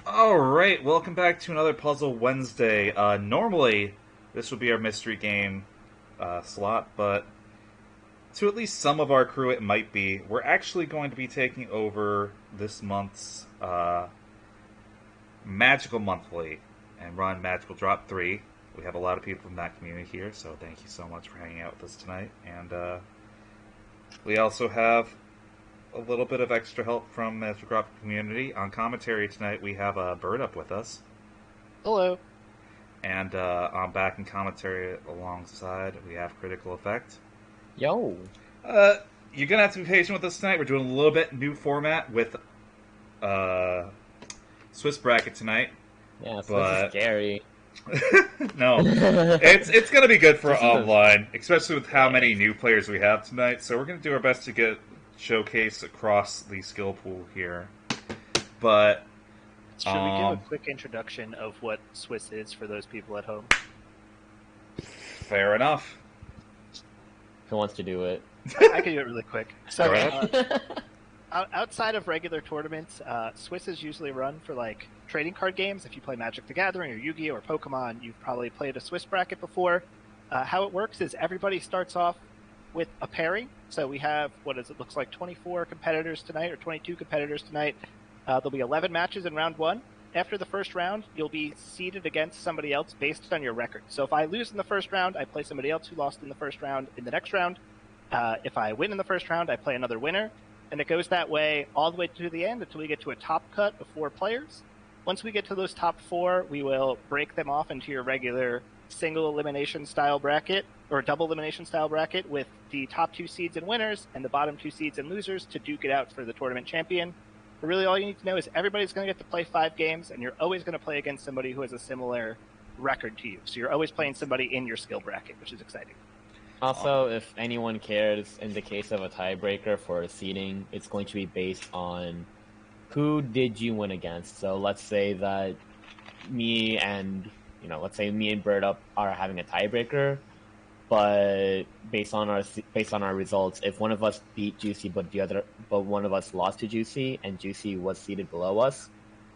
Alright, welcome back to another Puzzle Wednesday. Normally, this would be our mystery game slot, but to at least some of our crew, it might be. We're actually going to be taking over this month's Magical Monthly and run Magical Drop 3. We have a lot of people from that community here, so thank you so much for hanging out with us tonight. And we also have a little bit of extra help from the Magical community. On commentary tonight, we have Bird up with us. Hello. And on back in commentary alongside, we have Critical Effect. Yo. You're going to have to be patient with us tonight. We're doing a little bit new format with Swiss Bracket tonight. Yeah, so this is scary. No. It's going to be good for online, especially with how many new players we have tonight. So we're going to do our best to get showcase across the skill pool here. But should we do a quick introduction of what Swiss is for those people at home? Fair enough. Who wants to do it? I can do it really quick. So, Go outside of regular tournaments, Swiss is usually run for like trading card games. If you play Magic the Gathering or Yu-Gi-Oh or Pokemon, you've probably played a Swiss bracket before. How it works is everybody starts off with a pairing. So we have, looks like 24 competitors tonight, or 22 competitors tonight. There'll be 11 matches in round one. After the first round, you'll be seeded against somebody else based on your record. So if I lose in the first round, I play somebody else who lost in the first round in the next round. If I win in the first round, I play another winner. And it goes that way all the way to the end until we get to a top cut of 4 players. Once we get to those top 4, we will break them off into your regular single elimination style bracket or double elimination style bracket with the top 2 seeds and winners and the bottom 2 seeds and losers to duke it out for the tournament champion. But really all you need to know is everybody's going to get to play 5 games, and you're always going to play against somebody who has a similar record to you. So you're always playing somebody in your skill bracket, which is exciting. Also, if anyone cares, in the case of a tiebreaker for seeding, it's going to be based on who did you win against. So let's say that me and Bird Up are having a tiebreaker, but based on our results, if one of us beat Juicy but one of us lost to Juicy and Juicy was seated below us,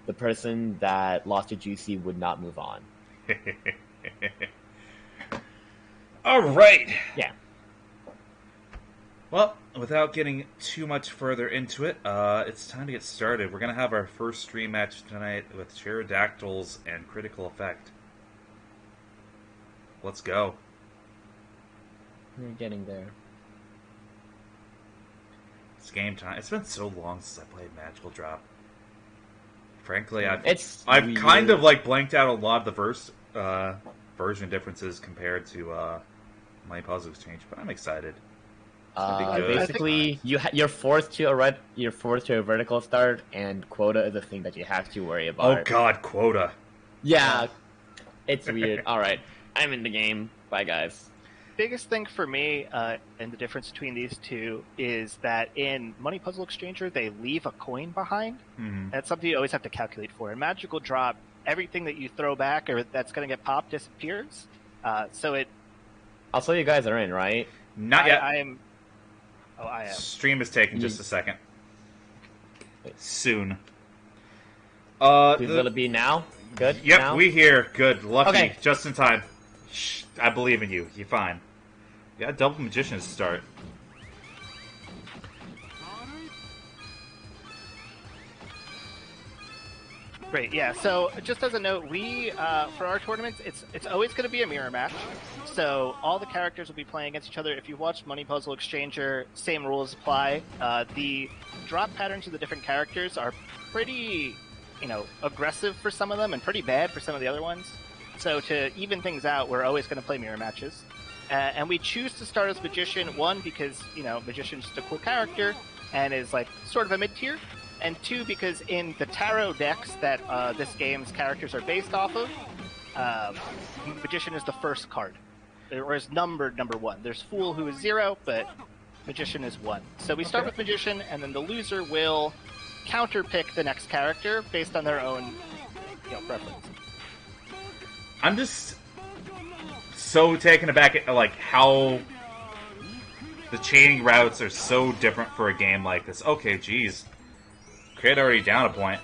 the person that lost to Juicy would not move on. All right. Yeah. Well, without getting too much further into it, it's time to get started. We're going to have our first stream match tonight with Pterodactyls and Critical Effect. Let's go. We're getting there. It's game time. It's been so long since I played Magical Drop. Frankly, I've kind of blanked out a lot of the version differences compared to Money Puzzle Exchange, but I'm excited. Basically, you're forced to a vertical start, and quota is a thing that you have to worry about. Oh God, quota! Yeah, it's weird. All right, I'm in the game. Bye, guys. Biggest thing for me, and the difference between these two, is that in Money Puzzle Exchanger, they leave a coin behind. Mm-hmm. That's something you always have to calculate for. In Magical Drop, everything that you throw back or that's going to get popped disappears. Also, you guys are in, right? Not yet. I am. Stream is taking just a second. Soon. Will it be now? Good? Yep, now? we here. Good. Lucky. Okay. Just in time. Shh, I believe in you. You're fine. Yeah, double magician to start. Great, yeah. So just as a note, we for our tournaments, it's always going to be a mirror match. So all the characters will be playing against each other. If you've watched Money Puzzle Exchanger, same rules apply. The drop patterns of the different characters are pretty, aggressive for some of them and pretty bad for some of the other ones. So to even things out, we're always going to play mirror matches. And we choose to start as Magician, one, because, Magician's just a cool character and is sort of a mid-tier. And 2, because in the tarot decks that this game's characters are based off of, Magician is the first card, or is numbered number 1. There's Fool, who is 0, but Magician is 1. So we start with Magician, and then the loser will counter-pick the next character based on their own preference. I'm just so taken aback at how the chaining routes are so different for a game like this. Okay, geez. Crit already down a point.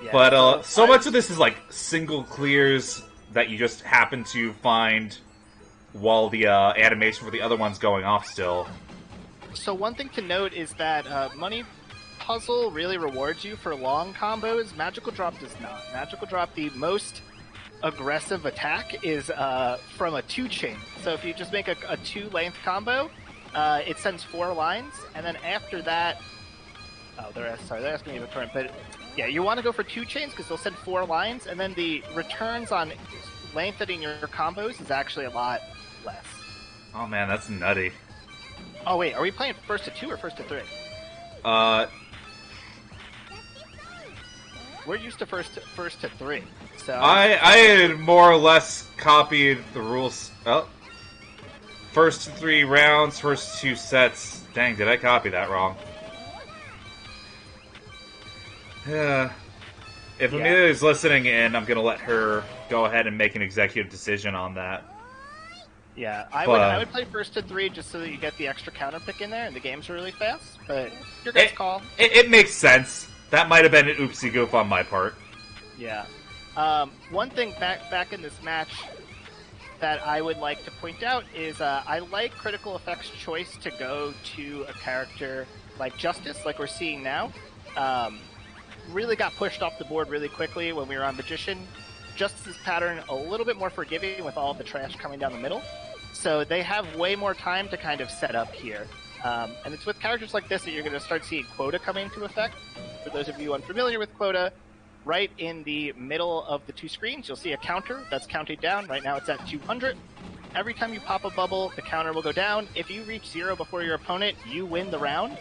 Yeah, But so much of this is like single clears that you just happen to find while the animation for the other one's going off still. So one thing to note is that Money Puzzle really rewards you for long combos. Magical Drop does not. Magical Drop, the most aggressive attack is from a 2-chain. So if you just make a 2-length combo, it sends 4 lines, and then after that... Oh, they're asking me to return, but yeah, you want to go for 2 chains because they'll send 4 lines, and then the returns on lengthening your combos is actually a lot less. Oh man, that's nutty. Oh wait, are we playing first to 2 or first to 3? We're used to first to 3. So I had more or less copied the rules. Oh, first 3 rounds, first 2 sets. Dang, did I copy that wrong? Yeah. If Amelia's listening in, I'm gonna let her go ahead and make an executive decision on that. Yeah, I would play first to 3 just so that you get the extra counter pick in there, and the game's really fast. But your guys' call. It makes sense. That might have been an oopsie goof on my part. Yeah. One thing back in this match that I would like to point out is I like Critical Effect's choice to go to a character like Justice, like we're seeing now. Really got pushed off the board really quickly when we were on Magician. Justice's pattern a little bit more forgiving with all of the trash coming down the middle. So they have way more time to kind of set up here. And it's with characters like this that you're going to start seeing quota come into effect. For those of you unfamiliar with quota, right in the middle of the 2 screens, you'll see a counter that's counting down. Right now it's at 200. Every time you pop a bubble, the counter will go down. If you reach 0 before your opponent, you win the round.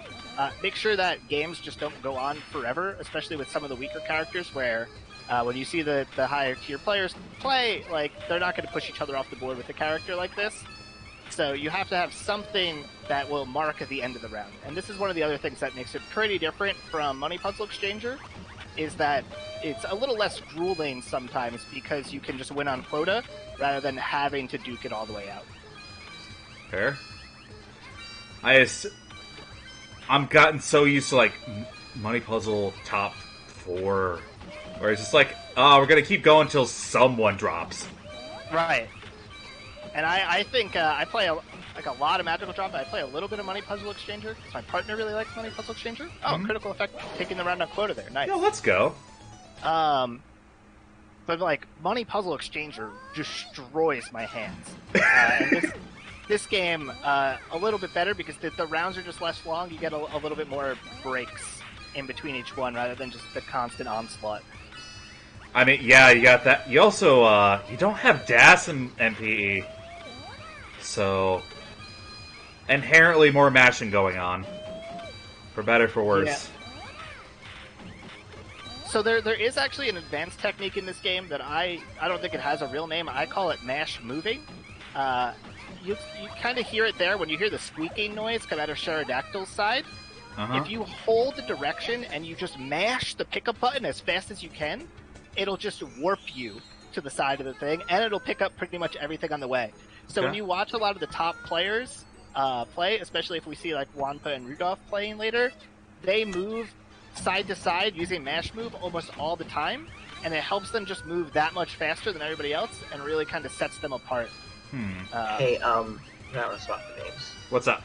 Make sure that games just don't go on forever, especially with some of the weaker characters where when you see the higher tier players play, like, they're not going to push each other off the board with a character like this. So you have to have something that will mark at the end of the round. And this is one of the other things that makes it pretty different from Money Puzzle Exchanger, is that it's a little less grueling sometimes because you can just win on quota rather than having to duke it all the way out. Fair. I'm gotten so used to, like, Money Puzzle top 4, where it's just like, oh, we're gonna keep going until someone drops. Right. And I think I play a lot of Magical Drop, but I play a little bit of Money Puzzle Exchanger, because my partner really likes Money Puzzle Exchanger. Oh, Critical Effect taking the round on quota there. Nice. Yeah, let's go. But, like, Money Puzzle Exchanger destroys my hands. And this game, a little bit better because the rounds are just less long. You get a little bit more breaks in between each one rather than just the constant onslaught. I mean, yeah, you got that. You also, you don't have DAS in MPE. So, inherently more mashing going on. For better, for worse. Yeah. So there is actually an advanced technique in this game that I don't think it has a real name. I call it mash moving. You kind of hear it there when you hear the squeaking noise come out of Pterodactyl's side. Uh-huh. If you hold the direction and you just mash the pickup button as fast as you can, it'll just warp you to the side of the thing, and it'll pick up pretty much everything on the way. So when you watch a lot of the top players play, especially if we see like Wampa and Rudolph playing later, they move side to side using mash move almost all the time, and it helps them just move that much faster than everybody else and really kind of sets them apart. Hey, I want to swap the names. What's up?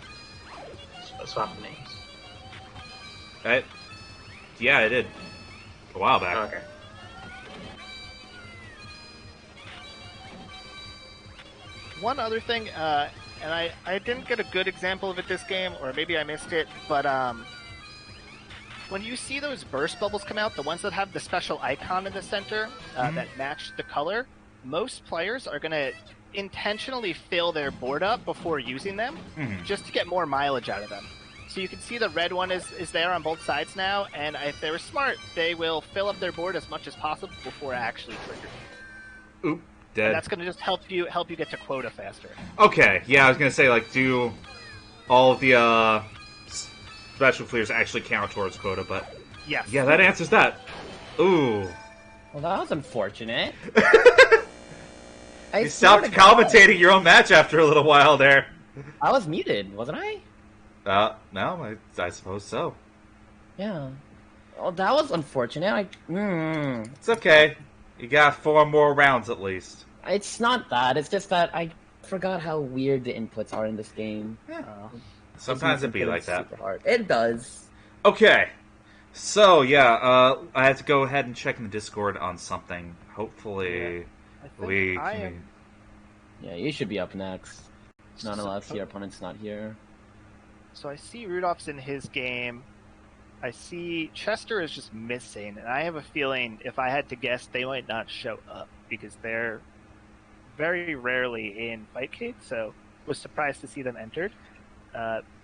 Swap the names. Yeah, I did. A while back. Okay. One other thing, and I didn't get a good example of it this game, or maybe I missed it, but when you see those burst bubbles come out, the ones that have the special icon in the center that match the color, most players are going to intentionally fill their board up before using them, just to get more mileage out of them. So you can see the red one is there on both sides now, and if they were smart, they will fill up their board as much as possible before actually triggering. Oop, dead. And that's going to just help you get to quota faster. Okay, yeah, I was gonna say, like, do all of the special clears actually count towards quota, but Yes. yeah, that answers that. Ooh. Well, that was unfortunate. You stopped commentating your own match after a little while there. I was muted, wasn't I? No, I suppose so. Yeah. Oh, that was unfortunate. It's okay. You got 4 more rounds at least. It's not that. It's just that I forgot how weird the inputs are in this game. Sometimes it be like that. Super hard. It does. Okay. So, yeah, I have to go ahead and check in the Discord on something. Hopefully, I think we I can... am- Yeah, you should be up next. Not unless your opponent's not here. So I see Rudolph's in his game. I see Chester is just missing, and I have a feeling if I had to guess, they might not show up because they're very rarely in Fightcade. So was surprised to see them entered.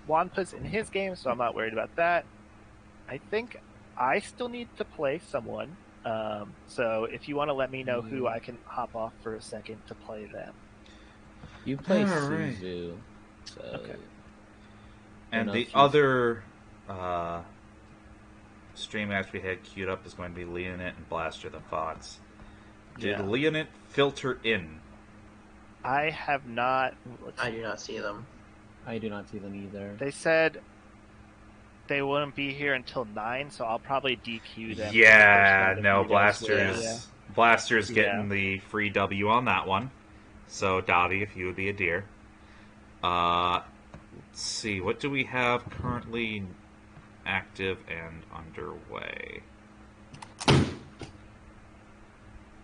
Wanpa's in his game, so I'm not worried about that. I think I still need to play someone. So if you want to let me know who, I can hop off for a second to play them. You play Alright. Suzu. So... Okay. And know the if you- other stream match we had queued up is going to be Leonit and Blaster the Fox. Did Yeah. Leonit filter in? I have not. I do not see them. I do not see them either. They said they wouldn't be here until 9, so I'll probably DQ them. Yeah, for the first round no, of videos. Blaster's Yeah. Blaster's getting Yeah. the free W on that one. So Dottie, if you would be a dear. Let's see, what do we have currently active and underway?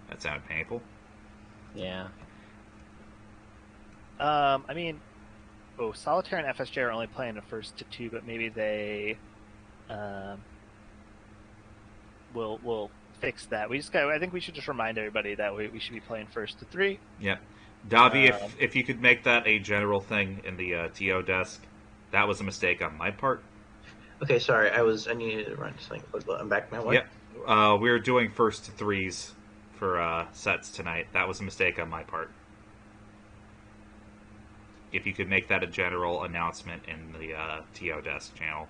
That sounded painful. Yeah. I mean, Solitaire and FSJ are only playing the first to 2, but maybe they will fix that. I think we should just remind everybody that we should be playing first to 3. Yep. Davi, Um, if you could make that a general thing in the TO desk, that was a mistake on my part. Okay, sorry, I needed to run something quick, but I'm back now. What? Yep. We were doing first to 3s for sets tonight. That was a mistake on my part. If you could make that a general announcement in the TO desk channel.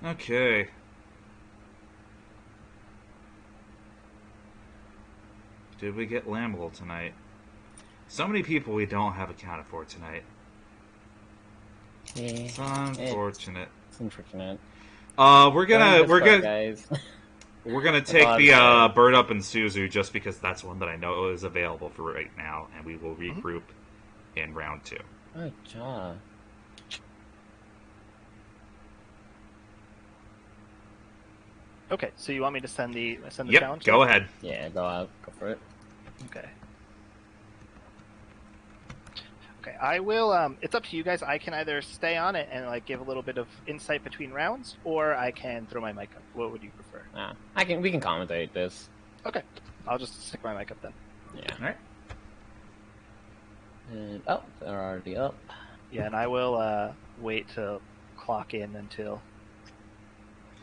Okay. Did we get Lamel tonight? So many people we don't have accounted for tonight. Yeah. It's unfortunate. It's unfortunate. We're gonna guys. we're gonna take the Bird Up and Suzu just because that's one that I know is available for right now, and we will regroup in round 2. Good job. Okay, so you want me to send the Yep, challenge? go ahead. Yeah, go out. Go for it. Okay. Okay, I will. It's up to you guys. I can either stay on it and like give a little bit of insight between rounds, or I can throw my mic up. What would you prefer? We can commentate this. Okay, I'll just stick my mic up then. Yeah. All right. And they're already up. Yeah, and I will wait to clock in until.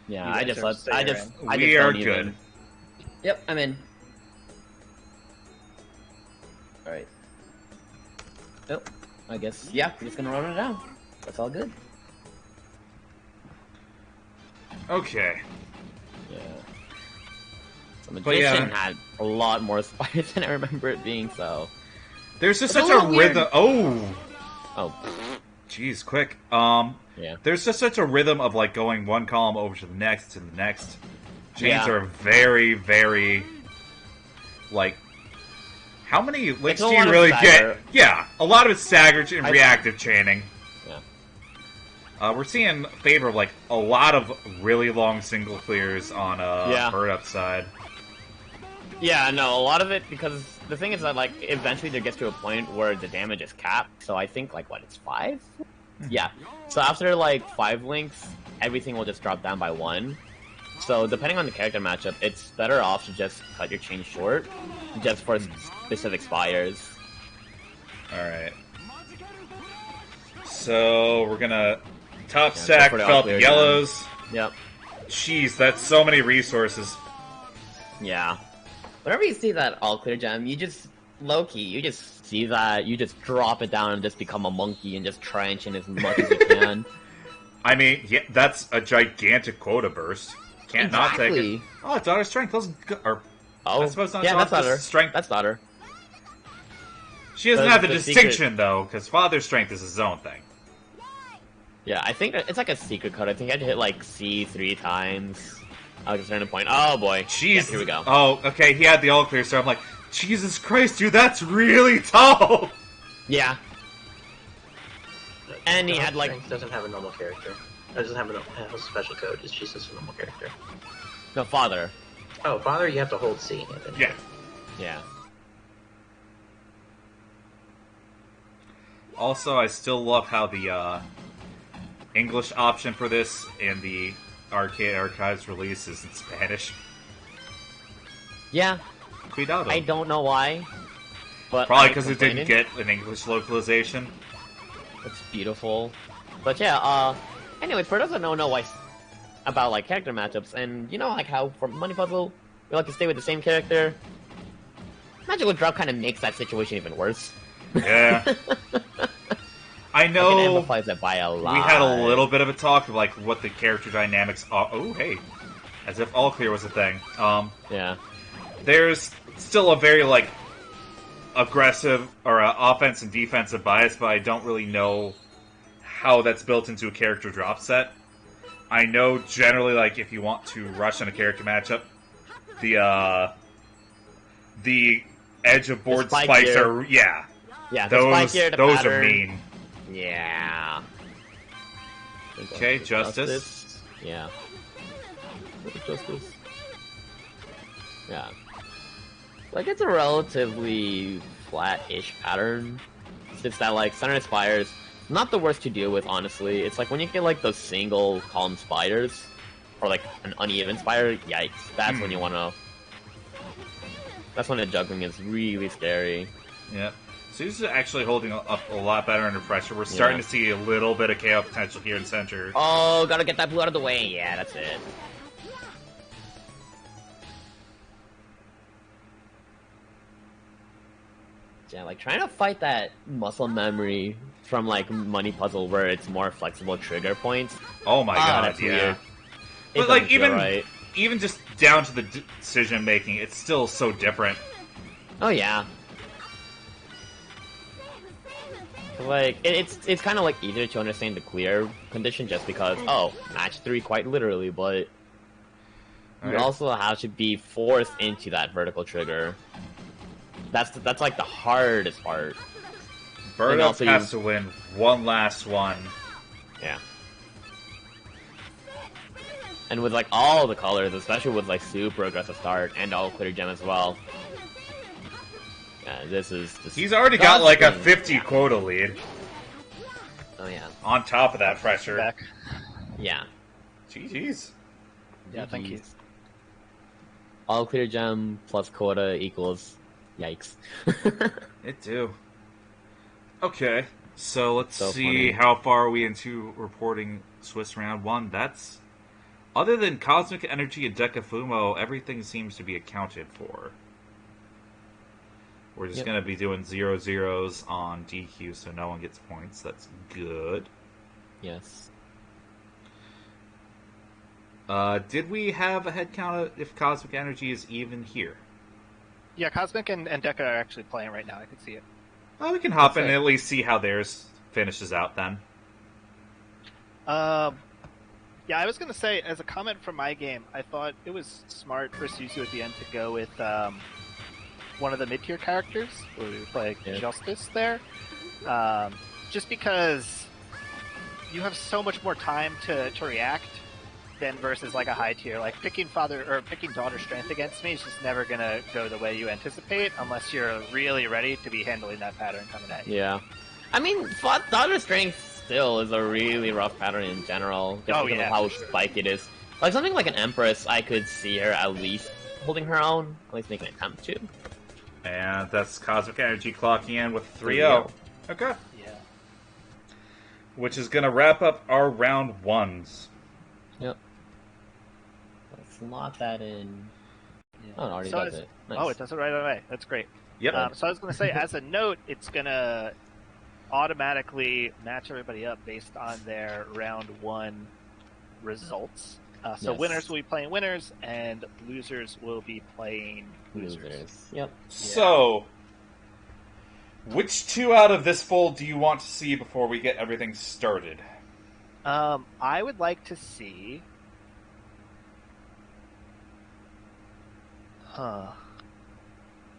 Yeah, You I guys just are let. I staying just. in. I We just are don't good. even- Yep, I'm in. All right. Oh, I guess yeah. We're just gonna run it down. That's all good. Okay. Yeah. So But Magician yeah. had a lot more spiders than I remember it being. So. There's just It's a such a little weird. rhythm. Oh, Oh. jeez, quick. Yeah. There's just such a rhythm of like going one column over to the next to the next. Chains Yeah. are very, very like. How many links a do lot you of really stagger. get? Yeah, a lot of it's staggered and reactive chaining. Yeah. We're seeing favor of like a lot of really long single clears on Yeah. Bird Up side. Yeah, no, a lot of it, because the thing is that, like, eventually there gets to a point where the damage is capped, so I think, like, what, it's 5? Yeah. So after, like, 5 links, everything will just drop down by 1. So depending on the character matchup, it's better off to just cut your chain short, just for specific spires. Alright. So, we're gonna top Yeah, stack go for the felt all-clear yellows. Yep. Jeez, that's so many resources. Yeah. Whenever you see that all clear gem, you just low-key, you just see that, you just drop it down and just become a monkey and just trench in as much as you can. I mean, yeah, that's a gigantic quota burst. Can't not take it. Exactly. Oh, it's Daughter Strength. Those are. Oh, I suppose not yeah, that's Daughter not her. Strength. That's not her. She doesn't the- have the the distinction, secret- though, because Father Strength is his own thing. Yeah, I think it's like a secret code. I think I had to hit like C 3 times at like a certain point. Oh boy. Jeez. Yeah, here we go. Oh, okay, he had the all clear, so I'm like, Jesus Christ, dude, that's really tall! Yeah. And he had like... Strength doesn't have a normal character. It doesn't have a special code. It's just a normal character. No, father. Oh, father, you have to hold C. Yeah. Yeah. Also, I still love how the English option for this in the Arcade Archives release is in Spanish. Yeah. Cuidado. I don't know why. But Probably because it didn't get an English localization. It's beautiful. But yeah, anyways, for those that don't know why about like character matchups, and you know like how for Money Puzzle we like to stay with the same character, Magical Drop kind of makes that situation even worse. Yeah. I Like, it know amplifies it by a lot. we had a little bit of a talk of like what the character dynamics are. Oh, hey. As if all clear was a thing. Yeah. There's still a very like aggressive or offense and defensive bias, but I don't really know how that's built into a character drop set. I know generally, like, if you want to rush on a character matchup, the edge of board spike spikes here. are yeah. Yeah, the spike Those here, the those pattern. are mean. Yeah. Okay, Justice. Yeah. Justice. Yeah. Like, it's a relatively flat-ish pattern. It's just that, like, Center Spires, not the worst to deal with, honestly. It's like when you get, like, those single column spiders, or, like, an uneven spider, yikes. That's when you want to... That's when the juggling is really scary. Yeah. Sue's actually holding up a lot better under pressure. We're starting to see a little bit of KO potential here in center. Oh, gotta get that blue out of the way. Yeah, that's it. Yeah, like trying to fight that muscle memory from like Money Puzzle where it's more flexible trigger points. Oh my god, that's yeah. weird. But It like doesn't feel even right. even just down to the decision making, it's still so different. Oh yeah. Like it's kind of like easier to understand the clear condition just because match 3 quite literally, but you Alright. also have to be forced into that vertical trigger. That's like the hardest part. Birdo also has to win one last one. Yeah. And with like all the colors, especially with like super aggressive start and all clear gem as well. Yeah, this is just He's already got like a disgusting. 50 quota lead Oh yeah. on top of that pressure. Back. Yeah. GG's. Yeah, thank you. GG's. All clear gem plus quota equals yikes. It do. Okay, so let's So see funny. how far are we into reporting Swiss round 1. That's other than Cosmic Energy and Decafumo, everything seems to be accounted for. We're just Yep. going to be doing 0-0s on DQ, so no one gets points. That's good. Yes. Did we have a head count if Cosmic Energy is even here? Yeah, Cosmic and Deca are actually playing right now. I can see it. Well, we can hop in That's and right. at least see how theirs finishes out then. Yeah, I was going to say, as a comment from my game, I thought it was smart for Suzu at the end to go with one of the mid-tier characters, where we play Yeah. Justice there. Just because you have so much more time to react than versus like a high tier. Like picking daughter strength against me is just never going to go the way you anticipate unless you're really ready to be handling that pattern coming at you. Yeah. I mean, Daughter Strength still is a really rough pattern in general, just Oh, because yeah, of how for sure. spiked it is. Like something like an Empress, I could see her at least holding her own, at least making an attempt to. And that's Cosmic Energy clocking in with 3-0. Okay. Yeah. Which is going to wrap up our round 1s. Yep. Let's slot that in. Oh, it already So does it's- it. Nice. Oh, it does it right away. That's great. Yep. So I was going to say, as a note, it's going to automatically match everybody up based on their round 1 results. So Yes. winners will be playing winners, and losers will be playing losers. Losers. Yep. So, which 2 out of this fold do you want to see before we get everything started? I would like to see. Huh.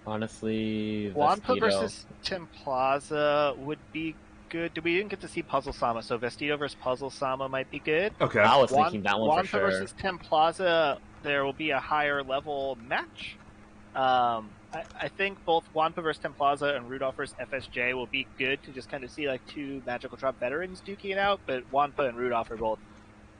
Honestly, Wampa Vestido. versus Tim Plaza would be good. We didn't get to see Puzzle Sama, so Vestido versus Puzzle Sama might be good. Okay. I was thinking that one for Wampa sure. versus Tim Plaza, there will be a higher level match. I think both Wampa versus Tim Plaza and Rudolph versus FSJ will be good to just kind of see like two Magical Drop veterans duking it out, but Wampa and Rudolph are both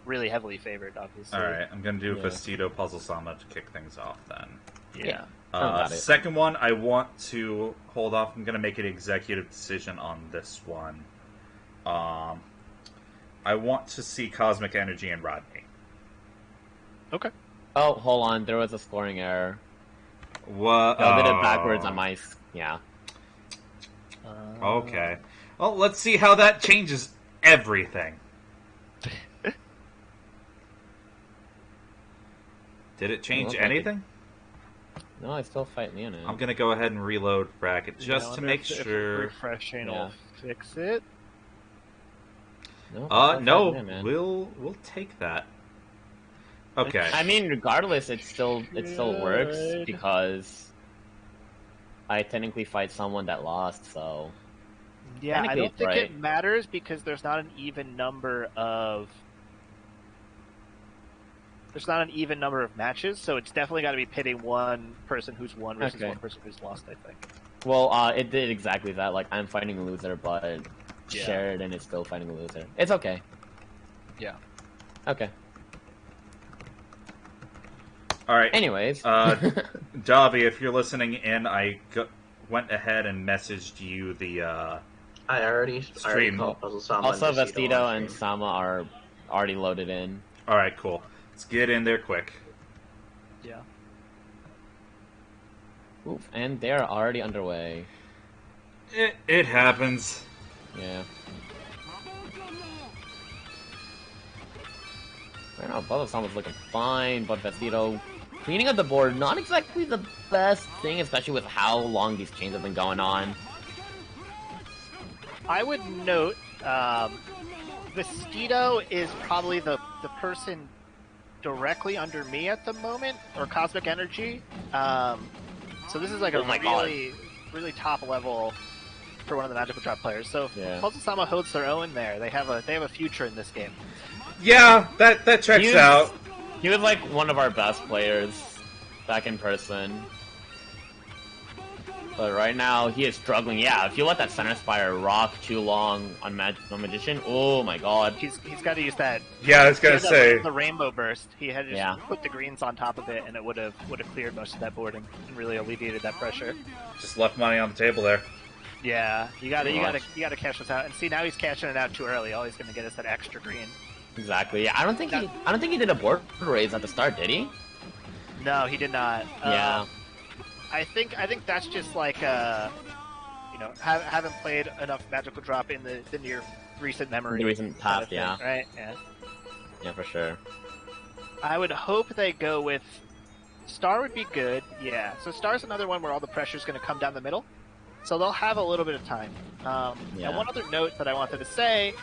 really heavily favored, obviously. All right, I'm gonna do Yeah. Vestido Puzzle Sama to kick things off then. Yeah. Got it. Second one, I want to hold off. I'm gonna make an executive decision on this one. I want to see Cosmic Energy and Rodney. Okay. Oh, hold on. There was a scoring error. What? I did it backwards on my. Yeah. Okay. Well, let's see how that changes everything. Did it change Looks like it- anything? No, I still fight Leonin. I'm gonna go ahead and reload bracket just Yeah, to I make wonder if sure. refreshing Yeah. will fix it. No, I still No, fight Leonin. we'll take that. Okay. I mean, regardless, it still works Good. because I technically fight someone that lost. So Yeah, I Technically don't it's think right. it matters because there's not an even number of matches, so it's definitely got to be pitting one person who's won versus Okay. one person who's lost, I think. well, it did exactly that. Like I'm fighting a loser, but Yeah. Sheridan is still fighting a loser. It's okay. Yeah. Okay. All right. Anyways, Davi, if you're listening in, went ahead and messaged you the. I already Stream. called Puzzle Sama. also and Vestido on and stream. Sama are already loaded in. All right, cool. Let's get in there quick. Yeah. Oof, and they are already underway. It happens. Yeah. Right now, Puzzle Sama's looking fine, but Vestido cleaning up the board, not exactly the best thing, especially with how long these chains have been going on. I would note, Vestido is probably the person directly under me at the moment, or Cosmic Energy. So this is like Oh a my God. really top level for one of the Magical Drop players. So Yeah. Puzzle Sama holds their own there. They have a future in this game. Yeah, that checks He's- out. He was like one of our best players back in person. But right now, he is struggling. Yeah, if you let that Center Spire rock too long on Magician, oh my god. He's got to use that. Yeah, I was gonna he had say. the Rainbow Burst. He had to just Yeah. put the greens on top of it, and it would have cleared most of that board and really alleviated that pressure. Just left money on the table there. Yeah, you got Pretty much. to cash this out. And see, now he's cashing it out too early. All he's going to get is that extra green. Exactly. Yeah, I don't think he did a board raise at the start, did he? No, he did not. Yeah. I think that's just like haven't played enough Magical Drop in the near recent memory. The recent kind of past, thing, yeah. Right. Yeah. Yeah, for sure. I would hope they go with Star would be good. Yeah. So Star's another one where all the pressure's going to come down the middle. So they'll have a little bit of time. Yeah. And one other note that I wanted to say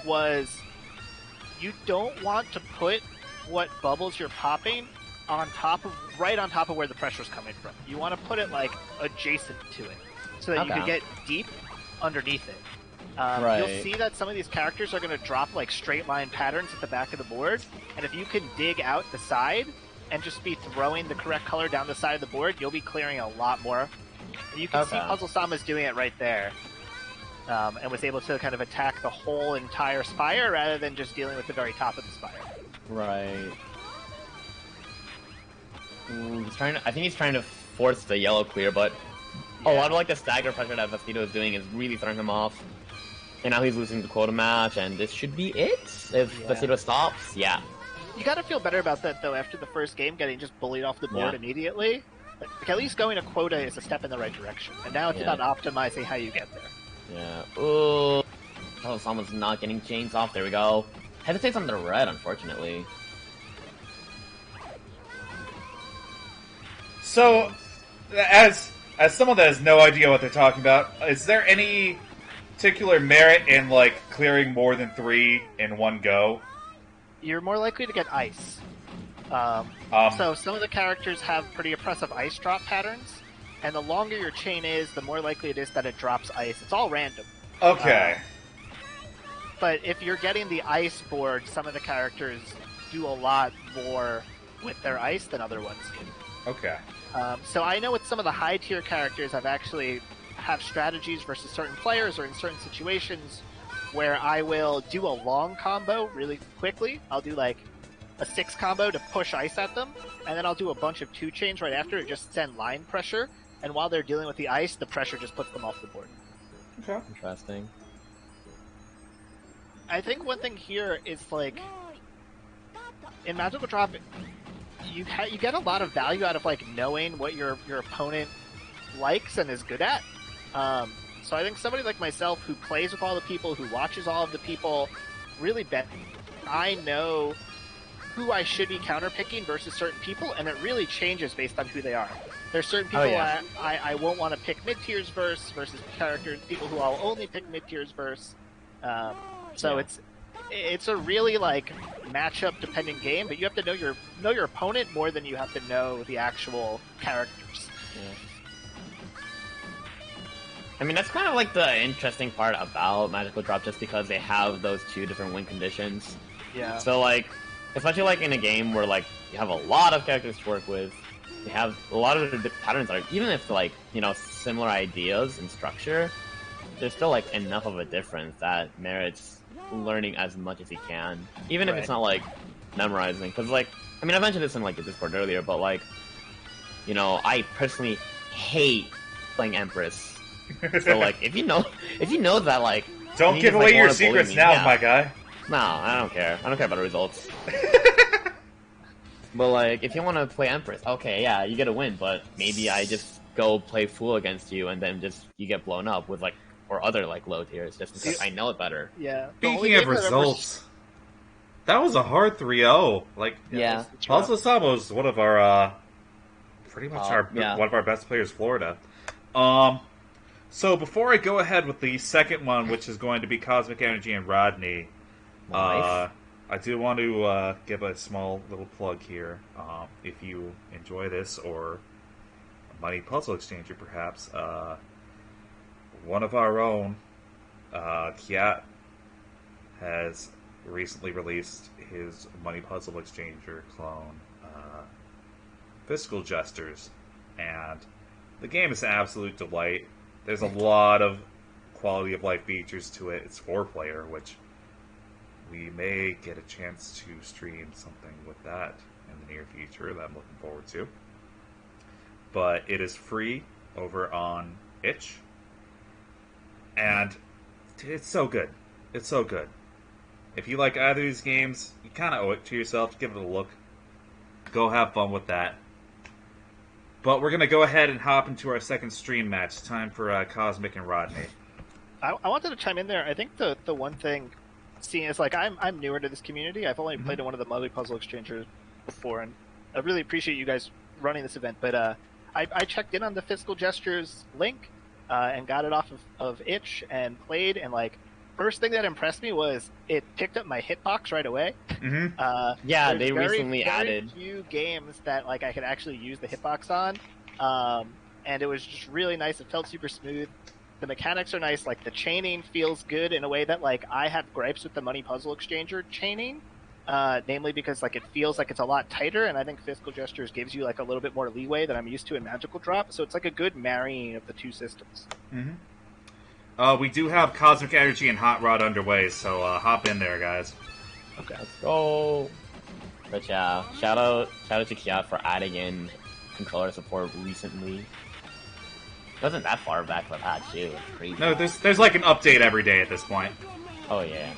was you don't want to put what bubbles you're popping right on top of where the pressure's coming from. You want to put it like adjacent to it so that you Okay. can get deep underneath it. Right. You'll see that some of these characters are going to drop like straight line patterns at the back of the board, and if you can dig out the side and just be throwing the correct color down the side of the board, you'll be clearing a lot more. And you can see Okay. Puzzle Sama's doing it right there. And was able to kind of attack the whole entire spire rather than just dealing with the very top of the spire. Right. I think he's trying to force the yellow clear, but a lot of like the stagger pressure that Vestido is doing is really throwing him off. And now he's losing the quota match, and this should be it if Yeah. Vestido stops. Yeah. You got to feel better about that though. After the first game, getting just bullied off the board Yeah. immediately, like, at least going to quota is a step in the right direction. And now it's Yeah. about optimizing how you get there. Yeah. Ooh. Oh, someone's not getting chains off. There we go. Hesitates on the red, unfortunately. So, as someone that has no idea what they're talking about, is there any particular merit in like clearing more than 3 in one go? You're more likely to get ice. So some of the characters have pretty oppressive ice drop patterns, and the longer your chain is, the more likely it is that it drops ice. It's all random. Okay. But if you're getting the ice board, some of the characters do a lot more with their ice than other ones do. Okay. So I know with some of the high tier characters, I've actually have strategies versus certain players or in certain situations where I will do a long combo really quickly. I'll do like a 6 combo to push ice at them, and then I'll do a bunch of 2 chains right after to just send line pressure. And while they're dealing with the ice, the pressure just puts them off the board. Okay. Interesting. I think one thing here is like in Magical Drop, you get a lot of value out of like knowing what your opponent likes and is good at. So I think somebody like myself who plays with all the people, who watches all of the people, really bet I know who I should be counterpicking versus certain people, and it really changes based on who they are. There's certain people I won't want to pick mid-tiers versus characters, people who I'll only pick mid-tiers versus. So it's a really like matchup dependent game, but you have to know your opponent more than you have to know the actual characters. Yeah. I mean, that's kind of like the interesting part about Magical Drop, just because they have those 2 different win conditions. Yeah. So like, especially like in a game where like you have a lot of characters to work with, you have a lot of the patterns are, even if like, you know, similar ideas and structure, there's still like enough of a difference that merits learning as much as you can, even if it's not like memorizing. Because like, I mean, I mentioned this in like the Discord earlier, but like, you know, I personally hate playing Empress. So like, if you know that like, don't give away your secrets now, my guy. No, I don't care. I don't care about the results. But like, if you want to play Empress, okay, yeah, you get a win. But maybe I just go play Fool against you, and then just you get blown up with like, or other like low tiers, just because I know it better. Yeah. Speaking of results, that was a hard 3-0. Like, yeah, Puzzle Samo is one of our pretty much one of our best players, Florida. So before I go ahead with the second one, which is going to be Cosmic Energy and Rodney, I do want to give a small little plug here. If you enjoy this, or a Money Puzzle Exchanger perhaps, one of our own, Kiat, has recently released his Money Puzzle Exchanger clone, Fiscal Jesters, and the game is an absolute delight. There's a lot of quality of life features to it. It's 4-player, which we may get a chance to stream something with that in the near future that I'm looking forward to. But it is free over on itch. And it's so good. It's so good. If you like either of these games, you kind of owe it to yourself to give it a look. Go have fun with that. But we're going to go ahead and hop into our second stream match. Time for Cosmic and Rodney. I wanted to chime in there. I think the one thing, seeing is like I'm newer to this community. I've only played in one of the Money Puzzle Exchangers before, and I really appreciate you guys running this event. But I checked in on the Fiscal Gestures link and got it off of itch and played, and like first thing that impressed me was it picked up my hitbox right away. Yeah, they recently added few games that like I could actually use the hitbox on, and it was just really nice. It felt super smooth. The mechanics are nice. Like the chaining feels good in a way that like I have gripes with the Money Puzzle Exchanger chaining, namely because like it feels like it's a lot tighter, and I think Fiscal Gestures gives you like a little bit more leeway than I'm used to in Magical Drop. So it's like a good marrying of the two systems. We do have Cosmic Energy and Hot Rod underway, so hop in there, guys. Okay, let's go. But yeah, shout out to Kiat for adding in controller support recently. It wasn't that far back for that too. It's crazy. No, there's like an update every day at this point. Oh yeah.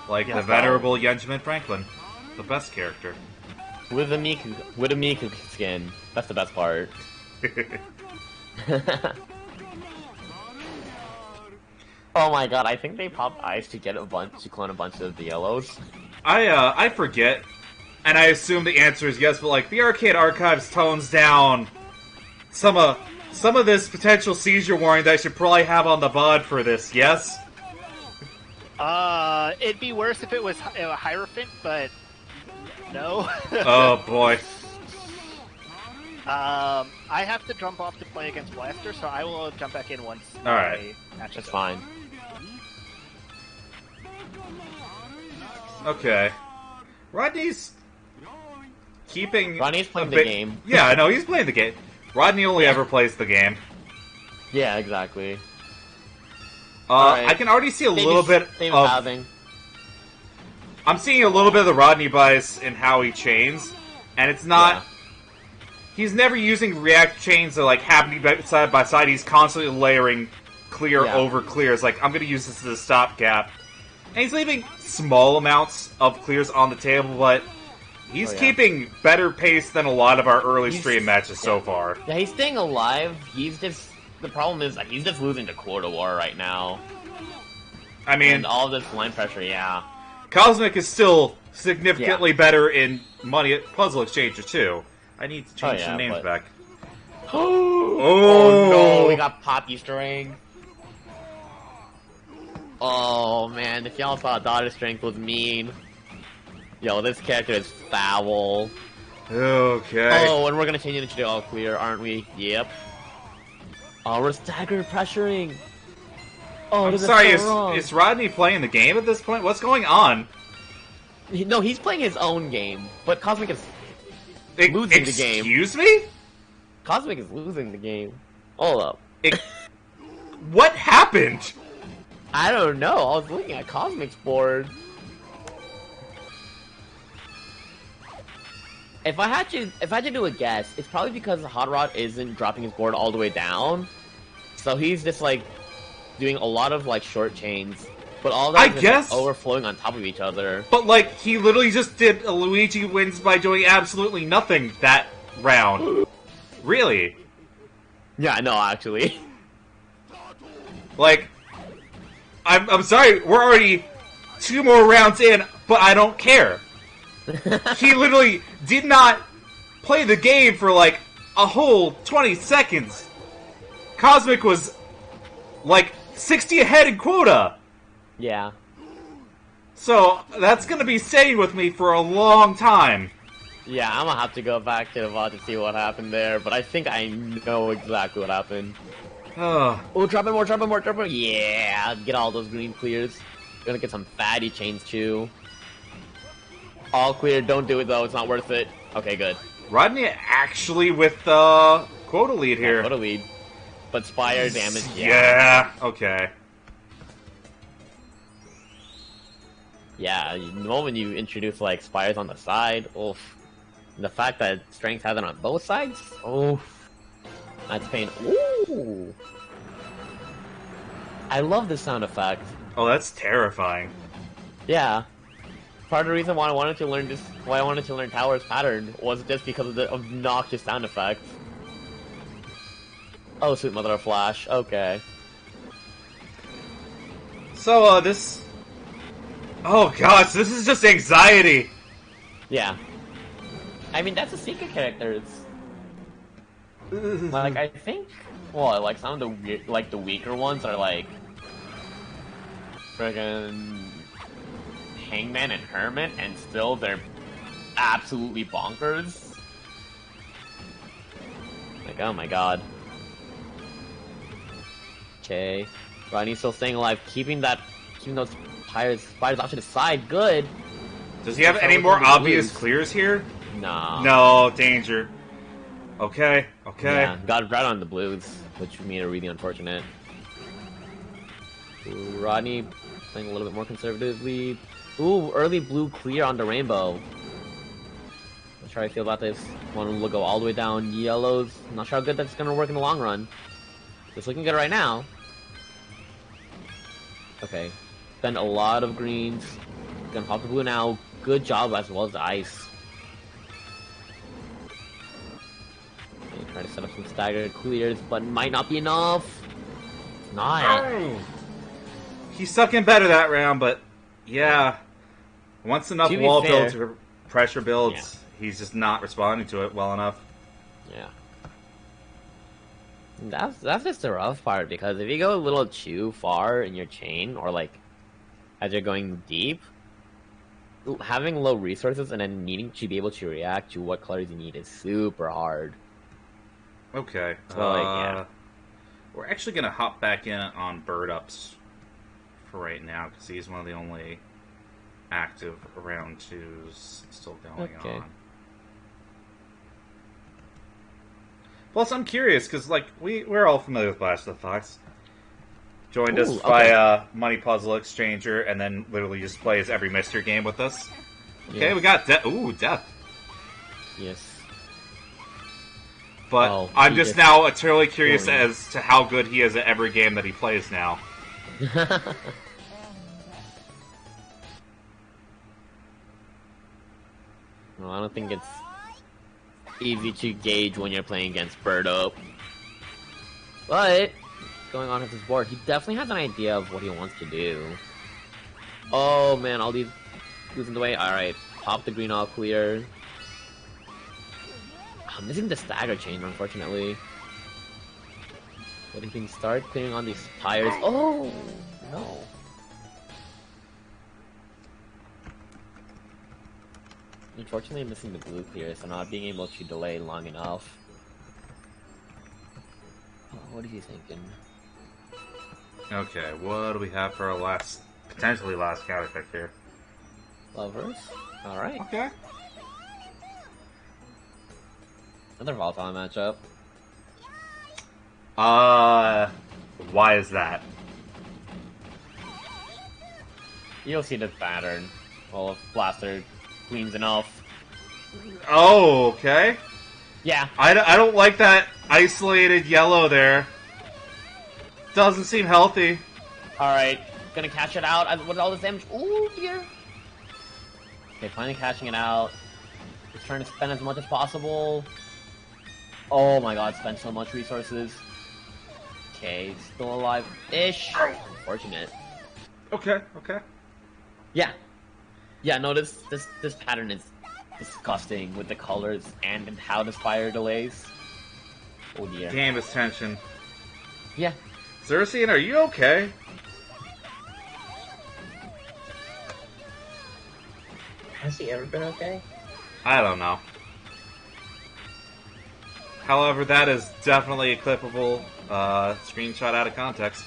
Like the venerable Benjamin Franklin, the best character. With a Miku skin. That's the best part. Oh my god, I think they popped ice to clone a bunch of the yellows. I forget, and I assume the answer is yes, but like the Arcade Archives tones down some of this potential seizure warning that I should probably have on the VOD for this, yes? It'd be worse if it was a Hierophant, but no. Oh boy. I have to jump off to play against Blaster, so I will jump back in once. All right. Match That's is fine. Okay. Rodney's keeping. Rodney's playing a the bit- game. Yeah, I know he's playing the game. Rodney only ever plays the game. Yeah, exactly. I Alright. can already see a little bit Same of. housing. I'm seeing a little bit of the Rodney bias in how he chains, and it's not. Yeah. He's never using react chains that like happening side by side. He's constantly layering clear Yeah. over clears. Like I'm going to use this as a stopgap, and he's leaving small amounts of clears on the table, but he's Oh, yeah. keeping better pace than a lot of our early He's- stream matches so yeah. far. Yeah, he's staying alive. The problem is that he's just losing to Quota War right now. I mean, And all this line pressure, yeah. Cosmic is still significantly better in money at Puzzle Exchanger too. I need to change Oh, yeah, some names but- back. Oh no, we got Poppy String. Oh man, if y'all thought Daughter Strength was mean. Yo, this character is foul. Okay. Oh, and we're gonna change it into all clear, aren't we? Yep. Oh, we're stagger pressuring. Oh, I'm this sorry, is so wrong. is Rodney playing the game at this point? What's going on? No, he's playing his own game, but Cosmic is losing the game. Excuse me? Cosmic is losing the game. Hold up. What happened? I don't know. I was looking at Cosmic's board. If I had to do a guess, it's probably because Hot Rod isn't dropping his board all the way down, so he's just like doing a lot of like short chains, but all that I is just, guess- like, overflowing on top of each other. But like, he literally just did a Luigi wins by doing absolutely nothing that round. Really? Yeah, I know actually. Like, I'm sorry, we're already 2 more rounds in, but I don't care. He literally did not play the game for like a whole 20 seconds. Cosmic was like 60 ahead in quota. Yeah. So that's gonna be staying with me for a long time. Yeah, I'm gonna have to go back to the VOD to see what happened there, but I think I know exactly what happened. Ugh. Oh, drop it more, drop it more, drop it more. Yeah, get all those green clears. Gonna get some fatty chains too. All clear, don't do it though, it's not worth it. Okay, good. Rodney actually with quota lead here. What a lead. But Spire damage, Yeah, okay. Yeah, the moment you introduce like Spires on the side, oof. The fact that Strength has it on both sides, oof. That's pain. Ooh! I love this sound effect. Oh, that's terrifying. Yeah. Part of the reason why I wanted to learn Tower's pattern was just because of the obnoxious sound effect. Oh, sweet mother of Flash. Okay. So, this... Oh gosh, this is just anxiety. Yeah. I mean, that's a secret character. It's like I think. Well, like some of the the weaker ones are like friggin' Hangman and Hermit, and still they're absolutely bonkers. Like, oh my god. Okay, Rodney's still staying alive, keeping those spiders off to the side. Good. Does he have So any we're more gonna obvious lose. clears here? No. No, danger. Okay, okay. Yeah, got right on the blues, which made it really unfortunate. Rodney playing a little bit more conservatively. Ooh, early blue clear on the rainbow. Not sure how I feel about this. Want to go all the way down yellows. Not sure how good that's gonna work in the long run. It's looking good right now. Okay. Spend a lot of greens. Gonna pop the blue now. Good job as well as the ice. Okay, try to set up some staggered clears, but might not be enough. Not. He's stuck in better that round, but yeah. Once enough To be wall fair- builds or pressure builds, he's just not responding to it well enough. Yeah. That's just the rough part, because if you go a little too far in your chain, or like as you're going deep, having low resources and then needing to be able to react to what colors you need is super hard. Okay. So, like, yeah. We're actually going to hop back in on Bird Ups for right now because he's one of the only active round 2s still going Okay. on. Plus, I'm curious because like we're all familiar with Blast of the Fox. Joined us Ooh, via Money Puzzle Exchanger, and then literally just plays every mystery game with us. Okay, Yes. we got Death. Yes. But Oh, I'm he just just- now eternally curious Boring. as to how good he is at every game that he plays now. Well, I don't think it's easy to gauge when you're playing against Bird Up. But, going on with his board, he definitely has an idea of what he wants to do. Oh man, all these blues in the way. Alright, pop the green all clear. I'm missing the stagger chain, unfortunately. But he can start clearing on these tires. Oh, no. Unfortunately, I'm missing the blue clear, so not being able to delay long enough. Oh, what is he thinking? Okay, what do we have for our potentially last counter pick here? Lovers? Alright. Okay. Another volatile matchup. Why is that? You'll see the pattern. Well, if Blaster cleans enough. Oh, okay. Yeah. I don't like that isolated yellow there. Doesn't seem healthy. Alright. Gonna catch it out with all this damage. Ooh, dear. Okay, finally catching it out. Just trying to spend as much as possible. Oh my god, spent so much resources. Okay, still alive-ish. Unfortunate. Okay. Yeah. Yeah, no, this pattern is disgusting with the colors and how the spire delays. Oh dear. Game is tension. Yeah. Xerxine, are you okay? Has he ever been okay? I don't know. However, that is definitely a clippable screenshot out of context.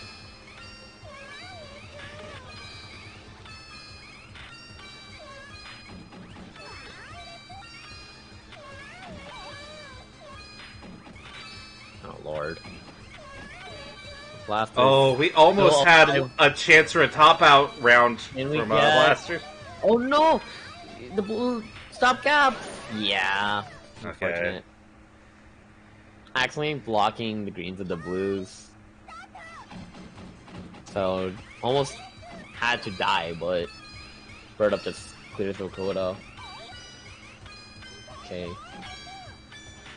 Oh lord. Blaster. Oh, we almost Still had alive. a chance for a top-out round Can we from get- Blaster. Oh no! The blue stopgap! Yeah. Okay. Unfortunate. Accidentally blocking the greens with the blues. So, almost had to die, but Bird Up just clears the quota. Okay.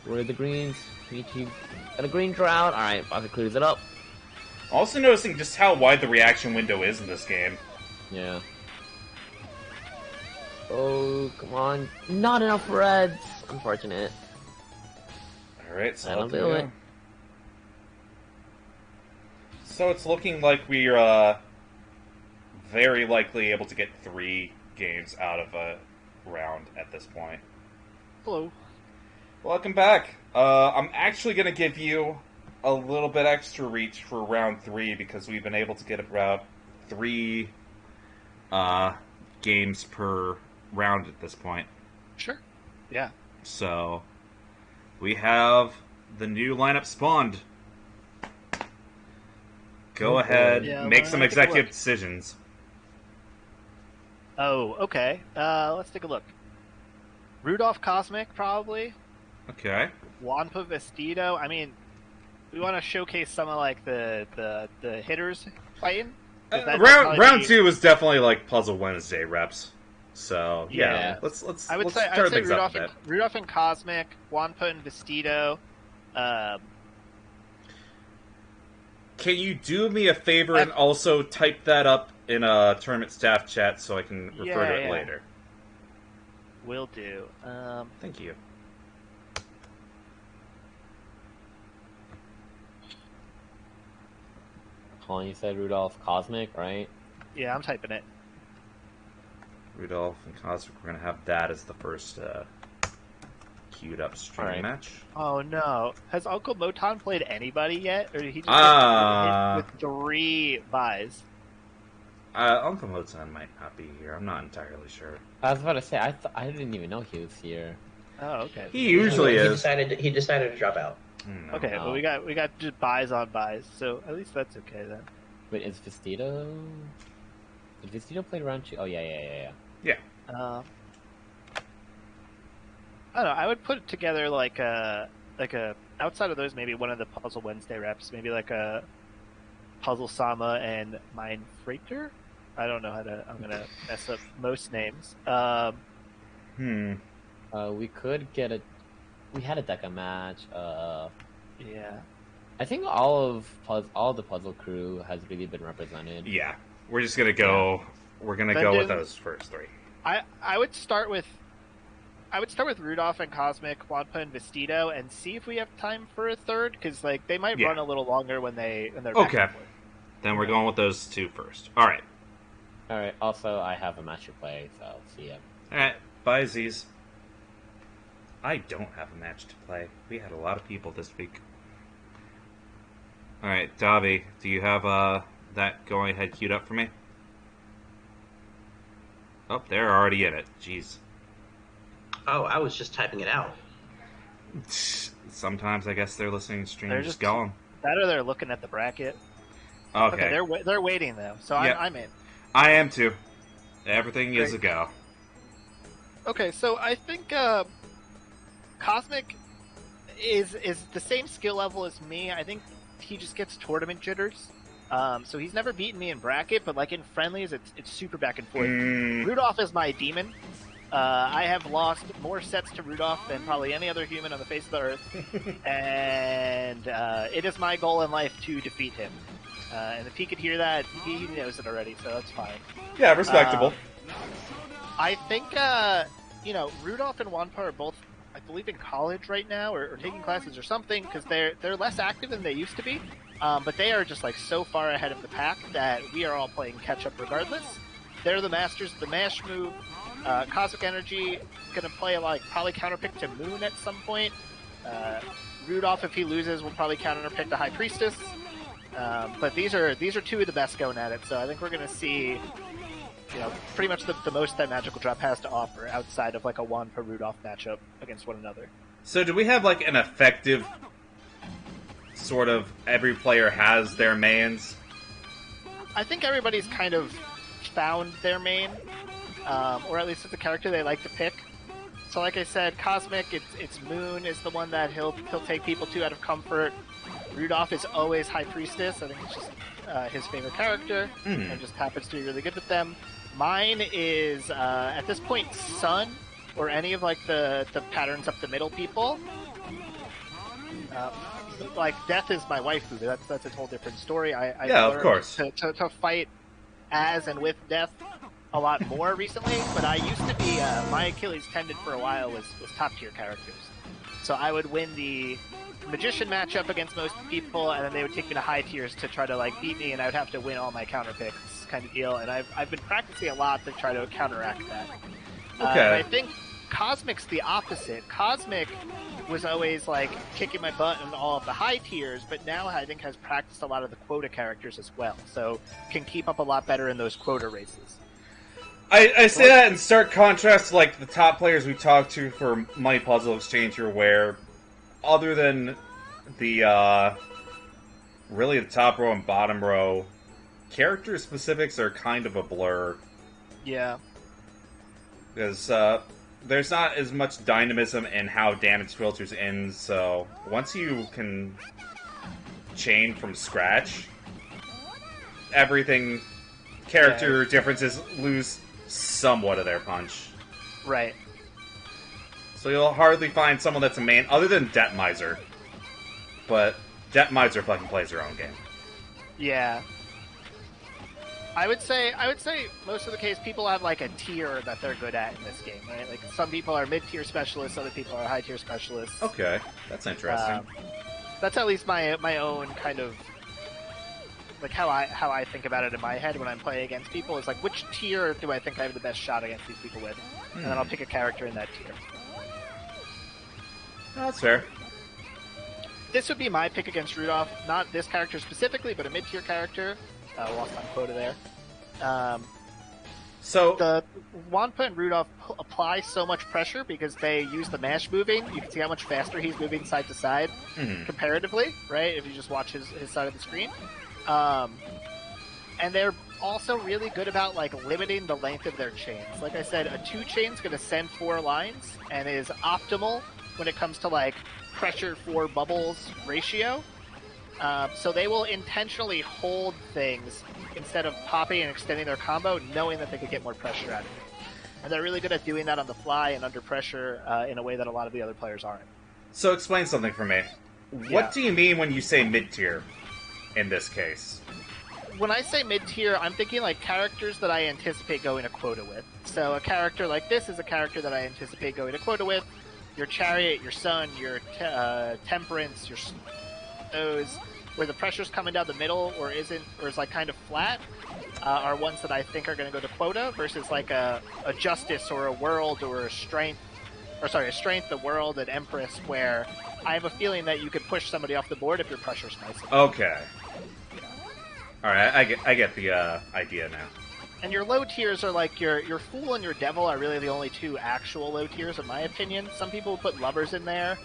Where are the greens? Michi got a green drought. Alright, Baka clears it up. Also noticing just how wide the reaction window is in this game. Yeah. Oh, come on. Not enough reds. Unfortunate. Alright, so That'll let's do go. it. So it's looking like we're very likely able to get 3 games out of a round at this point. Hello. Welcome back. I'm actually going to give you a little bit extra reach for round 3 because we've been able to get about 3 games per round at this point. Sure. Yeah. So we have the new lineup spawned. Go Oh, ahead, boy. Yeah, make well, some let's take a executive look. decisions. Oh, okay. Let's take a look. Rudolph Cosmic, probably. Okay. Wampa Vestido. I mean, we want to showcase some of like the hitters fighting. 'Cause that'd probably Round be- 2 is definitely like Puzzle Wednesday reps. So yeah, Yeah. let's I would let's say start things up Rudolph a bit. Rudolph and Cosmic, Wampa and Vestido. Can you do me a favor and also type that up in a tournament staff chat so I can refer to it Yeah. later? Will do. Thank you. Colin, you said Rudolph Cosmic, right? Yeah, I'm typing it. Rudolph and Cosmic. We're going to have that as the first queued up stream Alright. match. Oh no! Has Uncle Moton played anybody yet, or did he just Ah. get hit with 3 buys? Uncle Mozan might not be here. I'm not entirely sure. I was about to say, I didn't even know he was here. Oh, okay. He usually he is. He decided to drop out. No. Okay, well we got just buys on buys, so at least that's okay then. Wait, is Vestito? Did Vestito play round 2? Oh, yeah. I don't know. I would put together like a outside of those, maybe one of the Puzzle Wednesday reps, maybe like a Puzzle Sama and Mine Freighter. I don't know how to. I'm gonna mess up most names. We could get a. We had a Deca match. Yeah. I think all the puzzle crew has really been represented. Yeah. We're just going to go... We're going to Then go do- with those first 3. I would start with Rudolph and Cosmic, Wampa and Vestito, and see if we have time for a third, because like they might Yeah. run a little longer when they're back Okay. and forth. Then we're going with those 2 first. Alright. All right. Also, I have a match to play, so see ya. Alright. Bye, Z's. I don't have a match to play. We had a lot of people this week. Alright, Davi, do you have that going ahead queued up for me? Oh, they're already in it. Jeez. Oh, I was just typing it out. Sometimes I guess they're listening to stream They're just just- going. That or they're looking at the bracket. Okay. They're waiting though, so Yep. I'm in. I am too. Everything is a Great. go. Okay, so I think Cosmic is the same skill level as me. I think he just gets tournament jitters. So he's never beaten me in bracket, but like in friendlies, it's super back and forth. Rudolph is my demon. I have lost more sets to Rudolph than probably any other human on the face of the earth, and it is my goal in life to defeat him. And if he could hear that, he knows it already, so that's fine. Yeah, respectable. I think, Rudolph and Wampa are both, I believe, in college right now, or taking classes or something, because they're less active than they used to be. But they are just like so far ahead of the pack that we are all playing catch up regardless. They're the masters of the mash move. Cosmic Energy gonna play like probably counterpick to Moon at some point. Rudolph, if he loses, will probably counterpick to High Priestess. But these are 2 of the best going at it, so I think we're gonna see, pretty much the most that Magical Drop has to offer outside of like a Wampa Rudolph matchup against one another. So do we have like an effective sort of every player has their mains? I think everybody's kind of found their main, or at least it's the character they like to pick. So, like I said, Cosmic, it's Moon is the one that he'll take people to out of comfort. Rudolph is always High Priestess. I think it's just his favorite character, and just happens to be really good with them. Mine is at this point Sun, or any of like the patterns up the middle people. Like Death is my waifu. That's a whole different story. I Yeah, of learned course. to fight as and with Death a lot more recently, but I used to be my Achilles tendon for a while was top tier characters. So I would win the Magician matchup against most people, and then they would take me to high tiers to try to like beat me, and I would have to win all my counter picks, kind of deal. And I've been practicing a lot to try to counteract that. Okay. And I think Cosmic's the opposite. Cosmic was always like kicking my butt in all of the high tiers, but now I think has practiced a lot of the quota characters as well, so can keep up a lot better in those quota races. I say that in stark contrast to like the top players we talked to for Money Puzzle Exchange here, where other than the really the top row and bottom row, character specifics are kind of a blur. Yeah. Because there's not as much dynamism in how damage filters in, so once you can chain from scratch, everything, character differences lose somewhat of their punch. Right. So you'll hardly find someone that's a main, other than Debt Miser. But Debt Miser fucking plays her own game. Yeah. I would say most of the case people have like a tier that they're good at in this game, right? Like some people are mid-tier specialists, other people are high-tier specialists. Okay, that's interesting. That's at least my own kind of like how I think about it in my head when I'm playing against people is like, which tier do I think I have the best shot against these people with, and then I'll pick a character in that tier. That's fair. This would be my pick against Rudolph, not this character specifically, but a mid-tier character. Lost on quota there. So The Wampa and Rudolph apply so much pressure because they use the mash moving. You can see how much faster he's moving side to side comparatively, right? If you just watch his side of the screen. And they're also really good about like limiting the length of their chains. Like I said, a 2 chain is going to send 4 lines and is optimal when it comes to like pressure for bubbles ratio. So they will intentionally hold things instead of popping and extending their combo, knowing that they could get more pressure out of it. And they're really good at doing that on the fly and under pressure in a way that a lot of the other players aren't. So explain something for me. Yeah. What do you mean when you say mid-tier in this case? When I say mid-tier, I'm thinking like characters that I anticipate going to quota with. So a character like this is a character that I anticipate going to quota with. Your Chariot, your Sun, your Temperance, your those where the pressure's coming down the middle or isn't, or is like kind of flat, are ones that I think are going to go to quota versus like a Justice or a World or a Strength, a Strength, a World, an Empress, where I have a feeling that you could push somebody off the board if your pressure's nice enough. Okay. Alright, I get the idea now. And your low tiers are like your Fool and your Devil are really the only 2 actual low tiers in my opinion. Some people put Lovers in there.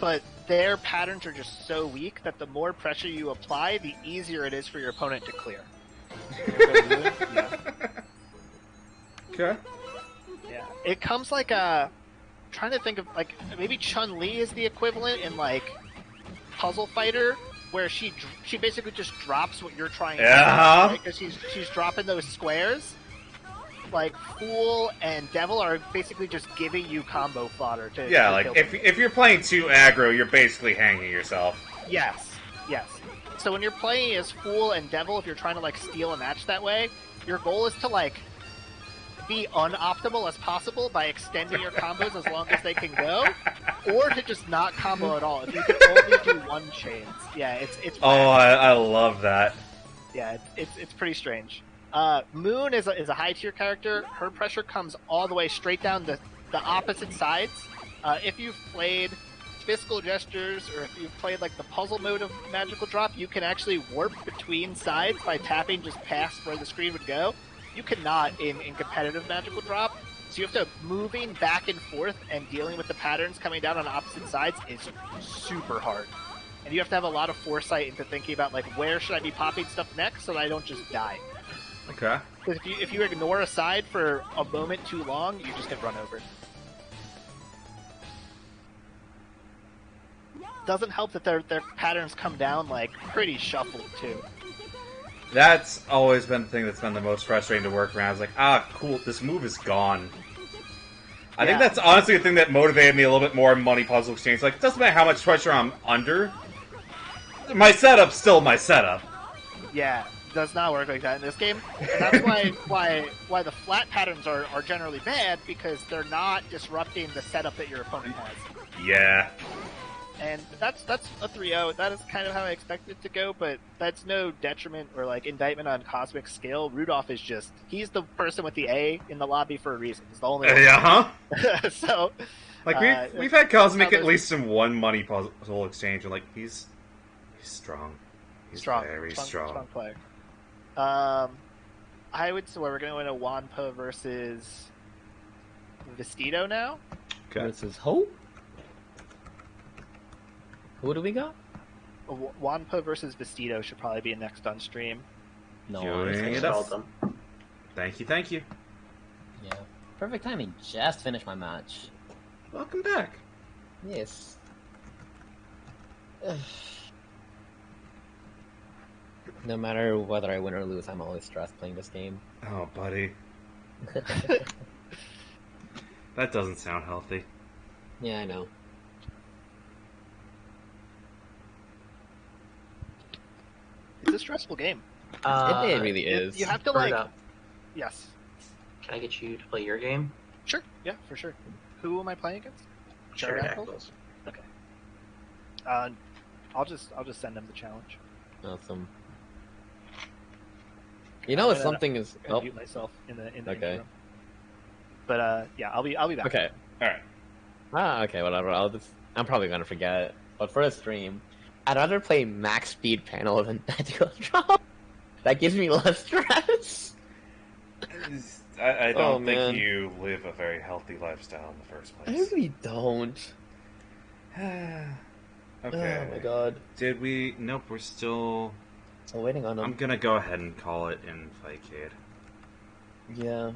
But their patterns are just so weak that the more pressure you apply, the easier it is for your opponent to clear. Yeah. Okay. Yeah. It comes like a... trying to think of, like, maybe Chun-Li is the equivalent in, like, Puzzle Fighter, where she basically just drops what you're trying to do, right? Because she's dropping those squares. Like, Fool and Devil are basically just giving you combo fodder to like, kill if you're playing too aggro, you're basically hanging yourself. Yes. So when you're playing as Fool and Devil, if you're trying to, like, steal a match that way, your goal is to, like, be unoptimal as possible by extending your combos as long as they can go, or to just not combo at all. If you can only do 1 chains. Yeah, it's Oh, I love that. Yeah, it's pretty strange. Moon is a high tier character. Her pressure comes all the way straight down the opposite sides. If you've played Fiscal Gestures, or if you've played like the puzzle mode of Magical Drop, you can actually warp between sides by tapping just past where the screen would go. You cannot in competitive Magical Drop. So you have to moving back and forth and dealing with the patterns coming down on opposite sides is super hard. And you have to have a lot of foresight into thinking about like where should I be popping stuff next so that I don't just die. Okay. Because if you ignore a side for a moment too long, you just get run over. Doesn't help that their patterns come down like pretty shuffled too. That's always been the thing that's been the most frustrating to work around. It's like, cool, this move is gone. I think that's honestly the thing that motivated me a little bit more in Money Puzzle Exchange. Like, it doesn't matter how much pressure I'm under. My setup's still my setup. Yeah, it does not work like that in this game. And that's why the flat patterns are generally bad, because they're not disrupting the setup that your opponent has. Yeah. And that's a 3-0. That is kind of how I expected it to go, but that's no detriment or like indictment on Cosmic skill. Rudolph is he's the person with the A in the lobby for a reason. He's the only one. So, like we've had Cosmic at least in one Money Puzzle Exchange, and like he's strong. He's strong, very strong player. I would say we're going to win a Wampa versus Vestido now. Okay. Versus who? Who do we got? Wampa versus Vestido should probably be next on stream. No. Queuing it up. Thank you. Yeah. Perfect timing. Just finished my match. Welcome back. Yes. No matter whether I win or lose, I'm always stressed playing this game. Oh, buddy. That doesn't sound healthy. Yeah, I know. It's a stressful game. It really is. You have to Burn like... up. Yes. Can I get you to play your game? Sure. Yeah, for sure. Who am I playing against? Pterodactyls. Okay. I'll just send him the challenge. Awesome. You know, if I'm something is. gonna Oh, mute myself in the Okay. interim. But yeah, I'll be back. okay. All right. Okay, whatever. I'm probably gonna forget. But for a stream, I'd rather play max speed panel than tactical drop. That gives me less stress. I Oh, don't man. think you live a very healthy lifestyle in the first I place. really don't. Okay. Oh my god. Did we? Nope. We're still. Still waiting on him. I'm gonna go ahead and call it in Fightcade. Yeah.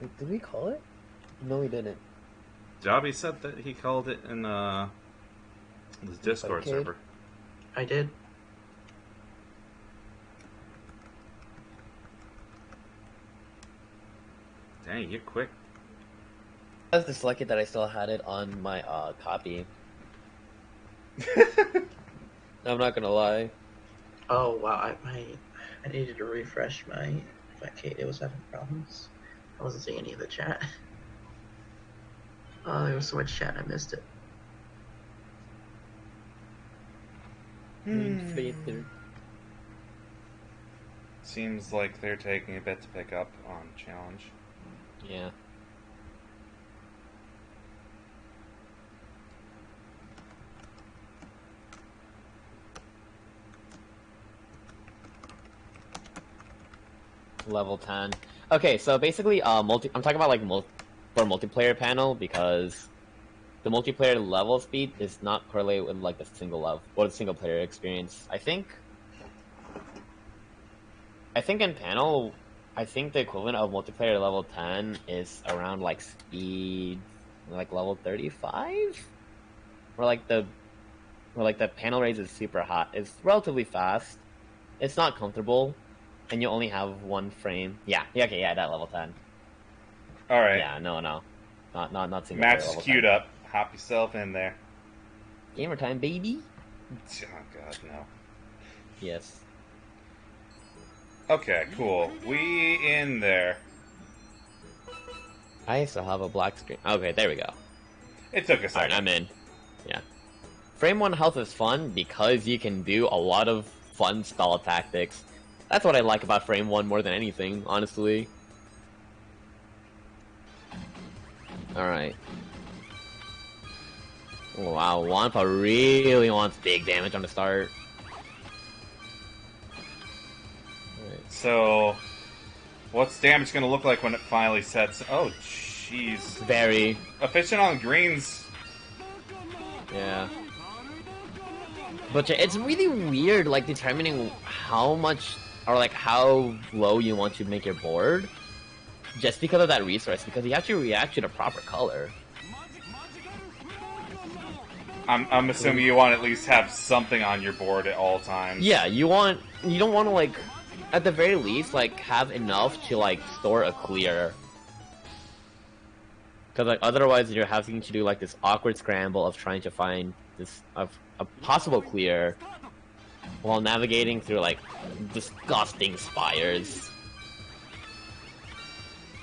Wait, did we call it? No, we didn't. Dobby said that he called it in his Discord Fightcade? server. I did. Dang, you're quick. I was just lucky that I still had it on my copy. I'm not gonna lie. Oh wow, I needed to refresh my Fightcade. It was having problems. I wasn't seeing any of the chat. Oh, there was so much chat, I missed it. Seems like they're taking a bit to pick up on challenge. Yeah. Level 10. Okay, so basically, I'm talking about like for multiplayer panel because the multiplayer level speed is not correlated with like the single level or the single player experience. I think in panel, I think the equivalent of multiplayer level 10 is around like speed, like level 35, where like the panel raise is super hot. It's relatively fast. It's not comfortable, and you only have one frame. Yeah, that level 10. All right. Yeah, no, not single Max player is level queued 10. up. Hop yourself in there. Gamer time, baby. Oh god, no. Yes. Okay, cool. We in there. I still have a black screen. Okay, there we go. It took a Alright, second. I'm in. Yeah. Frame 1 health is fun because you can do a lot of fun stall tactics. That's what I like about Frame 1 more than anything, honestly. Alright. Oh, wow, Wampa really wants big damage on the start. Alright. So, what's damage going to look like when it finally sets? Oh, jeez. Very. Efficient on greens. Yeah. But yeah, it's really weird, like, determining how much, or like, how low you want to make your board. Just because of that resource, because you have to react to the proper color. I'm assuming you want to at least have something on your board at all times. Yeah, you don't want to, like, at the very least, like, have enough to, like, store a clear. Because, like, otherwise you're having to do, like, this awkward scramble of trying to find a possible clear while navigating through, like, disgusting spires.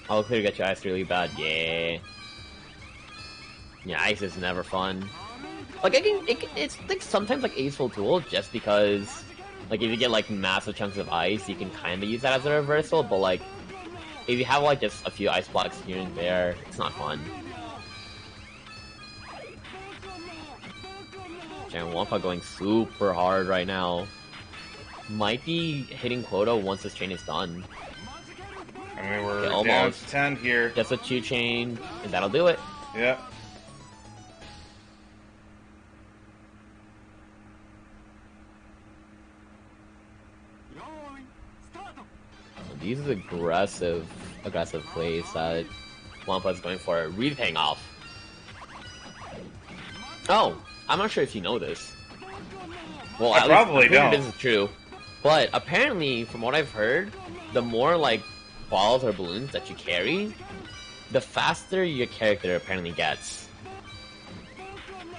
I'll clear get your ice really bad, yeah. Yeah, ice is never fun. Like, it's like sometimes like a useful tool just because, like, if you get like massive chunks of ice, you can kind of use that as a reversal. But like, if you have like just a few ice blocks here and there, it's not fun. And Wampa going super hard right now. Might be hitting quota once this chain is done. I mean, we're Okay, down almost. to 10 here. Just a 2 chain, and that'll do it. Yep. These are aggressive plays that Wampa's going for are really paying off. Oh, I'm not sure if you know this. Well, I at least probably I'm pretty sure don't. This is true, but apparently, from what I've heard, the more like balls or balloons that you carry, the faster your character apparently gets.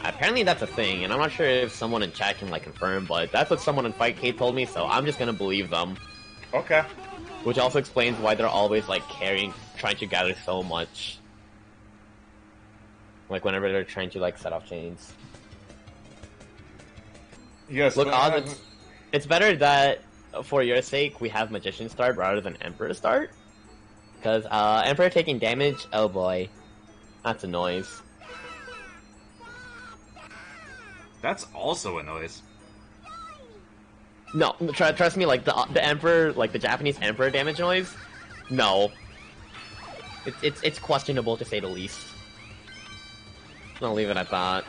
Apparently that's a thing, and I'm not sure if someone in chat can like confirm, but that's what someone in Fightcade told me, so I'm just gonna believe them. Okay. Which also explains why they're always like trying to gather so much. Like whenever they're trying to like set off chains. Yes. Look, but- Oz, it's better that for your sake we have Magician start rather than Emperor start. Because Emperor taking damage, oh boy, that's a noise. That's also a noise. No, trust me, like the Emperor, like the Japanese Emperor damage noise, no. It's questionable to say the least. I'll leave it at that.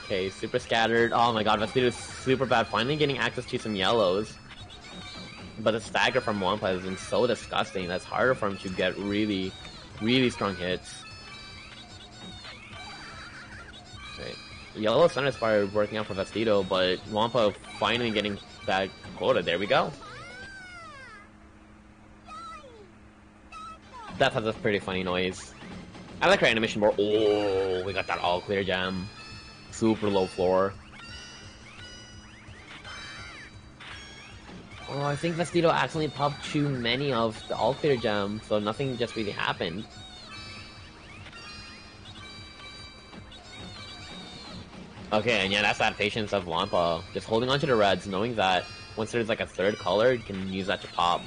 Okay, super scattered. Oh my god, Vestido is super bad. Finally getting access to some yellows. But the stagger from Wampa has been so disgusting that's harder for him to get really, really strong hits. Okay. Yellow Thunder Spire working out for Vestido, but Wampa finally getting that quota. There we go. That has a pretty funny noise. I like her animation more. Oh, we got that all clear gem. Super low floor. Oh, I think Vestido accidentally popped too many of the all clear gem, so nothing just really happened. Okay, and yeah, that's that patience of Wampa. Just holding onto the reds, knowing that once there's like a third color, you can use that to pop.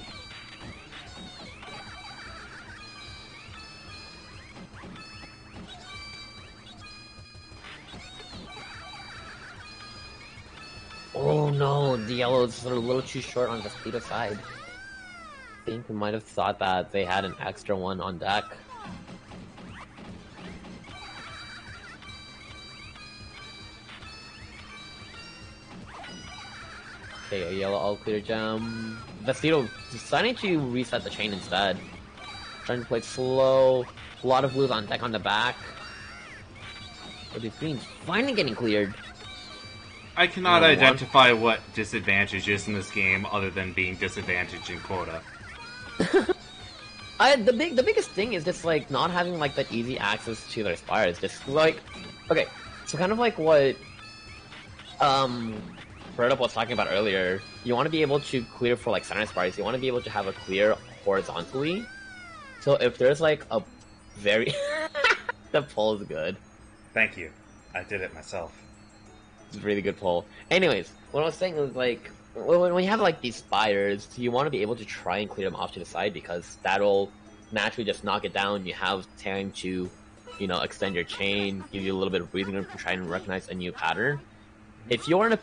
Oh no, the yellow's a little too short on Vestido's side. I think we might have thought that they had an extra one on deck. Okay, a yellow all clear gem. Vestido deciding to reset the chain instead. Trying to play it slow. A lot of blues on deck on the back. But these greens finally getting cleared. I cannot Yeah, identify what disadvantage is in this game other than being disadvantaged in quota. The biggest thing is just like not having like that easy access to their spires. Just like, okay, so kind of like what Bertup was talking about earlier. You want to be able to clear for like center spires. You want to be able to have a clear horizontally. So if there's like a very the pull is good. Thank you. I did it myself. It's a really good pull. Anyways, what I was saying was like when you have like these spires, you want to be able to try and clear them off to the side because that'll naturally just knock it down. You have time to, you know, extend your chain, give you a little bit of breathing room to try and recognize a new pattern. If you're in a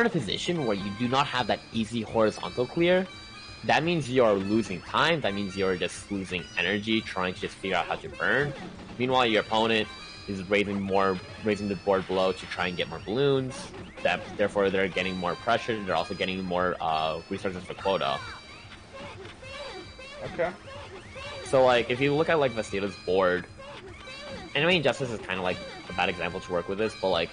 position where you do not have that easy horizontal clear, that means you're losing time. That means you're just losing energy trying to just figure out how to burn. Meanwhile, your opponent is raising the board below to try and get more balloons. Therefore, they're getting more pressure. They're also getting more resources for quota. Okay. So, like, if you look at like Vestido's board, and I mean, Justice is kind of like a bad example to work with this, but like,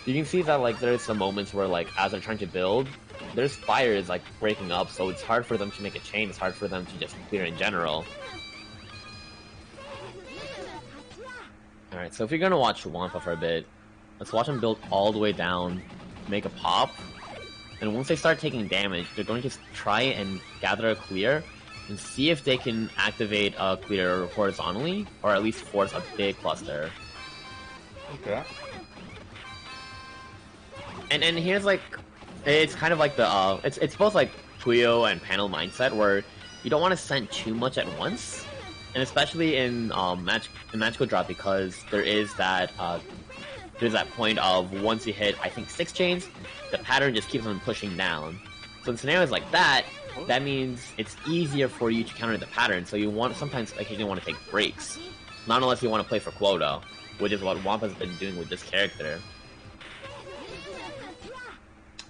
you can see that like there's some moments where like as they're trying to build, their spire is like breaking up, so it's hard for them to make a chain. It's hard for them to just clear in general. Alright, so if you're gonna watch Wampa for a bit, let's watch them build all the way down, make a pop, and once they start taking damage, they're going to try and gather a clear, and see if they can activate a clear horizontally, or at least force a big cluster. Okay. And here's like, it's kind of like the, it's both like Puyo and panel mindset, where you don't want to send too much at once. And especially in Magical Drop, because there is that there's that point of once you hit, I think 6 chains, the pattern just keeps on pushing down. So in scenarios like that, that means it's easier for you to counter the pattern. So you sometimes occasionally want to take breaks, not unless you want to play for quota, which is what Wampa's been doing with this character.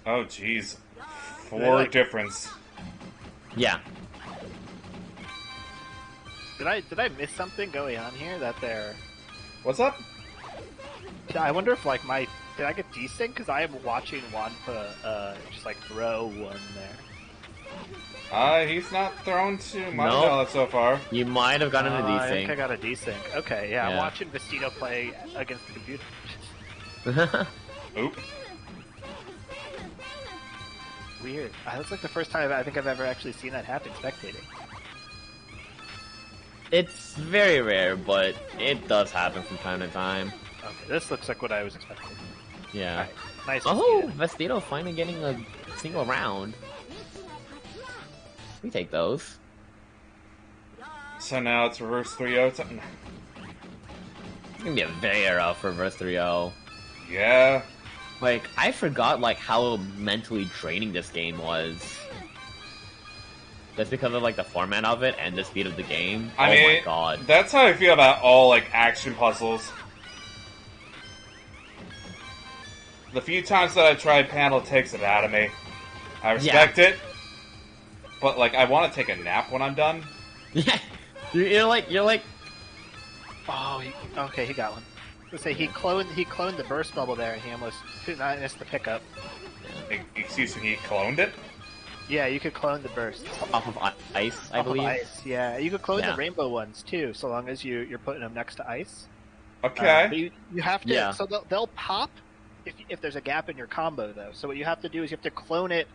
Oh, jeez. 4 difference. Yeah. Did I miss something going on here that they're? What's up? I wonder if like did I get desync because I am watching Wampa just like throw one there. He's not thrown to my Nope. knowledge so far. You might have gotten a I think I desync. got a desync. Okay, yeah, I'm Yeah. watching Vestido play against the computer. Oop. Weird. That's like the first time I think I've ever actually seen that happen spectating. It's very rare, but it does happen from time to time. Okay, this looks like what I was expecting. Yeah. Alright, nice. Oh, Vestito finally getting a single round. We take those. So now it's reverse 3-0. It's gonna be a very rough for reverse 3-0. Yeah. Like, I forgot like how mentally draining this game was. Just because of like the format of it and the speed of the game. I oh mean, my god. that's how I feel about all like action puzzles. The few times that I tried panel takes it out of me. I respect it, but like I want to take a nap when I'm done. Yeah. You're like Oh, okay, he got one. Let's say he cloned the burst bubble there, and he almost missed the pickup. Excuse me, he cloned it? Yeah, you could clone the burst. off of ice, I Off of believe. ice, yeah. You could clone Yeah. the rainbow ones too, so long as you're putting them next to ice. Okay. But you have to. Yeah. So they'll pop if there's a gap in your combo though. So what you have to do is you have to clone it,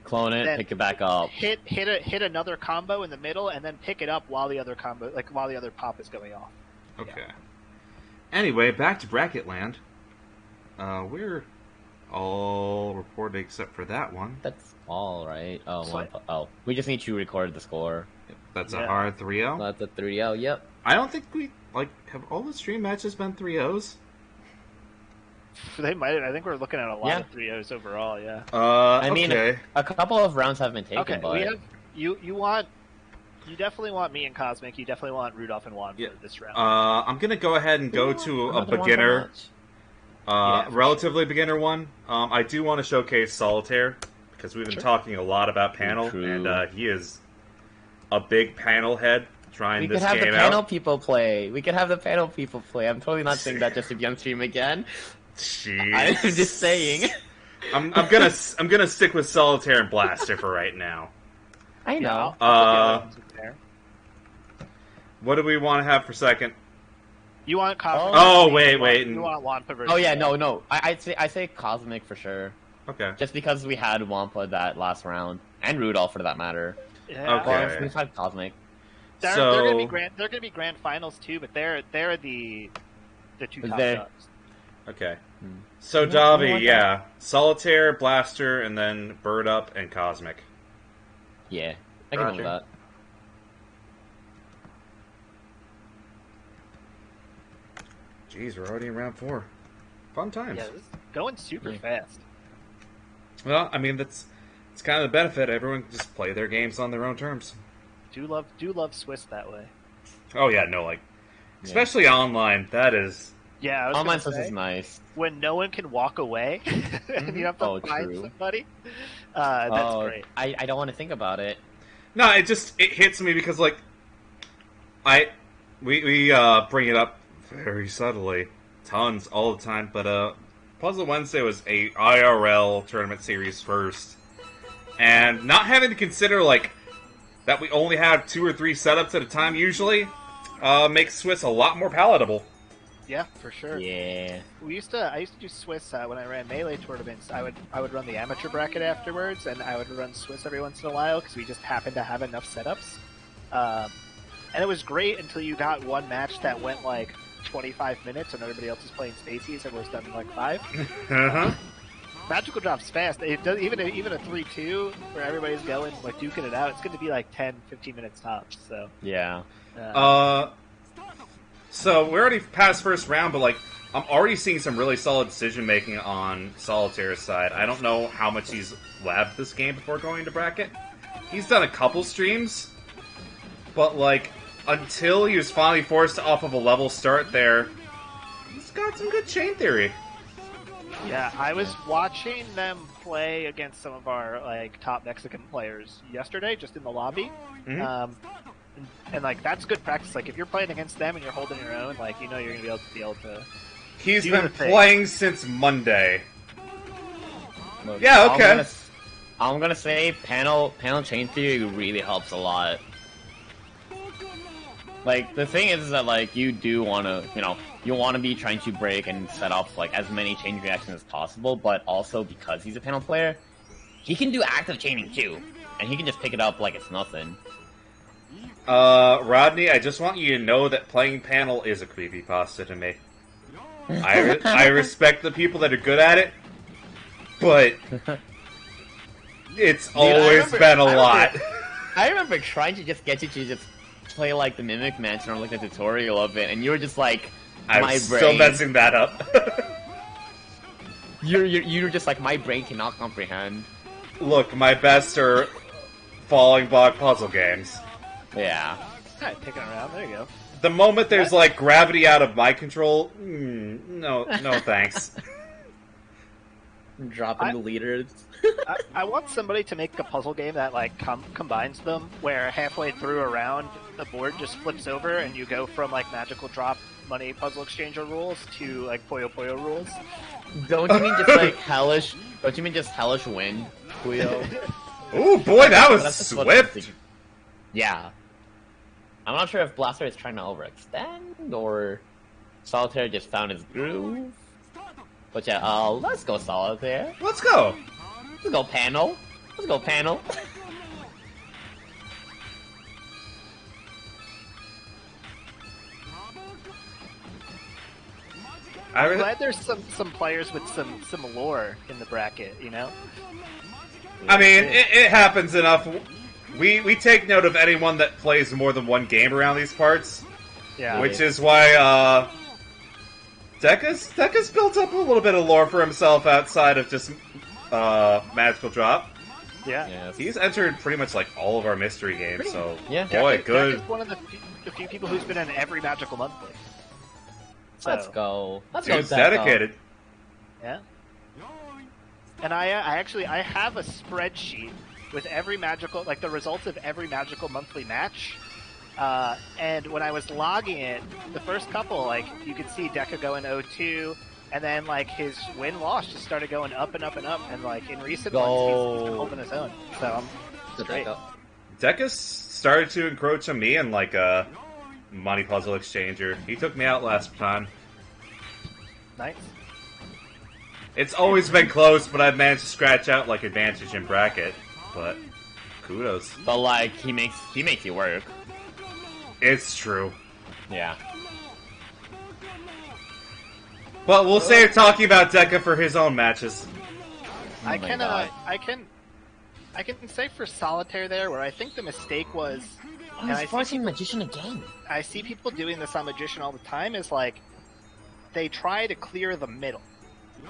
Clone it, Then pick it back up. hit another combo in the middle, and then pick it up while the other pop is going off. Okay. Anyway, back to Bracket Land. We're all reported except for that one. That's all right. Oh, So- one, oh, we just need to record the score. That's a Yeah. hard 3-0. That's a 3-0. Yep. I don't think we, have all the stream matches been 3-0s? They might. I think we're looking at a lot Yeah. of 3-0s overall. Yeah. I mean, okay. a couple of rounds have been taken, Okay. but We have you definitely want me and Cosmic. You definitely want Rudolph and Juan Yeah. for this round. I'm gonna go ahead and go to a Another one beginner, so Yeah, for relatively beginner one. I do want to showcase Solitaire, because we've been Sure. talking a lot about panel, True. and he is a big panel head trying we could this have the game panel out. people play. We could have the panel people play. I'm totally not saying that just to be on stream again. Jeez. I'm just saying. I'm gonna stick with Solitaire and Blaster for right now. I know. I'll put the other ones in there. What do we want to have for second? You want Cosmic? Oh, you wait, want- wait. You want Wampa versus? Oh yeah, no. I say Cosmic for sure. Okay. Just because we had Wampa that last round and Rudolph for that matter. Yeah. Okay. But we've had Cosmic. They're gonna be grand. They're gonna be grand finals too, but they're the two top They're- dogs. Okay. Hmm. So You know Davi, what? yeah, Solitaire, Blaster, and then Bird Up and Cosmic. Yeah, I can live with Roger. that. Jeez, we're already in round 4. Fun times. Yeah, this is going super Yeah. fast. Well, I mean it's kind of the benefit. Everyone can just play their games on their own terms. Do love Swiss that way. Oh yeah, no, especially online. That is Yeah, I was Online gonna Swiss say, is nice. when no one can walk away and you have to Oh, find true. somebody. That's great. I don't want to think about it. no. It hits me because we bring it up very subtly, tons all the time. But Puzzle Wednesday was a IRL tournament series first, and not having to consider that we only have 2 or 3 setups at a time usually makes Swiss a lot more palatable. Yeah, for sure. Yeah. I used to do Swiss when I ran Melee tournaments. I would run the amateur bracket afterwards, and I would run Swiss every once in a while because we just happened to have enough setups. And it was great until you got one match that went 25 minutes, and everybody else was playing Spacies, and was done in 5. Uh-huh. Magical drops fast. It does even a 3-2 where everybody's going duking it out. It's going to be 10, 15 minutes tops. So. Yeah. So we're already past first round, but I'm already seeing some really solid decision making on Solitaire's side. I don't know how much he's labbed this game before going to bracket. He's done a couple streams, but until he was finally forced off of a level start there, he's got some good chain theory. Yeah, I was watching them play against some of our top Mexican players yesterday, just in the lobby. Mhm. And that's good practice. If you're playing against them and you're holding your own, you're gonna be able to. He's Do been the thing. playing since Monday. Look, Yeah, okay. I'm gonna say panel chain theory really helps a lot. The thing is that you do want to, you want to be trying to break and set up as many chain reactions as possible, but also because he's a panel player, he can do active chaining too, and he can just pick it up like it's nothing. Rodney, I just want you to know that playing panel is a creepypasta to me. I respect the people that are good at it, but it's always been a lot. I remember trying to just get you to just play like the Mimic Mansion or like the tutorial of it, and you were just like, I'm my still brain. messing that up. You're just like, my brain cannot comprehend. Look, my best are falling block puzzle games. Yeah. Alright, picking around. There you go. The moment there's like gravity out of my control, no thanks. Dropping the leaders. I want somebody to make a puzzle game that like combines them, where halfway through a round the board just flips over and you go from like magical drop money puzzle exchanger rules to like Puyo Puyo rules. Don't you mean just like hellish? Don't you mean just hellish wind, Puyo? Ooh, boy, that was That's just what I'm swift. thinking. Yeah. I'm not sure if Blaster is trying to overextend or Solitaire just found his groove. But yeah, let's go Solitaire. Let's go. Let's go panel. Let's go panel. I'm glad there's some players with some lore in the bracket, you know? I mean, it happens enough. We take note of anyone that plays more than one game around these parts, Yeah. which is why Deca's built up a little bit of lore for himself outside of just Magical Drop. Yeah. Yes. He's entered pretty much like all of our mystery games, so Yeah. boy, Deck good. is one of the few people who's been in every Magical Monthly. So, Let's go. Let's go. Dude's Deco. dedicated. Yeah. And I have a spreadsheet with every magical, like the results of every Magical Monthly match. And when I was logging it, the first couple, like you could see Deca going 0-2, and then like his win-loss just started going up and up and up. And like in recent ones, he's been holding his own. So Good great. Deco. Deca's started to encroach on me in like a money puzzle exchanger. He took me out last time. Nice. It's always been close, but I've managed to scratch out like advantage in bracket. But kudos. But like he makes you work. It's true. Yeah. But we'll save talking about Deca for his own matches. I my can God. I can say for Solitaire there, where I think the mistake was, and I see forcing Magician again. I see people doing this on Magician all the time, is like they try to clear the middle.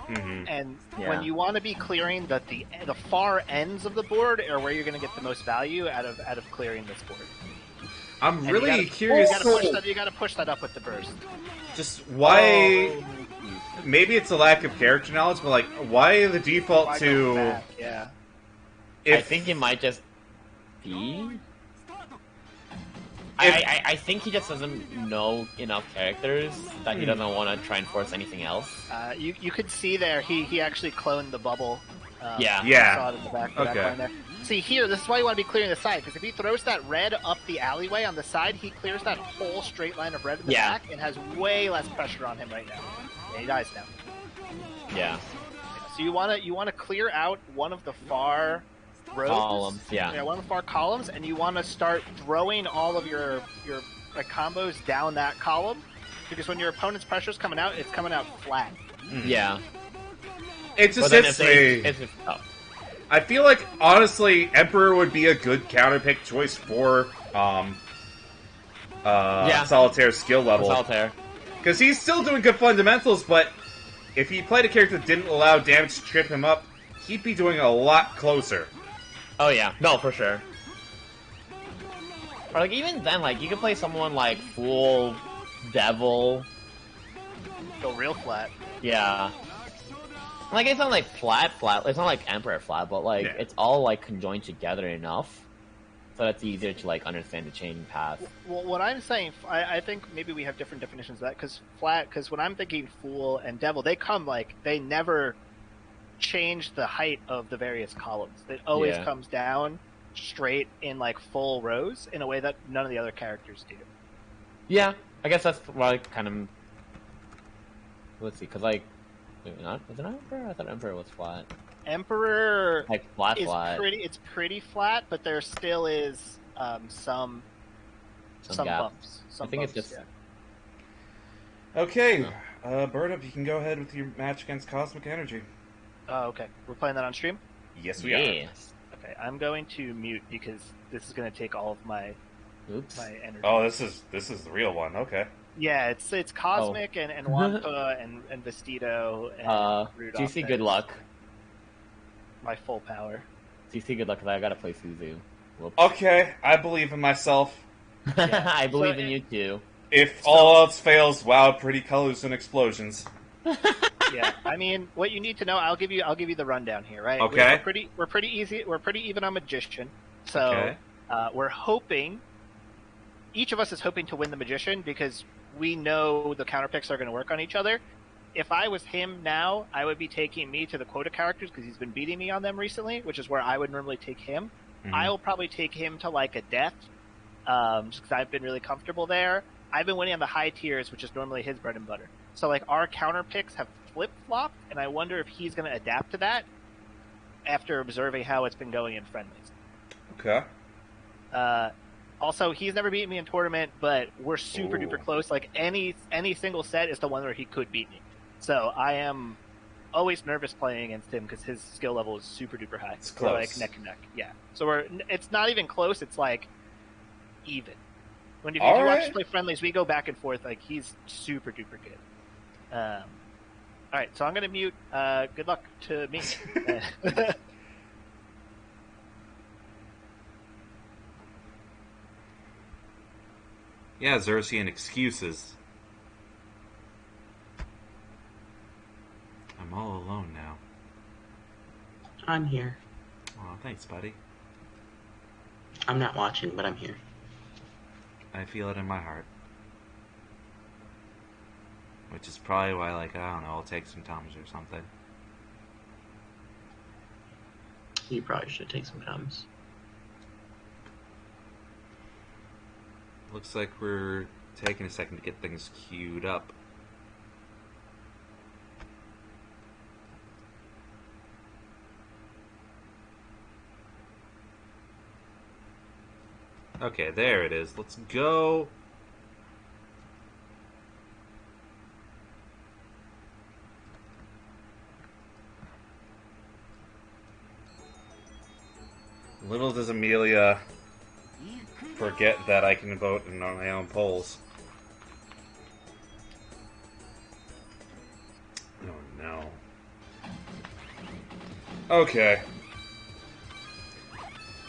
Hmm. And Yeah. when you want to be clearing the far ends of the board are where you're going to get the most value out of clearing this board. I'm And really you curious gotta push that up with the burst. just why. Maybe it's a lack of character knowledge, but like, why the default Why go to back? Yeah. I think it might just be. I think he just doesn't know enough characters that he doesn't want to try and force anything else. You could see there he actually cloned the bubble. Yeah. You saw it in the back Okay. line there. See here, this is why you want to be clearing the side, because if he throws that red up the alleyway on the side, he clears that whole straight line of red in the Yeah. back and has way less pressure on him right now. Yeah, he dies now. Yeah. So you want to clear out one of the far rows, Columns, yeah. one of the far columns, and you want to start throwing all of your like combos down that column, because when your opponent's pressure is coming out, it's coming out flat. Yeah. it just But then hits me. I feel like honestly, Emperor would be a good counterpick choice for Solitaire's skill level. Solitaire. Because he's still doing good fundamentals, but if he played a character that didn't allow damage to trip him up, he'd be doing a lot closer. Oh yeah, no, for sure. Or like even then, like you could play someone like Fool, Devil. Go real flat. Yeah. Like it's not like flat. It's not like Emperor flat, but like Yeah. it's all like conjoined together enough so that's easier to like understand the chaining path. Well, what I'm saying, I think maybe we have different definitions of that, because when I'm thinking Fool and Devil, they come like, they never change the height of the various columns. It always Yeah. comes down straight in like full rows in a way that none of the other characters do. Yeah, I guess that's why I kind of. Let's see, because like, maybe not. Was it not Emperor? I thought Emperor was flat. Emperor Like flat. it's pretty flat, but there still is some Gap. bumps. I think it's just. Okay, Bird Up, you can go ahead with your match against Cosmic Energy. Oh, okay. We're playing that on stream? Yes, we are. Yes. Okay, I'm going to mute because this is going to take all of my Oops. energy. Oh, this is the real one. Okay. Yeah, it's Cosmic and Wampa and Vestido and Rudolph. GC, good luck. My full power. GC, good luck, because I gotta play Suzu. Whoops. Okay, I believe in myself. Yeah. I believe So in you too. If all else fails, wow, pretty colors and explosions. Yeah, I mean, what you need to know, I'll give you the rundown here, right? Okay. We're pretty easy. We're pretty even on Magician. So Okay. we're hoping. Each of us is hoping to win the Magician because we know the counter picks are going to work on each other. If I was him now, I would be taking me to the quota characters because he's been beating me on them recently, which is where I would normally take him. Mhm. I'll probably take him to like a death, just because I've been really comfortable there. I've been winning on the high tiers, which is normally his bread and butter. So like our counter picks have flip flopped, and I wonder if he's going to adapt to that after observing how it's been going in friendlies. Okay. Also, he's never beaten me in tournament, but we're super Ooh. duper close. Like any single set is the one where he could beat me. So I am always nervous playing against him because his skill level is super duper high. It's We're close. like neck and neck. Yeah. So it's not even close. It's like even. When if you All do watch right. us play friendlies, we go back and forth. Like he's super duper good. All right, so I'm gonna mute. Good luck to me. Yeah, Xerxian excuses. I'm all alone now. I'm here. Oh, thanks, buddy. I'm not watching, but I'm here. I feel it in my heart. Which is probably why, like, I don't know, I'll take some Tums or something. You probably should take some Tums. Looks like we're taking a second to get things queued up. Okay, there it is. Let's go. Little does Amelia forget that I can vote in my own polls. Oh no. Okay.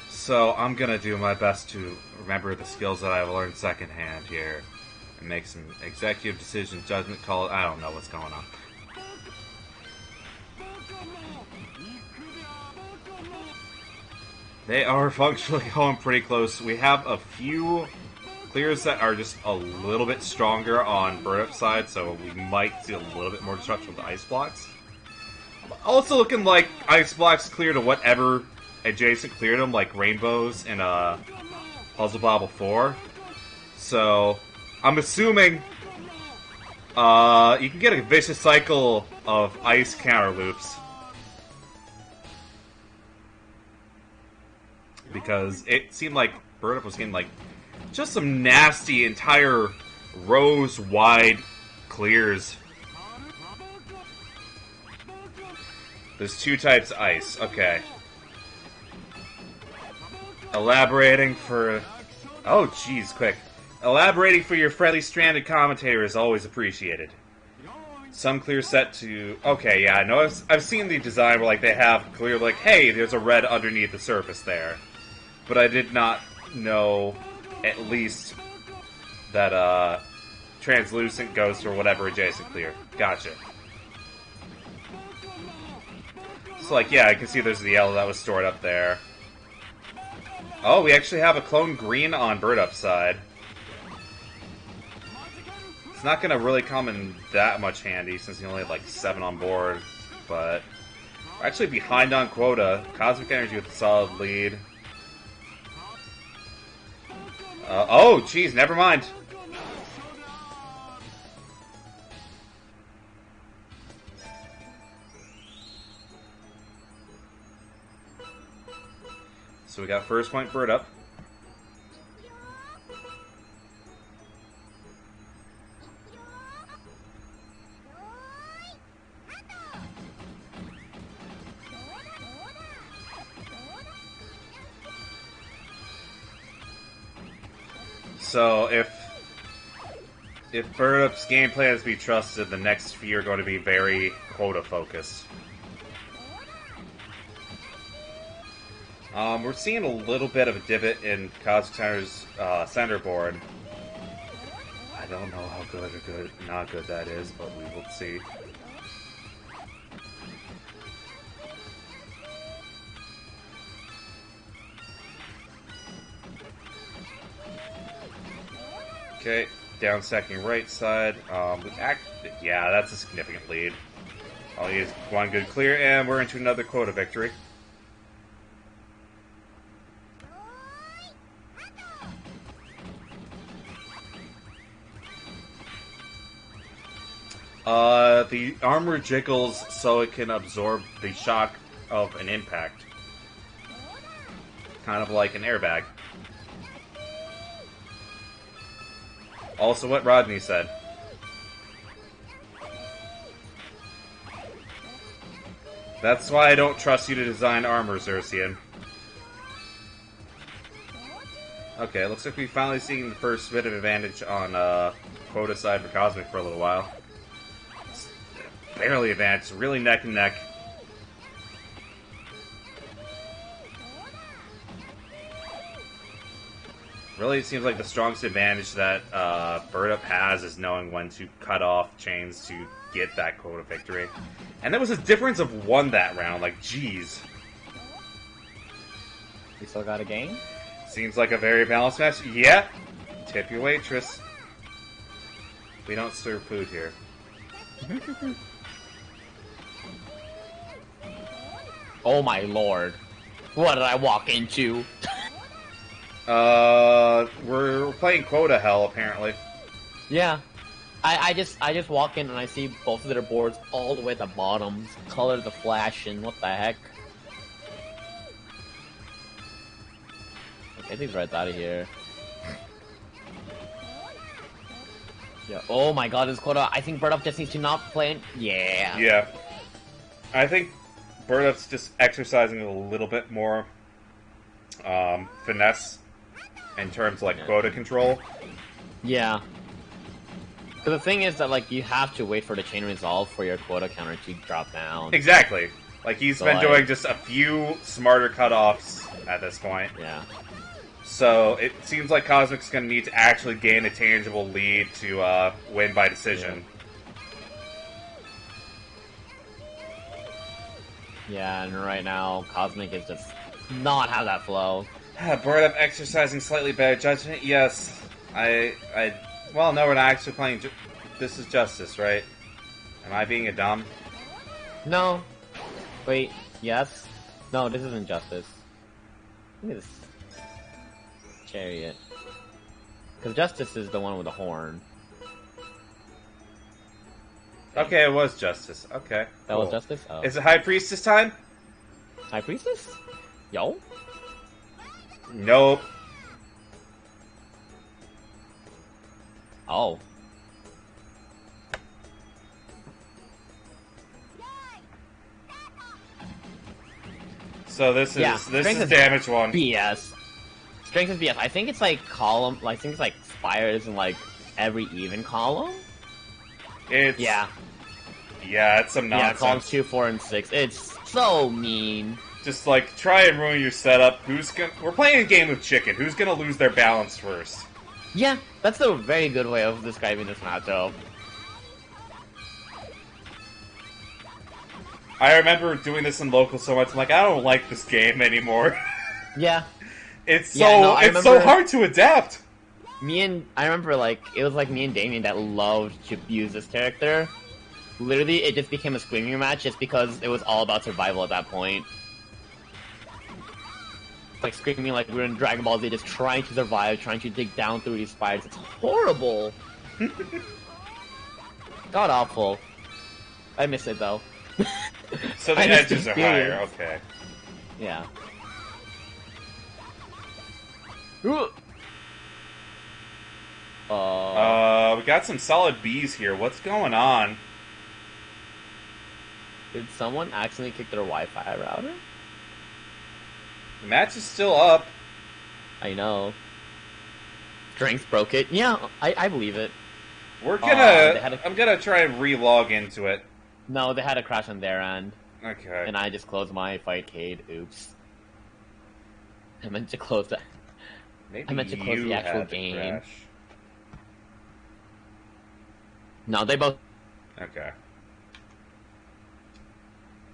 So I'm gonna do my best to remember the skills that I've learned secondhand here and make some executive decisions, judgment call. I don't know what's going on. They are functionally going pretty close. We have a few clears that are just a little bit stronger on Bird Up side, so we might see a little bit more disruption with the ice blocks. Also looking like ice blocks clear to whatever adjacent cleared them, like rainbows in Puzzle Bobble 4. So I'm assuming you can get a vicious cycle of ice counter loops. Because it seemed like Bird Up was getting like just some nasty entire rows wide clears. There's two types of ice. Okay. Elaborating for... Oh, jeez, quick. Elaborating for your friendly stranded commentator is always appreciated. Some clear set to... Okay, yeah, I know I've seen the design where like they have clear, like, hey, there's a red underneath the surface there. But I did not know, at least, that translucent goes for whatever adjacent clear. Gotcha. So, like, yeah, I can see there's the yellow that was stored up there. Oh, we actually have a clone green on Bird Up side. It's not going to really come in that much handy since he only had like 7 on board, but we're actually behind on quota. Cosmic Energy with a solid lead. Oh, geez, never mind. So we got first point bird up. So if Bird Up's gameplay is to be trusted, the next few are going to be very quota focused. We're seeing a little bit of a divot in Cosmic Center's center board. I don't know how good or not good that is, but we will see. Okay, down second right side. Yeah, that's a significant lead. All he is one good clear, and we're into another quota victory. The armor jiggles so it can absorb the shock of an impact. Kind of like an airbag. Also what Rodney said. That's why I don't trust you to design armor, Xerxian. Okay, looks like we've finally seen the first bit of advantage on quota side for Cosmic for a little while. It's barely advantage, really neck and neck. Really, it seems like the strongest advantage that Bird Up has is knowing when to cut off chains to get that quota victory. And there was a difference of 1 that round, like, jeez. We still got a game? Seems like a very balanced match. Yeah! Tip your waitress. We don't serve food here. Oh my lord. What did I walk into? We're playing quota hell, apparently. Yeah. I just walk in and I see both of their boards all the way at the bottom. Color the flash and what the heck. Okay, these right out of here. Yeah. Oh my god, this quota. I think Bird Up just needs to not play. Yeah. Yeah. I think Bird Up's just exercising a little bit more finesse in terms of, like, quota control. Yeah. Because the thing is that, like, you have to wait for the chain resolve for your quota counter to drop down. Exactly. Like, he's been doing just a few smarter cutoffs at this point. Yeah. So, it seems like Cosmic's going to need to actually gain a tangible lead to win by decision. Yeah, and right now, Cosmic is just not have that flow. Bird Up exercising slightly better judgment. Yes, well, no, we're not actually playing. This is Justice, right? Am I being a dumb? No. Wait. Yes. No, this isn't Justice. Look at this chariot. Because Justice is the one with the horn. Okay, it was Justice. Okay, That was Justice. Oh. Is it High Priestess time? High Priestess? Yo. Nope. Oh. So this Yeah, is strength is damage 1. BS. Strength is BS. I think it's like column. I think it's like spires in like every even column. It's Yeah. Yeah, it's some Yeah, nonsense. columns 2, 4, and 6. It's so mean. Just like try and ruin your setup. We're playing a game of chicken. Who's gonna lose their balance first? Yeah, that's a very good way of describing this matchup. I remember doing this in local so much. I'm like, I don't like this game anymore. Yeah. It's Yeah, so no, I it's so remember- hard to adapt. I remember like it was like me and Damien that loved to use this character. Literally, it just became a screaming match just because it was all about survival at that point. Like screaming like we were in Dragon Ball Z, just trying to survive, trying to dig down through these spiders. It's horrible. God awful. I miss it though. So the I miss edges the are higher. experience. Okay. Yeah. We got some solid Bs here. What's going on? Did someone accidentally kick their Wi-Fi router? The match is still up. I know. Strength broke it. Yeah, I believe it. We're gonna. they had a- I'm gonna try and re-log into it. No, they had a crash on their end, Okay. and I just closed my Fightcade. Oops. I meant to close that. Maybe I meant to close you the actual had the game. crash. No, they both Okay.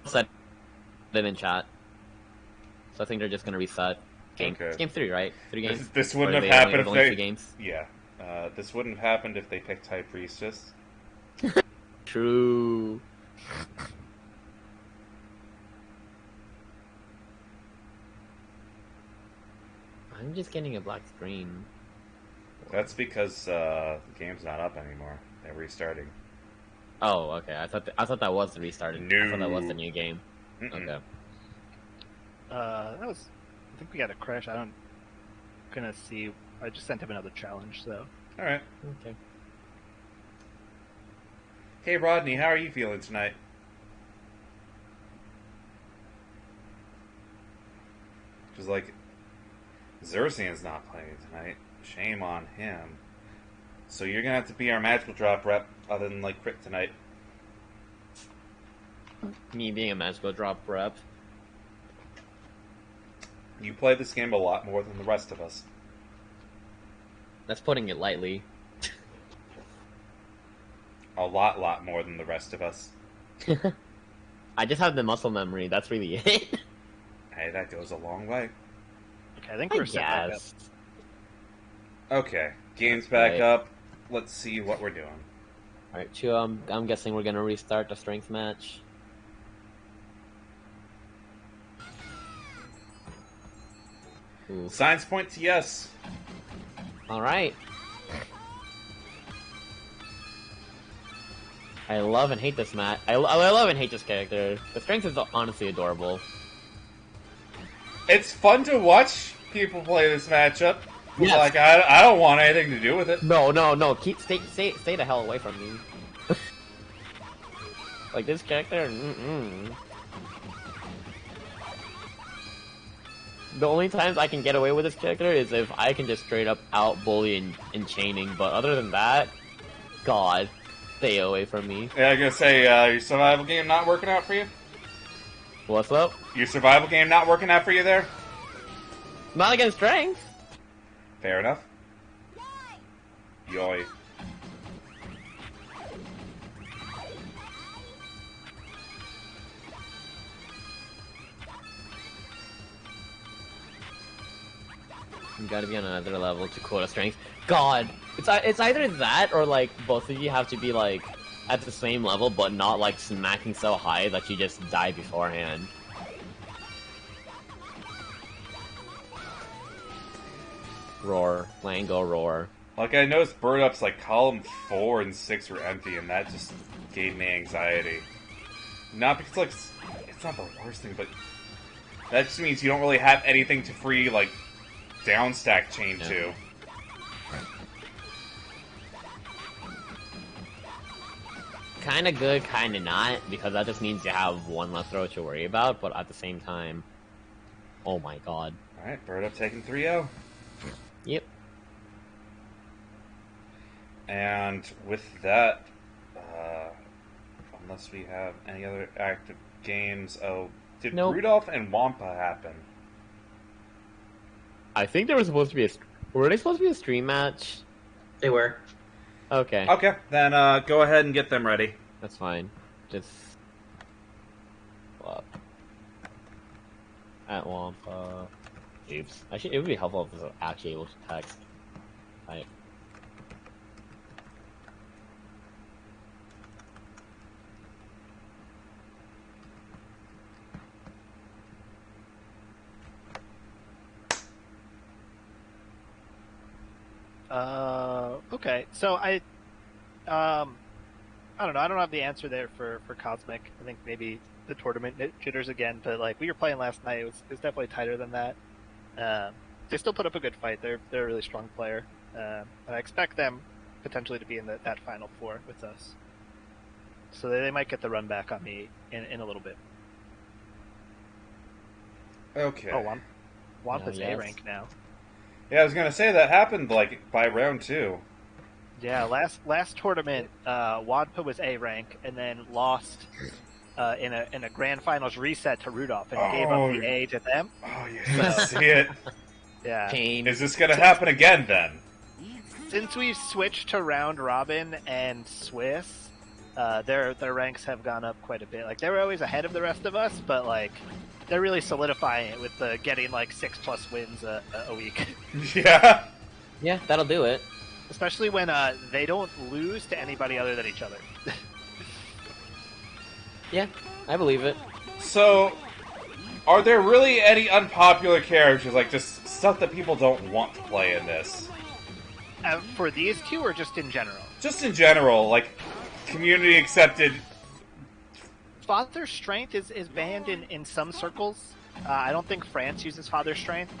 said it in chat. So I think they're just gonna reset. Game. Okay. It's game 3, right? 3 games. This wouldn't Or have they happened only- if only they. 3 games. Yeah. This wouldn't have happened if they picked High Priestess. True. I'm just getting a black screen. That's because the game's not up anymore. They're restarting. Oh, okay. I thought that was the restarted. I thought that was the No. new game. Mm-mm. Okay. That was. I think we got a crash. I don't. Gonna see. I just sent him another challenge, so. All right. Okay. Hey Rodney, how are you feeling tonight? Because like, Xerxian's not playing tonight. Shame on him. So you're gonna have to be our magical drop rep, other than like Crit tonight. Me being a magical drop rep. You play this game a lot more than the rest of us. That's putting it lightly. A lot more than the rest of us. I just have the muscle memory. That's really it. Hey, that goes a long way. Okay, I think I we're set back up. guess. Okay, game's back Right. up. Let's see what we're doing. Alright, Chu, I'm guessing we're gonna restart the strength match. Ooh. Signs point to yes. Alright. I love and hate this match. I love and hate this character. The strength is honestly adorable. It's fun to watch people play this matchup. Yes. Like, I don't want anything to do with it. No. Stay the hell away from me. Like this character. The only times I can get away with this character is if I can just straight up out bully and chaining. But other than that, God, stay away from me. Yeah, I was gonna say, your survival game not working out for you? What's up? Your survival game not working out for you there? Not against strength. Fair enough. Yoy. You gotta be on another level to quota strength. God, it's either that or like both of you have to be like at the same level, but not like smacking so high that you just die beforehand. Roar, Lango, roar. Like, I noticed Bird Up's like column 4 and 6 were empty, and that just gave me anxiety. Not because, like, it's not the worst thing, but that just means you don't really have anything to free, like, down stack chain Yeah. to. Kinda good, kinda not, because that just means you have one less throw to worry about, but at the same time, oh my god. Alright, Bird Up taking 3-0. Yep. And with that, unless we have any other active games, did Nope. Rudolph and Wampa happen? I think there was supposed to be were they supposed to be a stream match? They were. Okay. Okay, then go ahead and get them ready. That's fine. Just up at Wampa. Oops. Actually, it would be helpful if it was actually able to text. Right. Okay. So I don't know. I don't have the answer there for Cosmic. I think maybe the tournament jitters again, but like we were playing last night, it was definitely tighter than that. they still put up a good fight. They're a really strong player, and I expect them potentially to be in that final four with us. So they might get the run back on me in a little bit. Okay. Oh, Wampa's yes. A rank now. Yeah, I was gonna say that happened like by round 2. Yeah, last tournament, Wampa was A rank and then lost in a grand finals reset to Rudolph and gave up the A to them. Oh, you hate to see it. Yeah. Pain. Is this gonna happen again then? Since we've switched to round robin and Swiss, their ranks have gone up quite a bit. Like they were always ahead of the rest of us, but like they're really solidifying it with the getting like 6+ wins a week. Yeah. Yeah, that'll do it. Especially when they don't lose to anybody other than each other. Yeah, I believe it. So, are there really any unpopular characters, like just stuff that people don't want to play in this? For these two, or just in general? Just in general, like community accepted. Father's Strength is banned in some circles. I don't think France uses Father's Strength.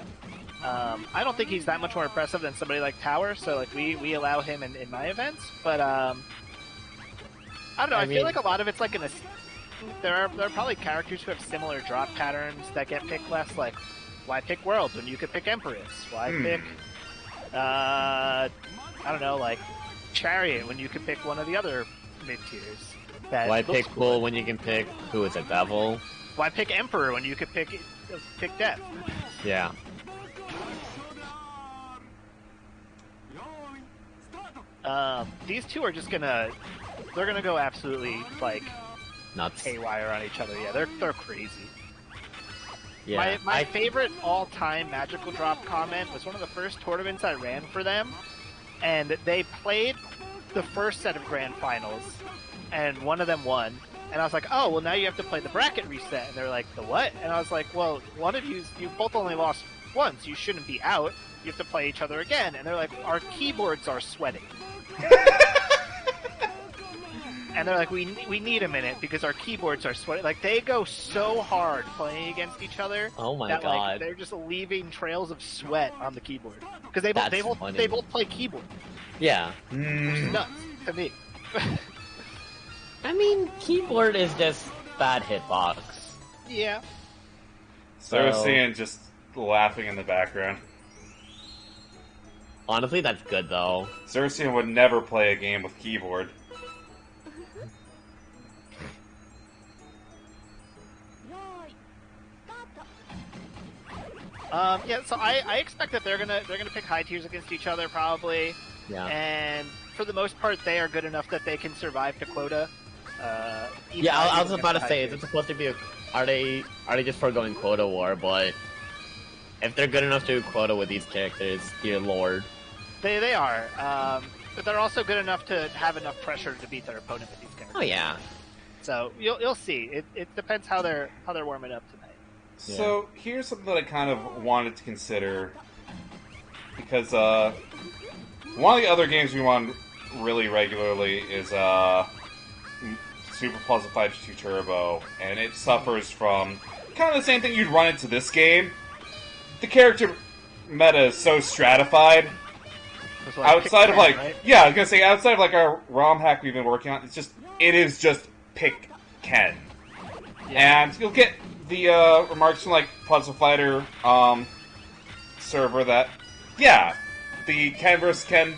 I don't think he's that much more impressive than somebody like Tower, so like we allow him in my events. But I don't know. I feel like a lot of it's like there are probably characters who have similar drop patterns that get picked less. Like, why pick Worlds when you could pick Empress? Why pick I don't know, like Chariot when you could pick one of the other mid tiers? Why pick Bull when you can pick who is a devil? Why pick Emperor when you could pick Death? Yeah. These two are just they're gonna go absolutely like Nuts. haywire on each other. Yeah, they're crazy. Yeah. My favorite all-time magical drop comment was one of the first tournaments I ran for them, and they played the first set of grand finals, and one of them won. And I was like, oh, well, now you have to play the bracket reset. And they're like, the what? And I was like, well, one of you both only lost once. You shouldn't be out. You have to play each other again. And they're like, our keyboards are sweating. And they're like, we need a minute because our keyboards are sweating. Like, they go so hard playing against each other. Oh my that, god. Like, they're just leaving trails of sweat on the keyboard. Because they That's both funny. play keyboard. Yeah. Which is nuts to me. I mean, keyboard is just bad hitbox. Yeah. Cerulean just laughing in the background. Honestly, that's good though. Cerulean would never play a game with keyboard. Yeah, so I expect that they're gonna pick high tiers against each other probably, Yeah. and for the most part they are good enough that they can survive to quota. Yeah, I was even about to against say, high is it tiers. supposed to be are they just foregoing quota war? But if they're good enough to do quota with these characters, dear lord. They are, but they're also good enough to have enough pressure to beat their opponent with these characters. Oh yeah. So you'll see. It depends how they're warming up tonight. So here's something that I kind of wanted to consider, because one of the other games we run really regularly is Super Puzzle Fighter 2 Turbo, and it suffers from kind of the same thing you'd run into this game. The character meta is so stratified. So, like, Outside pick of like, 10, right? yeah, I was gonna say outside of like our ROM hack we've been working on, it is just pick Ken, and you'll get the remarks from like Puzzle Fighter server that the Ken vs Ken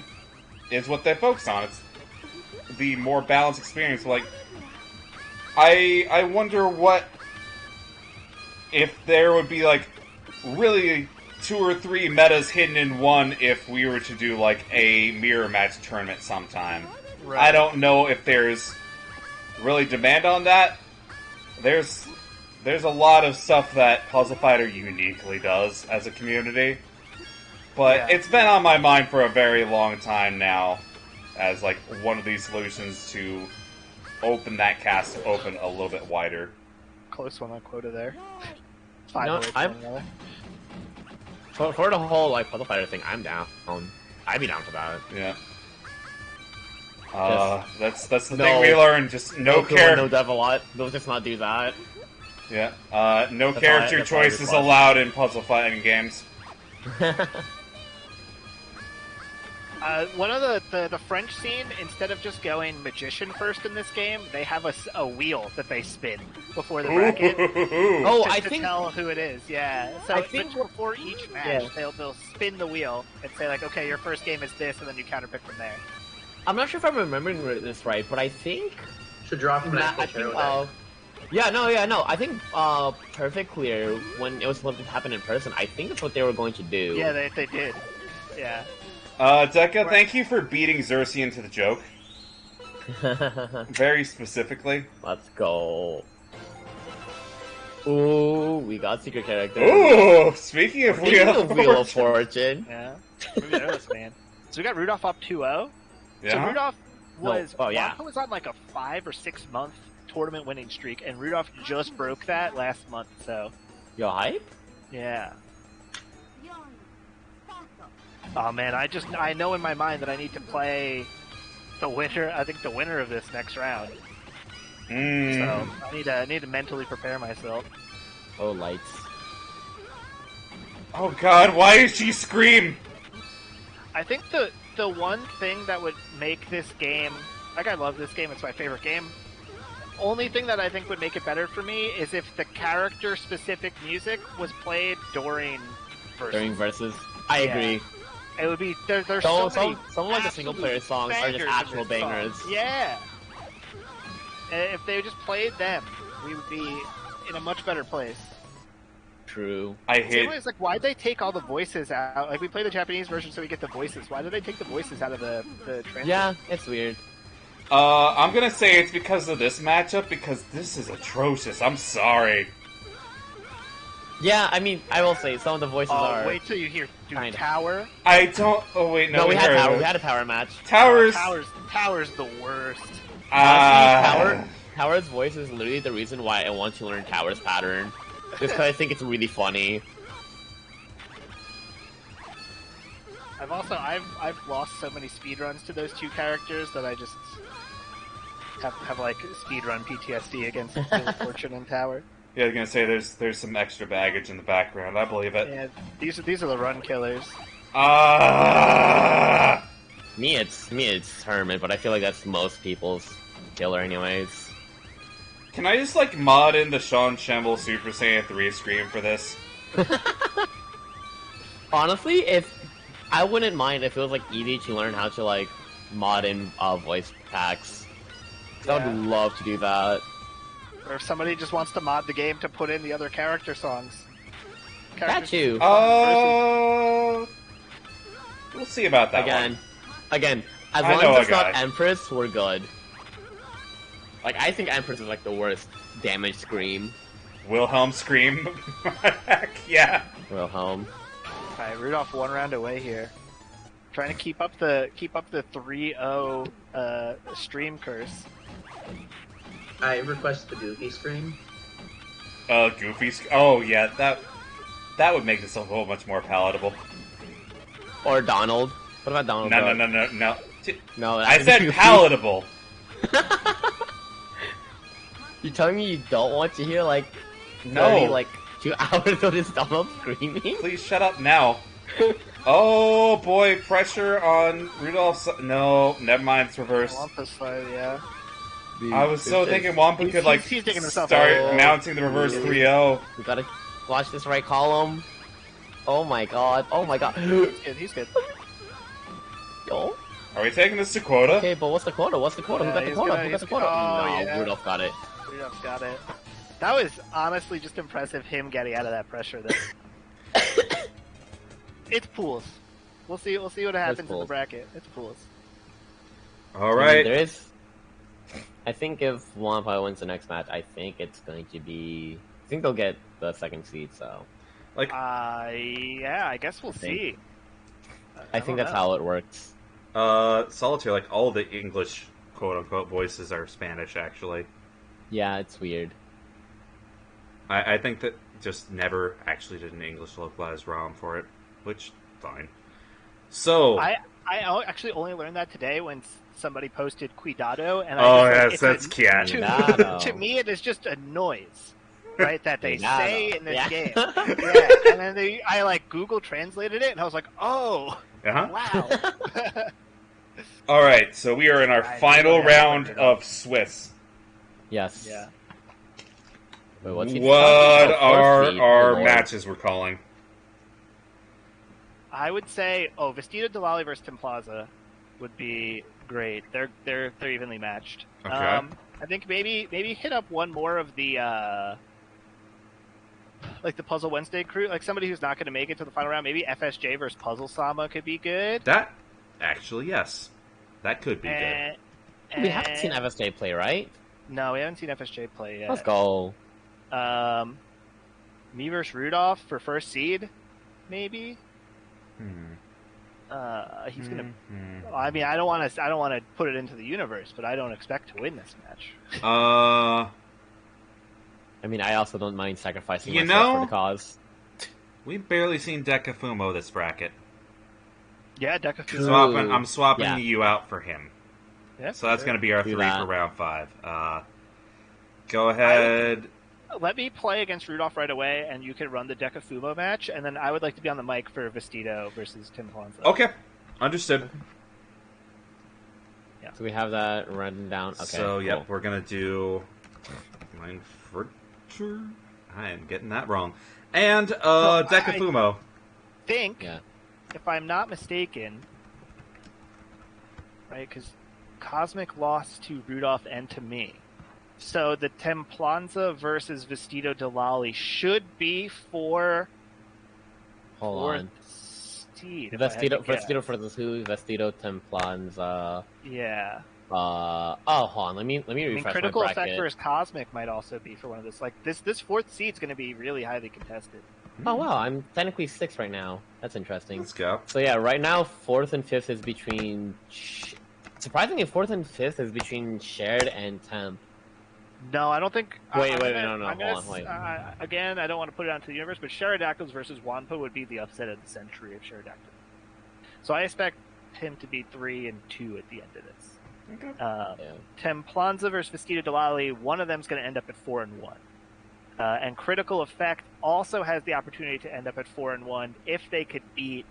is what they focus on. It's the more balanced experience. Like, I wonder what if there would be like really 2 or 3 metas hidden in one if we were to do like a mirror match tournament sometime. Right. I don't know if there's really demand on that. There's a lot of stuff that Puzzle Fighter uniquely does as a community, but it's been on my mind for a very long time now as like one of these solutions to open that cast open a little bit wider. Close one on quota there. 5 No, away from I'm- one another. For the whole like Puzzle Fighter thing, I'm down. I'd be down for that. Yeah. That's the No. thing we learned. Just no cool, character. no Devilot. They'll just not do that. Yeah. No That's character all I choices request. allowed in puzzle fighting games. One of the French scene, instead of just going magician first in this game, they have a wheel that they spin before the bracket. Oh, just I to think tell who it is, yeah. So I think before each match, they'll spin the wheel and say like, okay, your first game is this, and then you counterpick from there. I'm not sure if I'm remembering this right, but I think Should drop from I think I think Perfect Clear, when it was supposed to happen in person, I think that's what they were going to do. Yeah, they did. Yeah. Deca, thank you for beating Xerxes into the joke. Very specifically. Let's go. Ooh, we got secret characters. Ooh, speaking of Speaking Wheel of Wheel of Fortune. Yeah. Maybe nervous, man. So we got Rudolph up 2-0. Yeah. So Rudolph was Wampa was on like a 5 or 6 month tournament winning streak, and Rudolph just broke that last month. So Yo, hype? yeah. Oh man, I know in my mind that I need to play the winner. I think the winner of this next round. So I need to mentally prepare myself. Oh, lights. Oh god, why did she scream? I think the one thing that would make this game, like, I love this game, it's my favorite game. Only thing that I think would make it better for me is if the character specific music was played during versus. During versus? I Yeah. agree. It would be there's so many some like the single player songs are just bangers in actual this song. bangers. Yeah. If they just played them, we would be in a much better place. True. I Same hate. way, it's like, why'd they take all the voices out? Like, we play the Japanese version so we get the voices. Why did they take the voices out of the translation? Yeah, it's weird. I'm gonna say it's because of this matchup, because this is atrocious. I'm sorry. Yeah, I mean, I will say some of the voices are. Wait till you hear Kinda. Tower. I don't. Oh wait, No, we had heard tower. it. We had a tower match. Towers. Tower's the worst. Honestly, Tower's voice is literally the reason why I want to learn Tower's pattern. Just because I think it's really funny. I've lost so many speedruns to those two characters that I just have like speedrun PTSD against Wheel of Fortune and Tower. Yeah, I was gonna say there's some extra baggage in the background. I believe it. Yeah, these are the run killers. Me, it's Hermit, but I feel like that's most people's killer, anyways. Can I just like mod in the Sean Shamble Super Saiyan 3 scream for this? Honestly, if I wouldn't mind if it was like easy to learn how to like mod in voice packs. I would love to do that. Or if somebody just wants to mod the game to put in the other character songs. That too. We'll see about that Again, as I long know as a it's not guy. Empress, we're good. Like, I think Empress is like the worst damage scream. Wilhelm scream. Heck yeah. Wilhelm. Alright, Rudolph 1 round away here. Trying to keep up the 3-0 stream curse. I request the Goofy scream. Goofy. Oh yeah, that would make this a whole much more palatable. Or Donald. What about Donald? No. No, I that's said Goofy. palatable. You telling me you don't want to hear like No. 30, like 2 hours of this Donald screaming? Please shut up now. Oh boy, pressure on Rudolph's. No, never mind. It's reversed. Wampa slide, yeah. I was so thinking Wampa could like he's digging himself start out. mounting the reverse Really? 3-0. We gotta watch this right column. Oh my god. Oh my god. He's good. Yo. Are we taking this to quota? Okay, but what's the quota? What's the quota? Yeah, Who got the he's quota? gonna- Who got the he's quota? gonna- No, yeah. Rudolph got it. Rudolph's got it. That was honestly just impressive, him getting out of that pressure there. It's pools. We'll see what happens in the pools. bracket. It's pools. All right. There is. I think if Wampa wins the next match, I think it's going to be. I think they'll get the second seed. So Like, Yeah, I guess we'll think- see. I think that's how it works. Solitaire, like all the English quote unquote voices are Spanish. Actually, Yeah, it's weird. I think that just never actually did an English localized ROM for it, which fine. So, I actually only learned that today when somebody posted Cuidado, and oh I yes, just, that's like, Kian. Cuidado. to me, it is just a noise. right? That they Yeah, say no. in this Yeah. game. Yeah, and then I like Google translated it, and I was like, oh, Uh-huh. wow. All right, so we are in our I final really haven't round figured it out. of Swiss. Yes. Yeah. Wait, what's he What talking about? are Fourth seed? our Oh, Lord. matches we're calling? I would say, Vestido Delali versus Tim Plaza would be great. They're evenly matched. Okay. I think maybe hit up one more of the like the Puzzle Wednesday crew, like somebody who's not going to make it to the final round. Maybe FSJ versus Puzzle Sama could be good. That, actually, yes. That could be good. And, We haven't seen FSJ play, right? No, we haven't seen FSJ play yet. Let's go. Me versus Rudolph for first seed, maybe. He's gonna. I mean, I don't want to put it into the universe, but I don't expect to win this match. I mean, I also don't mind sacrificing You myself know- for the cause. We've barely seen Decafumo this bracket. Yeah, Deca. True. I'm swapping Yeah. you out for him. Yeah, So that's sure. going to be our Do 3 that. for round 5. Go ahead. Let me play against Rudolph right away, and you can run the Decafumo match, and then I would like to be on the mic for Vestido versus Tim Ponza. Okay, understood. So we have that written down. Okay. So, yep, cool. we're going to do Meinfurter. I am getting that wrong. And Decafumo. Think, Yeah. if I'm not mistaken, right, because Cosmic lost to Rudolph and to me. So the Templanza versus Vestido Delali should be for Hold on. seed. if I had to Vestido, guess. Vestido versus who? Vestido Templanza. Yeah. Oh, hold on. Let me I mean, refresh Critical my Effect bracket. versus Cosmic might also be for one of this. Like this fourth seed's going to be really highly contested. Oh wow, I'm technically 6th right now. That's interesting. Let's go. So yeah, right now 4th and 5th is between. Surprisingly, 4th and 5th is between Shared and Temp. No, I don't think. Wait, I'm wait, gonna- no, I'm gonna hold on, wait. Again, I don't want to put it onto the universe, but Sharadactyls versus Wanpa would be the upset of the century of Sharadactyl. So I expect him to be 3 and 2 at the end of this. Okay. Yeah. Templanza versus Vestido Delali, one of them's going to end up at 4 and 1. And Critical Effect also has the opportunity to end up at 4 and 1 if they could beat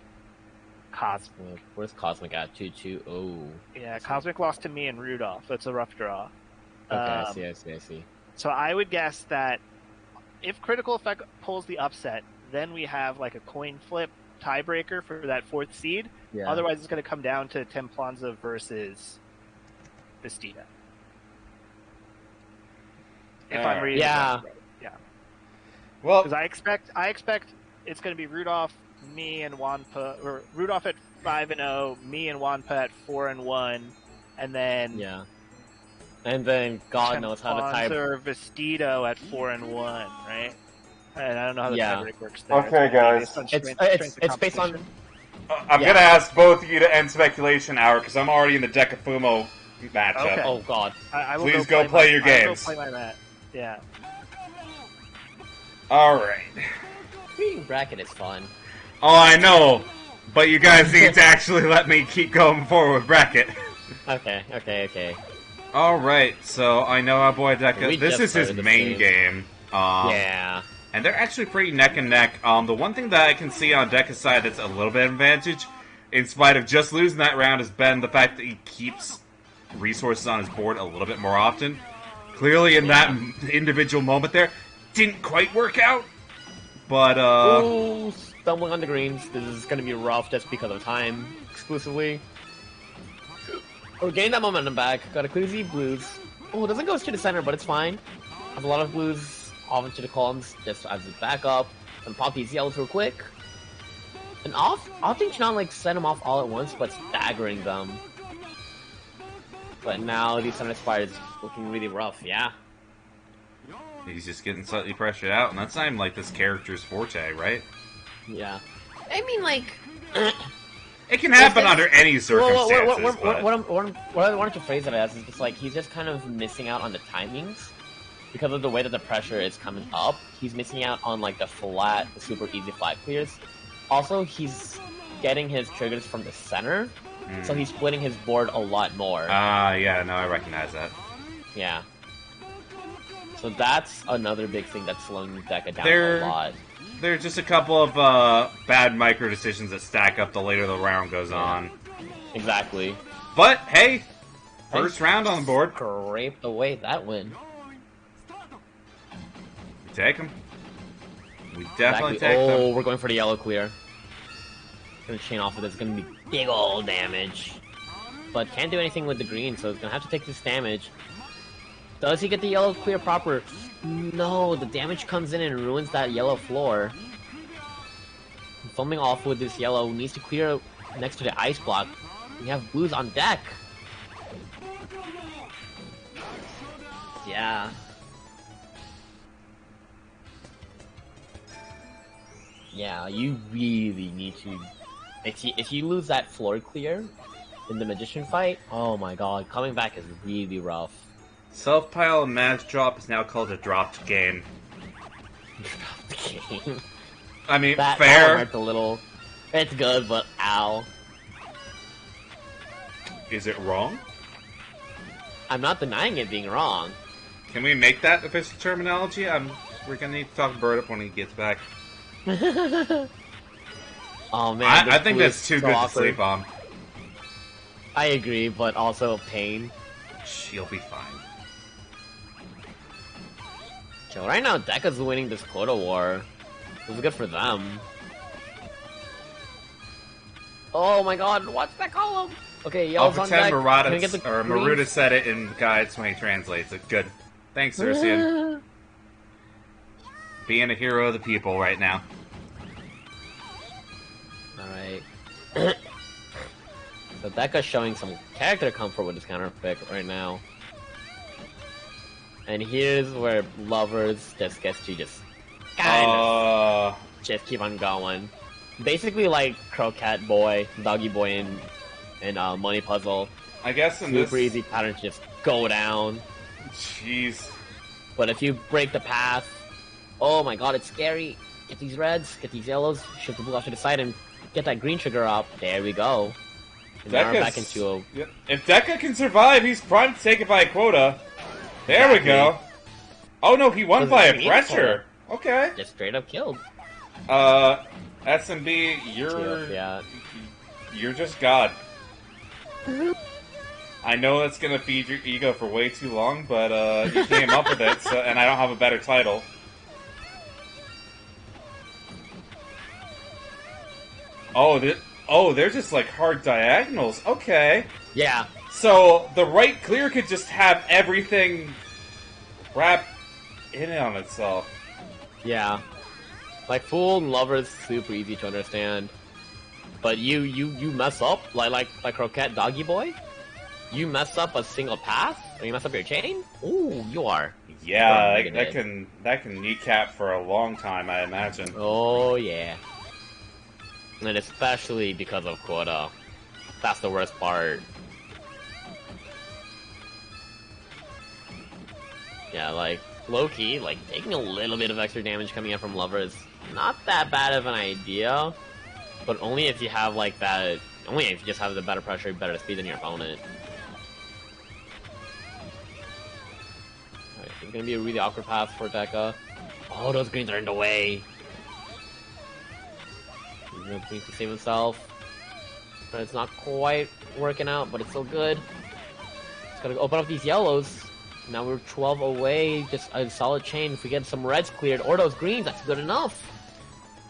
Cosmic. Well, where's Cosmic at? 2-2. Oh. Yeah, Cosmic lost to me and Rudolph. That's a rough draw. Okay, I see. So I would guess that if Critical Effect pulls the upset, then we have like a coin flip tiebreaker for that 4th seed. Yeah. Otherwise, it's going to come down to Templanza versus Vestido. If I'm reading yeah. it right. Yeah. Well, Because I expect it's going to be Rudolph, me, and Wanpa, or Rudolph at 5 and 0, me and Wanpa at 4 and 1, and then Yeah. And then God knows how the Templanza tie. or Vestido at 4 and 1, right? And I don't know how the Yeah. tiebreak works there. Okay, It's gonna be guys. based on It's strength of it's based on. competition. I'm Yeah. going to ask both of you to end speculation hour because I'm already in the Decafumo matchup. Okay. Oh God. I will Please go play your I will games. go play my mat. Yeah. All right. Reading bracket is fun. Oh, I know, but you guys need to actually let me keep going forward with bracket. Okay. All right, so I know our boy Deca. We This just is his started the main game. Yeah. And they're actually pretty neck and neck. The one thing that I can see on Deca's side that's a little bit of advantage, in spite of just losing that round, has been the fact that he keeps resources on his board a little bit more often. Clearly, in that individual moment there, didn't quite work out. But, Ooh, stumbling on the greens. This is gonna be rough just because of time exclusively. We're getting that momentum back. Got a Cluzy blues. Oh, it doesn't go to the center, but it's fine. Have a lot of blues off into the columns just as a backup. And pop these yellows real quick. And I think not like send them off all at once, but staggering them. But now the center spire is looking really rough. Yeah. he's just getting slightly pressured out, and that's not even like this character's forte, right? Yeah. I mean, like. It can happen Well, under any circumstances, what I wanted to phrase it as is just like he's just kind of missing out on the timings because of the way that the pressure is coming up. He's missing out on like the super easy flat clears. Also, he's getting his triggers from the center, so he's splitting his board a lot more. yeah, no, I recognize that. Yeah. So that's another big thing that's slowing Deca down There- a lot. There are just a couple of bad micro decisions that stack up the later the round goes on. Exactly. But hey, first round on the board. Scraped away that win. We take them. We definitely Exactly. take Oh, them. we're going for the yellow clear. Gonna chain off of this. It's gonna be big ol' damage. But can't do anything with the green, so it's gonna have to take this damage. Does he get the yellow clear proper? No, the damage comes in and ruins that yellow floor. Foaming off with this yellow, needs to clear next to the ice block. We have blues on deck. Yeah. Yeah, you really need to... If you lose that floor clear in the Magician fight, oh my god, coming back is really rough. Self-pile and match drop is now called a dropped game. Drop the game. I mean, That fair. hurts a little. It's good, but ow. Is it wrong? I'm not denying it being wrong. Can we make that official terminology? We're gonna need to talk to Bird up when he gets back. Oh man, I this think blue that's is too so good to awkward. sleep on. I agree, but also pain. She'll be fine. So right now, Deca's winning this quota war. This is good for them. Oh my god, what's that column? Okay, I'll yellow's on pretend deck. Can we get the Maruda green? said it in guides when he translates it. Good. Thanks, Ursian. Being a hero of the people right now. Alright. So Deca's showing some character comfort with his counter pick right now. And here's where Lovers just gets to just kind of just keep on going. Basically like Croquette Boy, Doggy Boy, and Money Puzzle. I guess in Super this... easy pattern to just go down. Jeez. But if you break the path, oh my god, it's scary. Get these reds, get these yellows, shift the blue off to the side, and get that green trigger up. There we go. And now we're back into a... Yep. If Deca can survive, he's primed to take it by a quota. There we go. Oh no, he won Doesn't by a even need a pressure. Okay. just straight up killed. SMB, Yeah. you're just God. I know that's gonna feed your ego for way too long, but you came up with it, so, and I don't have a better title. Oh, they're just like hard diagonals. Okay. Yeah. So the right clear could just have everything wrapped in on itself. Yeah. Like Fool and Lover is super easy to understand. But you mess up, like Croquette Doggy Boy? You mess up a single pass? Or you mess up your chain? Ooh, you are. Yeah, From that can kneecap for a long time, I imagine. Oh, yeah. And especially because of quota. That's the worst part. Yeah, like, low-key, like, taking a little bit of extra damage coming in from Lover is not that bad of an idea. But only if you have, like, that... Only if you just have the better pressure, better speed than your opponent. Alright, it's gonna be a really awkward path for Deca. Oh, those greens are in the way. He's gonna need to save himself. But it's not quite working out, but it's still good. Just gotta open up these yellows. Now we're 12 away, just a solid chain. If we get some reds cleared, or those greens, that's good enough.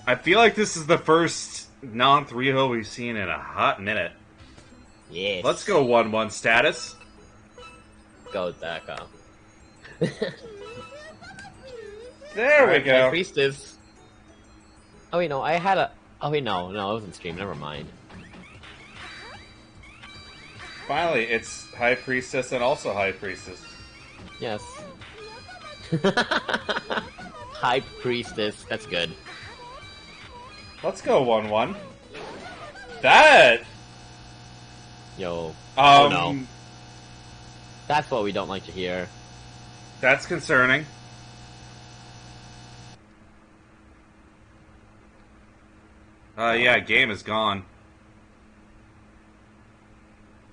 I feel like this is the first non-3-0 we've seen in a hot minute. Yes. Let's go 1-1 status. Go, Deca. There we Alright, go. High Priestess. Oh wait, no, I had a... Oh wait, no, it wasn't stream, never mind. Finally, it's High Priestess and also High Priestess. Yes. High Priestess, that's good. Let's go 1-1. That... Yo. Oh no. Um, That's what we don't like to hear. That's concerning. Yeah, game is gone.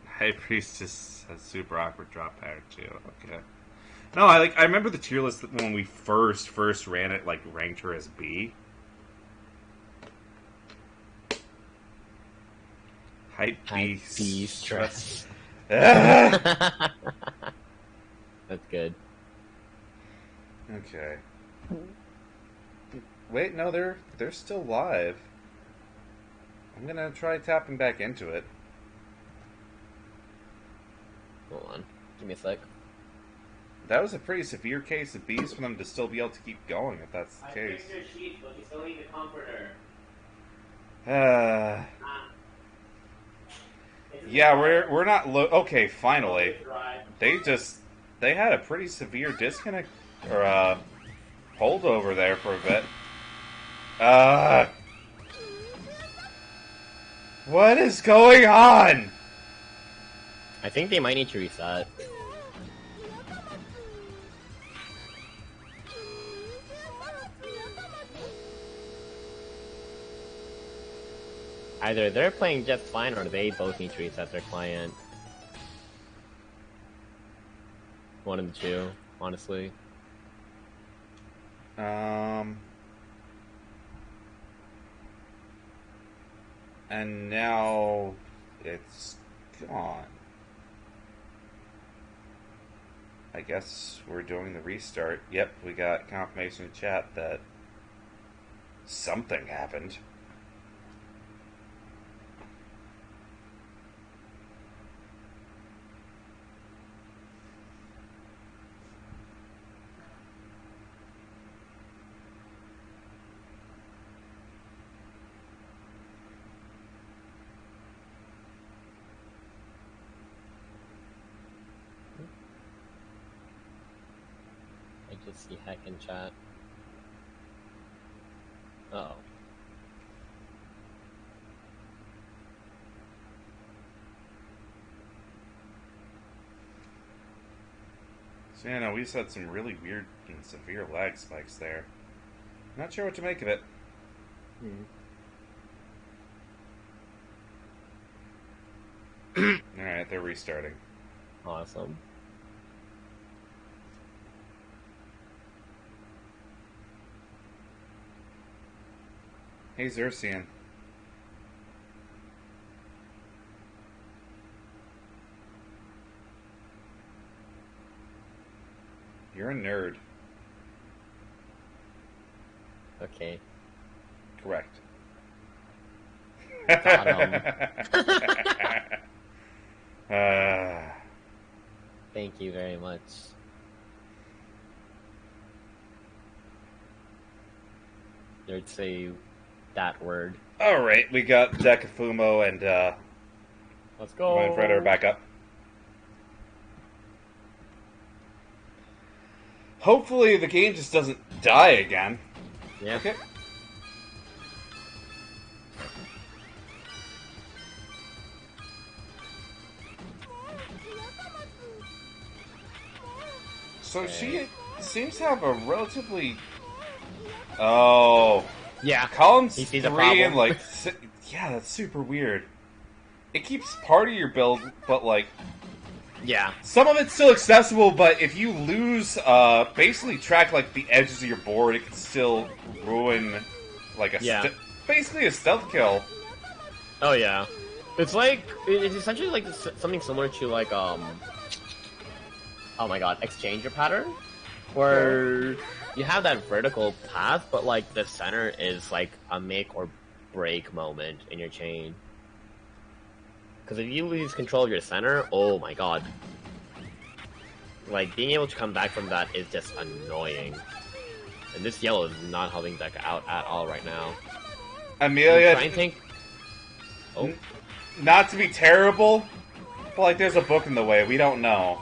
High Priestess has super awkward drop pattern too. Okay. No, I remember the tier list when we first ran it, like ranked her as B. Hype B. stress. Ah! That's good. Okay. Wait, no, they're still live. I'm gonna try tapping back into it. Hold on. Give me a sec. That was a pretty severe case of bees for them to still be able to keep going, if that's the case. your sheets, but you still need the comforter. Yeah, we're not okay, finally. They had a pretty severe disconnect or holdover there for a bit. What is going on? I think they might need to reset. Either they're playing just fine or they both need to reset their client. One of the two, honestly. And now it's gone. I guess we're doing the restart. Yep, we got confirmation in chat that something happened. I just see heck in chat. Uh oh. So yeah, no, we just had some really weird and severe lag spikes there. Not sure what to make of it. Alright, they're restarting. Awesome. Hey, Xerxian. You're a nerd. Okay. Correct. Thank you very much. There'd say that word. Alright, we got Dekafumo and Let's go. Mindfredder back up. Hopefully the game just doesn't die again. Yeah. Okay. So she seems to have a relatively... Oh. Yeah. Columns He 3 sees a problem. and like... Yeah, that's super weird. It keeps part of your build, but like... Yeah. Some of it's still accessible, but if you lose, basically track like the edges of your board, it can still ruin, like a basically a stealth kill. Oh yeah. It's like it's essentially like something similar to like oh my god, exchanger pattern, where you have that vertical path, but like the center is like a make or break moment in your chain. Because if you lose control of your center, oh my god. Like, being able to come back from that is just annoying. And this yellow is not helping Deca out at all right now. Amelia, Try and think... Oh. Not to be terrible, but like there's a book in the way, we don't know.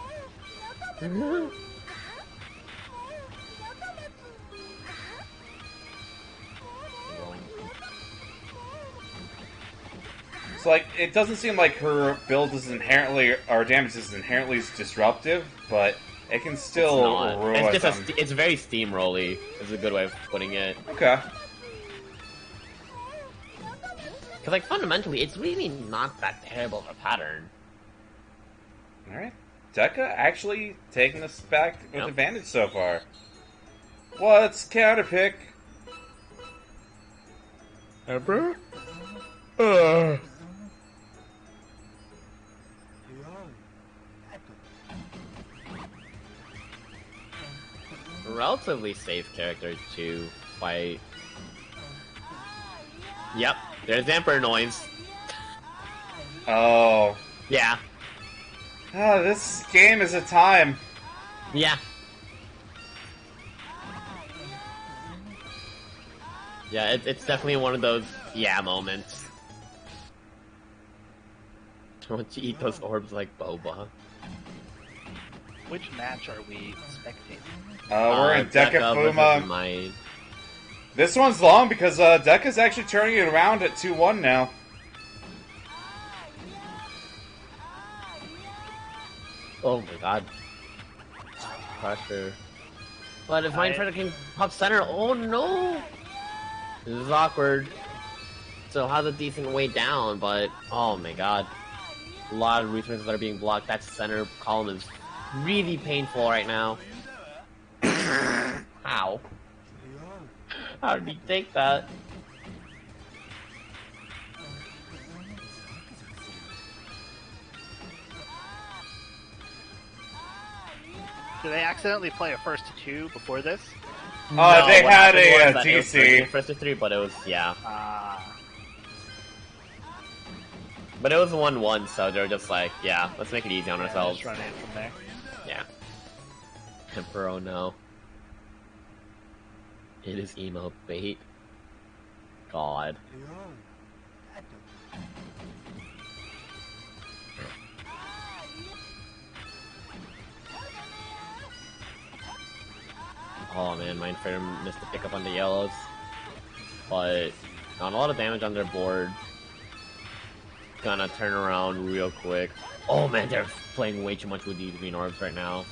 So like, it doesn't seem like her build is inherently, or damage is inherently disruptive, but it can still ruin It's just them. it's very steamrolly, is a good way of putting it. Okay. Because, like, fundamentally, it's really not that terrible of a pattern. Alright. Deca actually taking this back with Yep. advantage so far. What's counterpick? Emperor? Relatively safe character to fight. Yep, there's Emperor noise. Oh. Yeah, Ah, this game is a time. yeah. Yeah, it's definitely one of those yeah moments. Don't you eat those orbs like boba? Which match are we spectating? We're in Deca versus Dekafuma. Might. This one's long because Deca's actually turning it around at 2-1 now. Oh my god. Pressure. But if Mindshredder can pop center, oh no! This is awkward. So has a decent way down, but oh my god. A lot of resources that are being blocked. That center column is really painful right now. How? How did he take that? Did they accidentally play a first to 2 before this? They what had happened a was that it was TC. first to 3, but it was, yeah. Ah. But it was 1-1, so they were just like, yeah, let's make it easy on Yeah, ourselves. just run in from there. Yeah. Emperor, oh no. It is emo bait. God. Oh man, Mindfrayer missed the pickup on the yellows. But not a lot of damage on their board. Gonna turn around real quick. Oh man, they're playing way too much with these green orbs right now.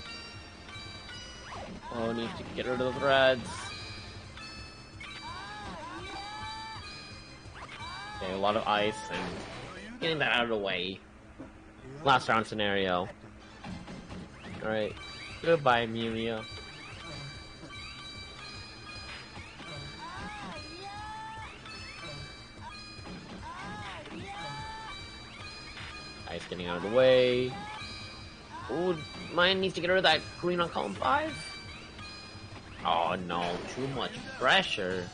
Oh, need to get rid of the reds. Okay, a lot of ice and getting that out of the way. Last round scenario. Alright. Goodbye, Amelia. Ice getting out of the way. Ooh, mine needs to get rid of that green on column 5. Oh no, too much pressure.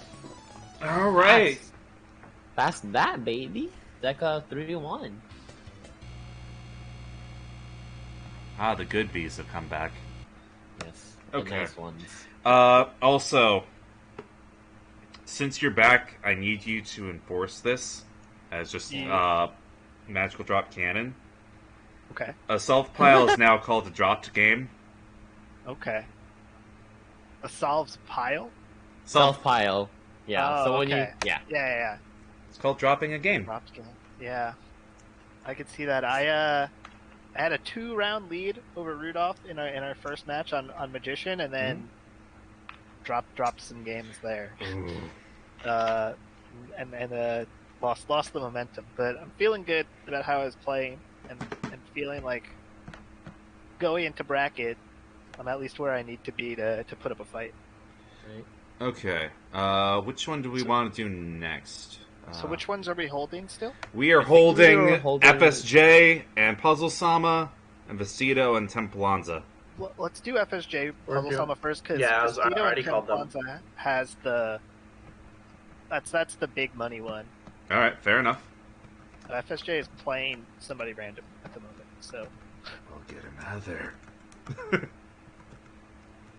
Alright. That's that, baby. Deca 3-1. Ah, the good bees have come back. Yes. The Okay. nice ones. Also, since you're back, I need you to enforce this as just magical drop cannon. Okay. A self pile is now called a dropped game. Okay. A solves pile? Self pile. Yeah. Oh, so when okay. you Yeah. It's called dropping a game. Dropped game. Yeah. I could see that. I had a 2-round lead over Rudolph in our first match on Magician, and then dropped some games there. And lost the momentum. But I'm feeling good about how I was playing, and feeling like going into bracket, I'm at least where I need to be to put up a fight. Right. Okay. Which one do we want to do next? So which ones are we holding still? We are I think we holding were holding- FSJ and Puzzle Sama and Vestido and Templanza. Well, let's do FSJ Or Puzzle do- Sama first, because Yeah, I already called them. has the that's the big money one. All right, fair enough. FSJ is playing somebody random at the moment. So I'll get him out of there.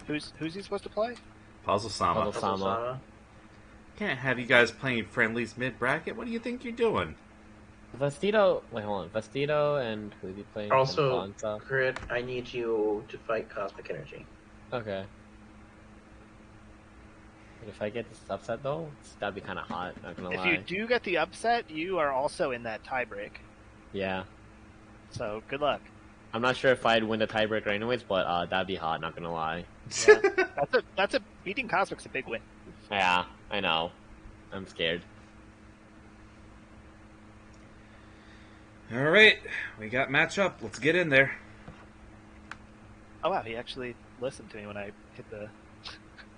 who's he supposed to play? Puzzle Sama. Puzzle Sama. Sama. Can't have you guys playing friendlies mid bracket. What do you think you're doing? Vestido. Wait, hold on. Vestido and who's he playing? Also, Templanza? Crit, I need you to fight Cosmic Energy. Okay. If I get this upset though, that'd be kind of hot. Not gonna If lie. you do get the upset, you are also in that tiebreak. Yeah. So good luck. I'm not sure if I'd win the tiebreaker anyways, but that'd be hot. Not gonna lie. Yeah. that's a beating Cosmic's a big win. Yeah, I know. I'm scared. All right, we got matchup. Let's get in there. Oh wow, he actually listened to me when I hit the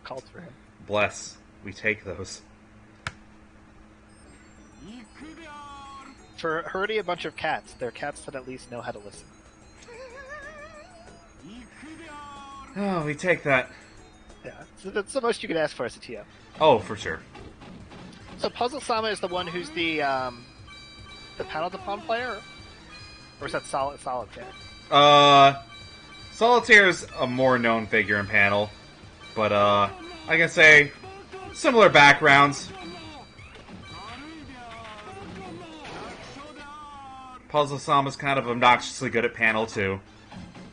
called for him. Bless. We take those. For herding a bunch of cats, they're cats that at least know how to listen. Oh, we take that. Yeah, so that's the most you can ask for as a TO. Oh, for sure. So Puzzle Sama is the one who's the panel Dupont player, or is that Solitaire? Solitaire's a more known figure in panel, but I can say similar backgrounds. Puzzle Sama's kind of obnoxiously good at panel too.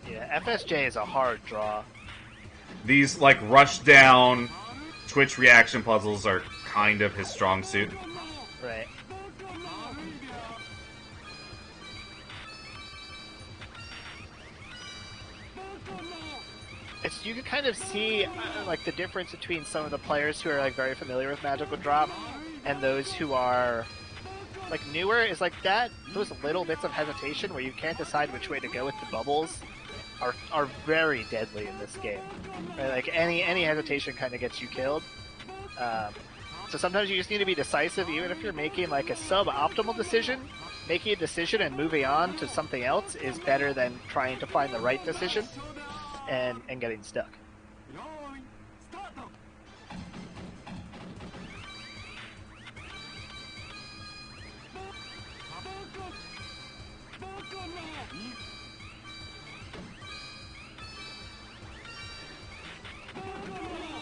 Yeah, FSJ is a hard draw. These like rush down Twitch reaction puzzles are kind of his strong suit. Right. You can kind of see like the difference between some of the players who are like very familiar with Magical Drop and those who are like newer. Is like that those little bits of hesitation where you can't decide which way to go with the bubbles are very deadly in this game. Right? Like any hesitation kind of gets you killed. So sometimes you just need to be decisive, even if you're making like a suboptimal decision. Making a decision and moving on to something else is better than trying to find the right decision and getting stuck.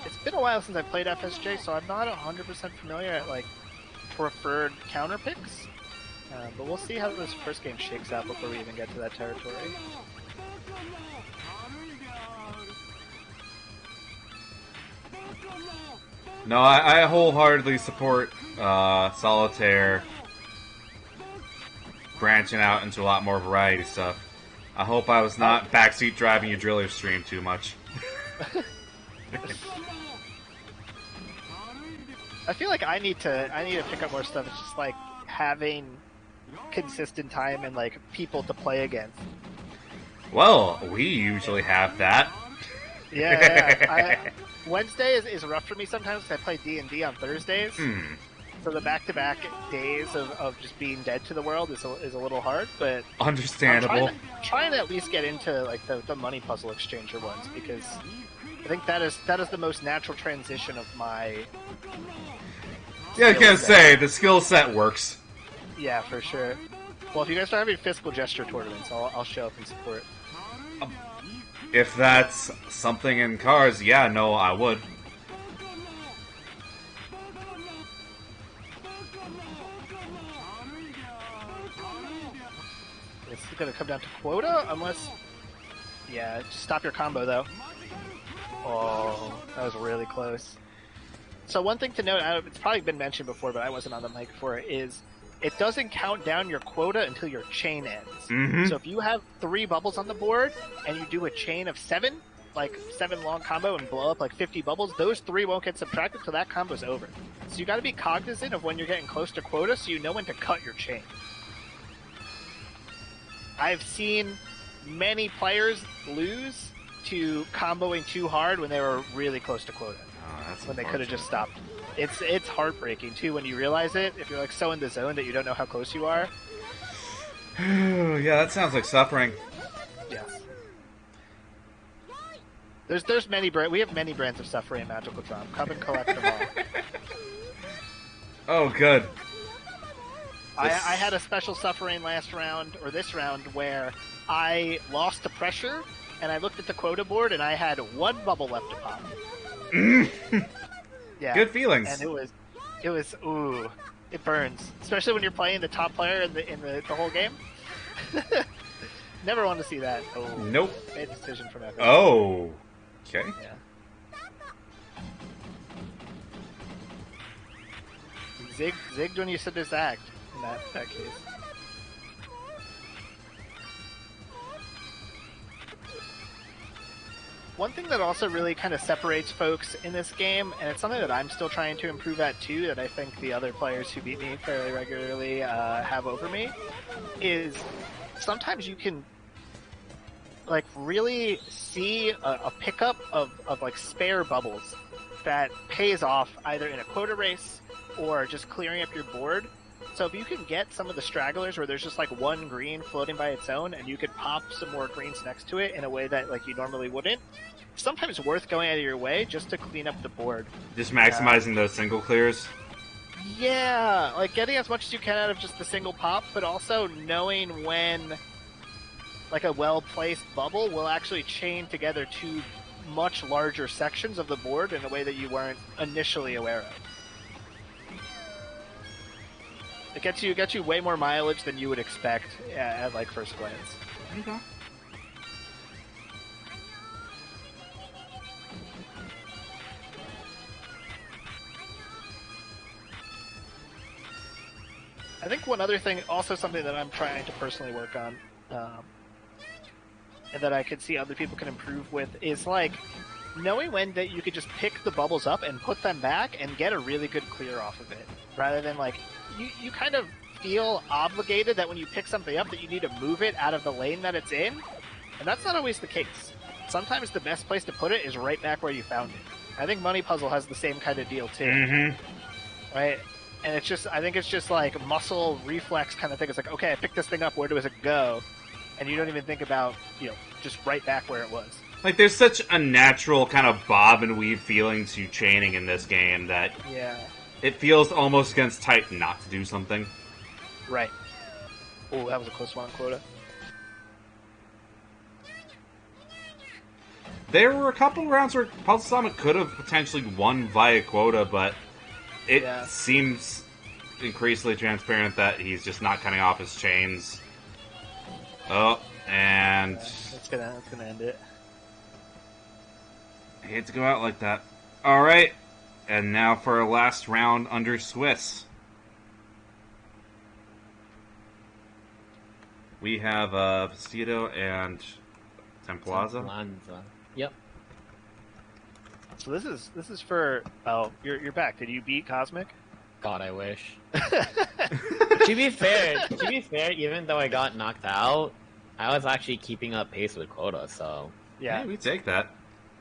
It's been a while since I played FSJ, so I'm not 100% familiar at like preferred counter picks. But we'll see how this first game shakes out before we even get to that territory. No, I wholeheartedly support Solitaire branching out into a lot more variety stuff. I hope I was not backseat driving your driller stream too much. I feel like I need to pick up more stuff. It's just like having consistent time and like people to play against. Well, we usually have that. Yeah. Wednesday is rough for me sometimes because I play D&D on Thursdays. So the back-to-back days of just being dead to the world is a little hard, but Understandable. I'm trying to at least get into like the money puzzle exchanger ones because I think that is the most natural transition of my. Yeah, I was gonna say the skill set works. Yeah, for sure. Well, if you guys start having physical gesture tournaments, I'll show up and support. If that's something in cars, yeah, no, I would. It's gonna come down to quota, unless. Yeah, just stop your combo though. Oh, that was really close. So one thing to note, it's probably been mentioned before, but I wasn't on the mic for it, is it doesn't count down your quota until your chain ends. Mm-hmm. So if you have 3 bubbles on the board and you do a chain of 7, like 7 long combo and blow up like 50 bubbles, those 3 won't get subtracted till that combo's over. So you gotta be cognizant of when you're getting close to quota so you know when to cut your chain. I've seen many players lose to comboing too hard when they were really close to quota. When they could have just stopped. It's heartbreaking too when you realize it. If you're like so in the zone that you don't know how close you are. Yeah, that sounds like suffering. Yes. There's many we have many brands of suffering in Magical Drop. Come and collect them all. Oh, good. I had a special suffering last round or this round where I lost the pressure and I looked at the quota board and I had 1 bubble left to pop. Yeah. Good feelings. And it was ooh, it burns, especially when you're playing the top player in the whole game. Never want to see that. Oh, nope. Bad decision from FA. Oh, okay. Yeah. Zigged when you said this act in that case. One thing that also really kind of separates folks in this game, and it's something that I'm still trying to improve at too, that I think the other players who beat me fairly regularly have over me, is sometimes you can like really see a pickup of like spare bubbles that pays off either in a quota race or just clearing up your board. So if you can get some of the stragglers where there's just like one green floating by its own, and you could pop some more greens next to it in a way that like you normally wouldn't, it's sometimes worth going out of your way just to clean up the board. Just maximizing those single clears. Yeah, like getting as much as you can out of just the single pop, but also knowing when like a well-placed bubble will actually chain together two much larger sections of the board in a way that you weren't initially aware of. It gets you way more mileage than you would expect at like first glance. Okay. I think one other thing, also something that I'm trying to personally work on, and that I could see other people can improve with, is like knowing when that you could just pick the bubbles up and put them back and get a really good clear off of it, rather than like you kind of feel obligated that when you pick something up that you need to move it out of the lane that it's in, and that's not always the case. Sometimes the best place to put it is right back where you found it. I think Money Puzzle has the same kind of deal too, right? And it's just, I think it's just like muscle reflex kind of thing. It's like, okay, I picked this thing up, where does it go? And you don't even think about, just right back where it was. Like, there's such a natural kind of bob and weave feeling to chaining in this game that it feels almost against type not to do something. Right. Oh, that was a close one on quota. There were a couple rounds where Puzzle Summit could have potentially won via quota, but it seems increasingly transparent that he's just not cutting off his chains. Oh, and that's gonna end it. I hate to go out like that. All right, and now for our last round under Swiss. We have Vestido and Templaza. Yep. So this is for you're back. Did you beat Cosmic? God, I wish. to be fair, even though I got knocked out, I was actually keeping up pace with quota. So yeah, we take that.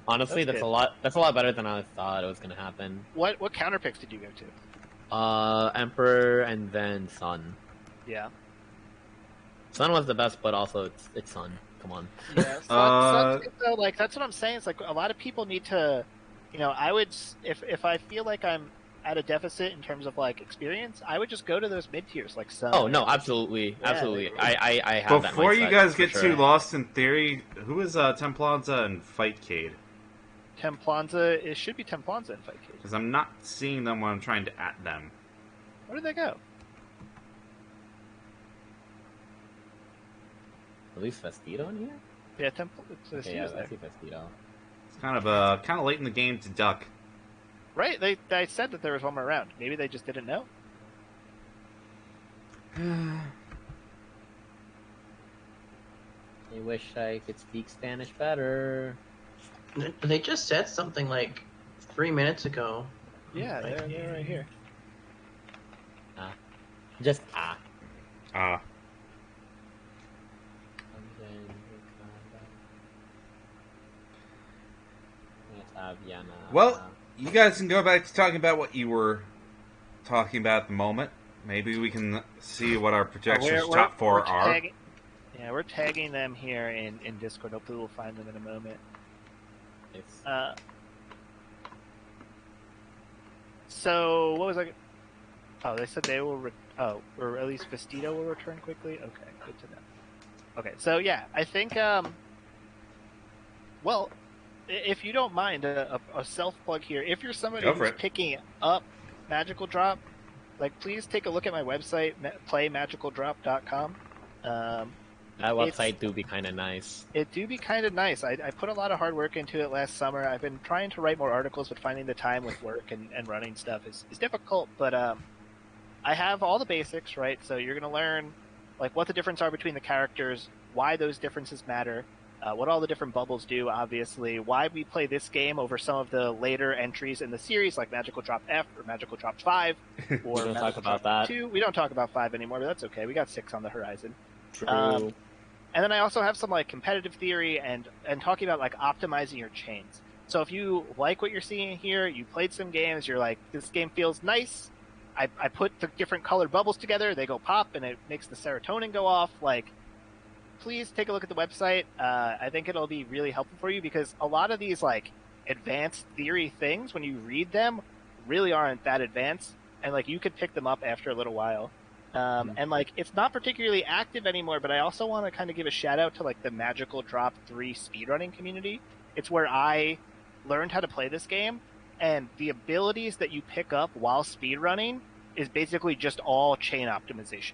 Honestly, that's a lot. That's a lot better than I thought it was gonna happen. What counter picks did you go to? Emperor and then Sun. Yeah. Sun was the best, but also it's Sun. Come on. Yeah. Sun's good, though, like that's what I'm saying. It's like a lot of people need to, I would if I feel like I'm at a deficit in terms of like experience, I would just go to those mid tiers like Sun. Oh no, absolutely. I have that. Before you guys get sure. too lost in theory, who is Templanza and Fightcade? Templanza, it should be Templanza and Fightcade. Because I'm not seeing them when I'm trying to at them. Where did they go? At least Vestido in here? Yeah, Vestido's okay, yeah, there. I see Vestido. It's kind of late in the game to duck. Right, they said that there was one more round. Maybe they just didn't know. I wish I could speak Spanish better. They just said something like 3 minutes ago. Yeah, they're right here. Just Well, you guys can go back to talking about what you were talking about at the moment. Maybe we can see what our projections top four are. We're tagging them here in Discord. Hopefully we'll find them in a moment. So, what was I... Oh, they said they will... or at least Vestido will return quickly? Okay, good to know. Okay, so yeah, I think... well, if you don't mind, a self-plug here. If you're somebody who's picking up Magical Drop, like, please take a look at my website, playmagicaldrop.com. That website do be kind of nice. It do be kind of nice. I put a lot of hard work into it last summer. I've been trying to write more articles, but finding the time with work and running stuff is difficult. But I have all the basics, right? So you're going to learn like what the difference are between the characters, why those differences matter, what all the different bubbles do, obviously, why we play this game over some of the later entries in the series, like Magical Drop F or Magical Drop 5. Or we don't talk about Drop that. 2. We don't talk about 5 anymore, but that's okay. We got 6 on the horizon. True. And then I also have some like competitive theory and talking about like optimizing your chains. So if you like what you're seeing here, you played some games, you're like, this game feels nice. I put the different colored bubbles together, they go pop, and it makes the serotonin go off. Like, please take a look at the website. I think it'll be really helpful for you because a lot of these like advanced theory things, when you read them, really aren't that advanced, and like you could pick them up after a little while. And like it's not particularly active anymore, but I also want to kind of give a shout out to like the Magical Drop 3 speedrunning community. It's where I learned how to play this game, and the abilities that you pick up while speedrunning is basically just all chain optimization.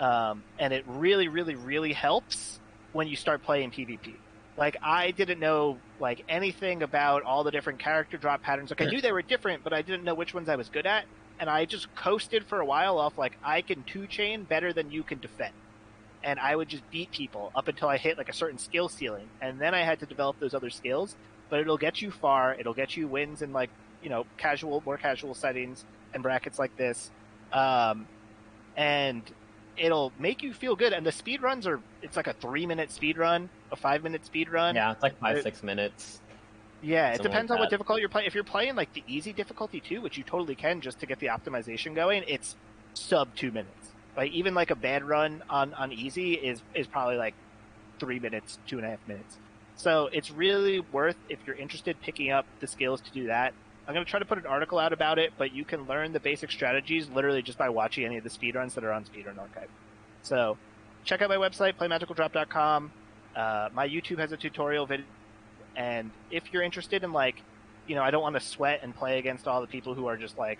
And it really, really, really helps when you start playing PvP. Like, I didn't know, like, anything about all the different character drop patterns. Like, I knew they were different, but I didn't know which ones I was good at. And I just coasted for a while off, like, I can two-chain better than you can defend. And I would just beat people up until I hit, like, a certain skill ceiling. And then I had to develop those other skills. But it'll get you far. It'll get you wins in, like, you know, more casual settings and brackets like this. And it'll make you feel good. And the speed runs it's like a 3-minute speed run, a 5-minute speed run. Yeah, it's like 5-6 minutes. Yeah, it Something depends like on what that. difficulty you're playing. If you're playing like the easy difficulty too, which you totally can just to get the optimization going, it's sub 2 minutes. Like even like a bad run on easy is probably like 3 minutes, 2.5 minutes. So it's really worth, if you're interested, picking up the skills to do that. I'm going to try to put an article out about it, but you can learn the basic strategies literally just by watching any of the speedruns that are on Speedrun Archive. So check out my website, playmagicaldrop.com. My YouTube has a tutorial video. And if you're interested in, like, you know, I don't want to sweat and play against all the people who are just, like,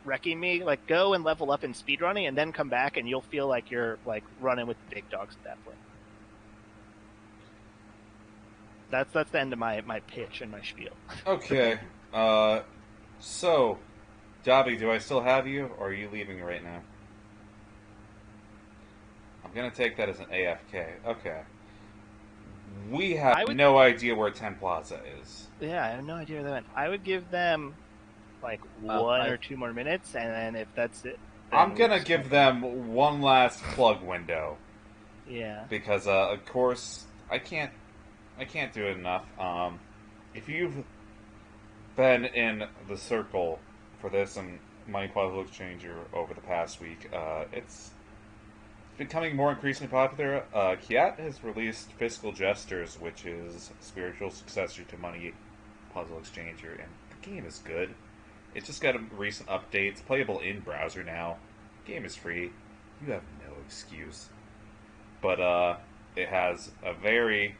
wrecking me, like, go and level up in speedrunning and then come back and you'll feel like you're, like, running with the big dogs at that point. That's the end of my pitch and my spiel. Okay. So, Dobby, do I still have you, or are you leaving right now? I'm going to take that as an AFK. Okay. We have no idea where Ten Plaza is. Yeah, I have no idea where they went. I would give them, like, 1 or 2 more minutes, and then if that's it... I'm going to give them one last plug window. Yeah. Because, of course, I can't do it enough. If you've been in the circle for this and Money Puzzle Exchanger over the past week, it's becoming more increasingly popular. Kiat has released Fiscal Jesters, which is a spiritual successor to Money Puzzle Exchanger, and the game is good. It just got a recent update. It's playable in browser now. The game is free. You have no excuse. But it has a very,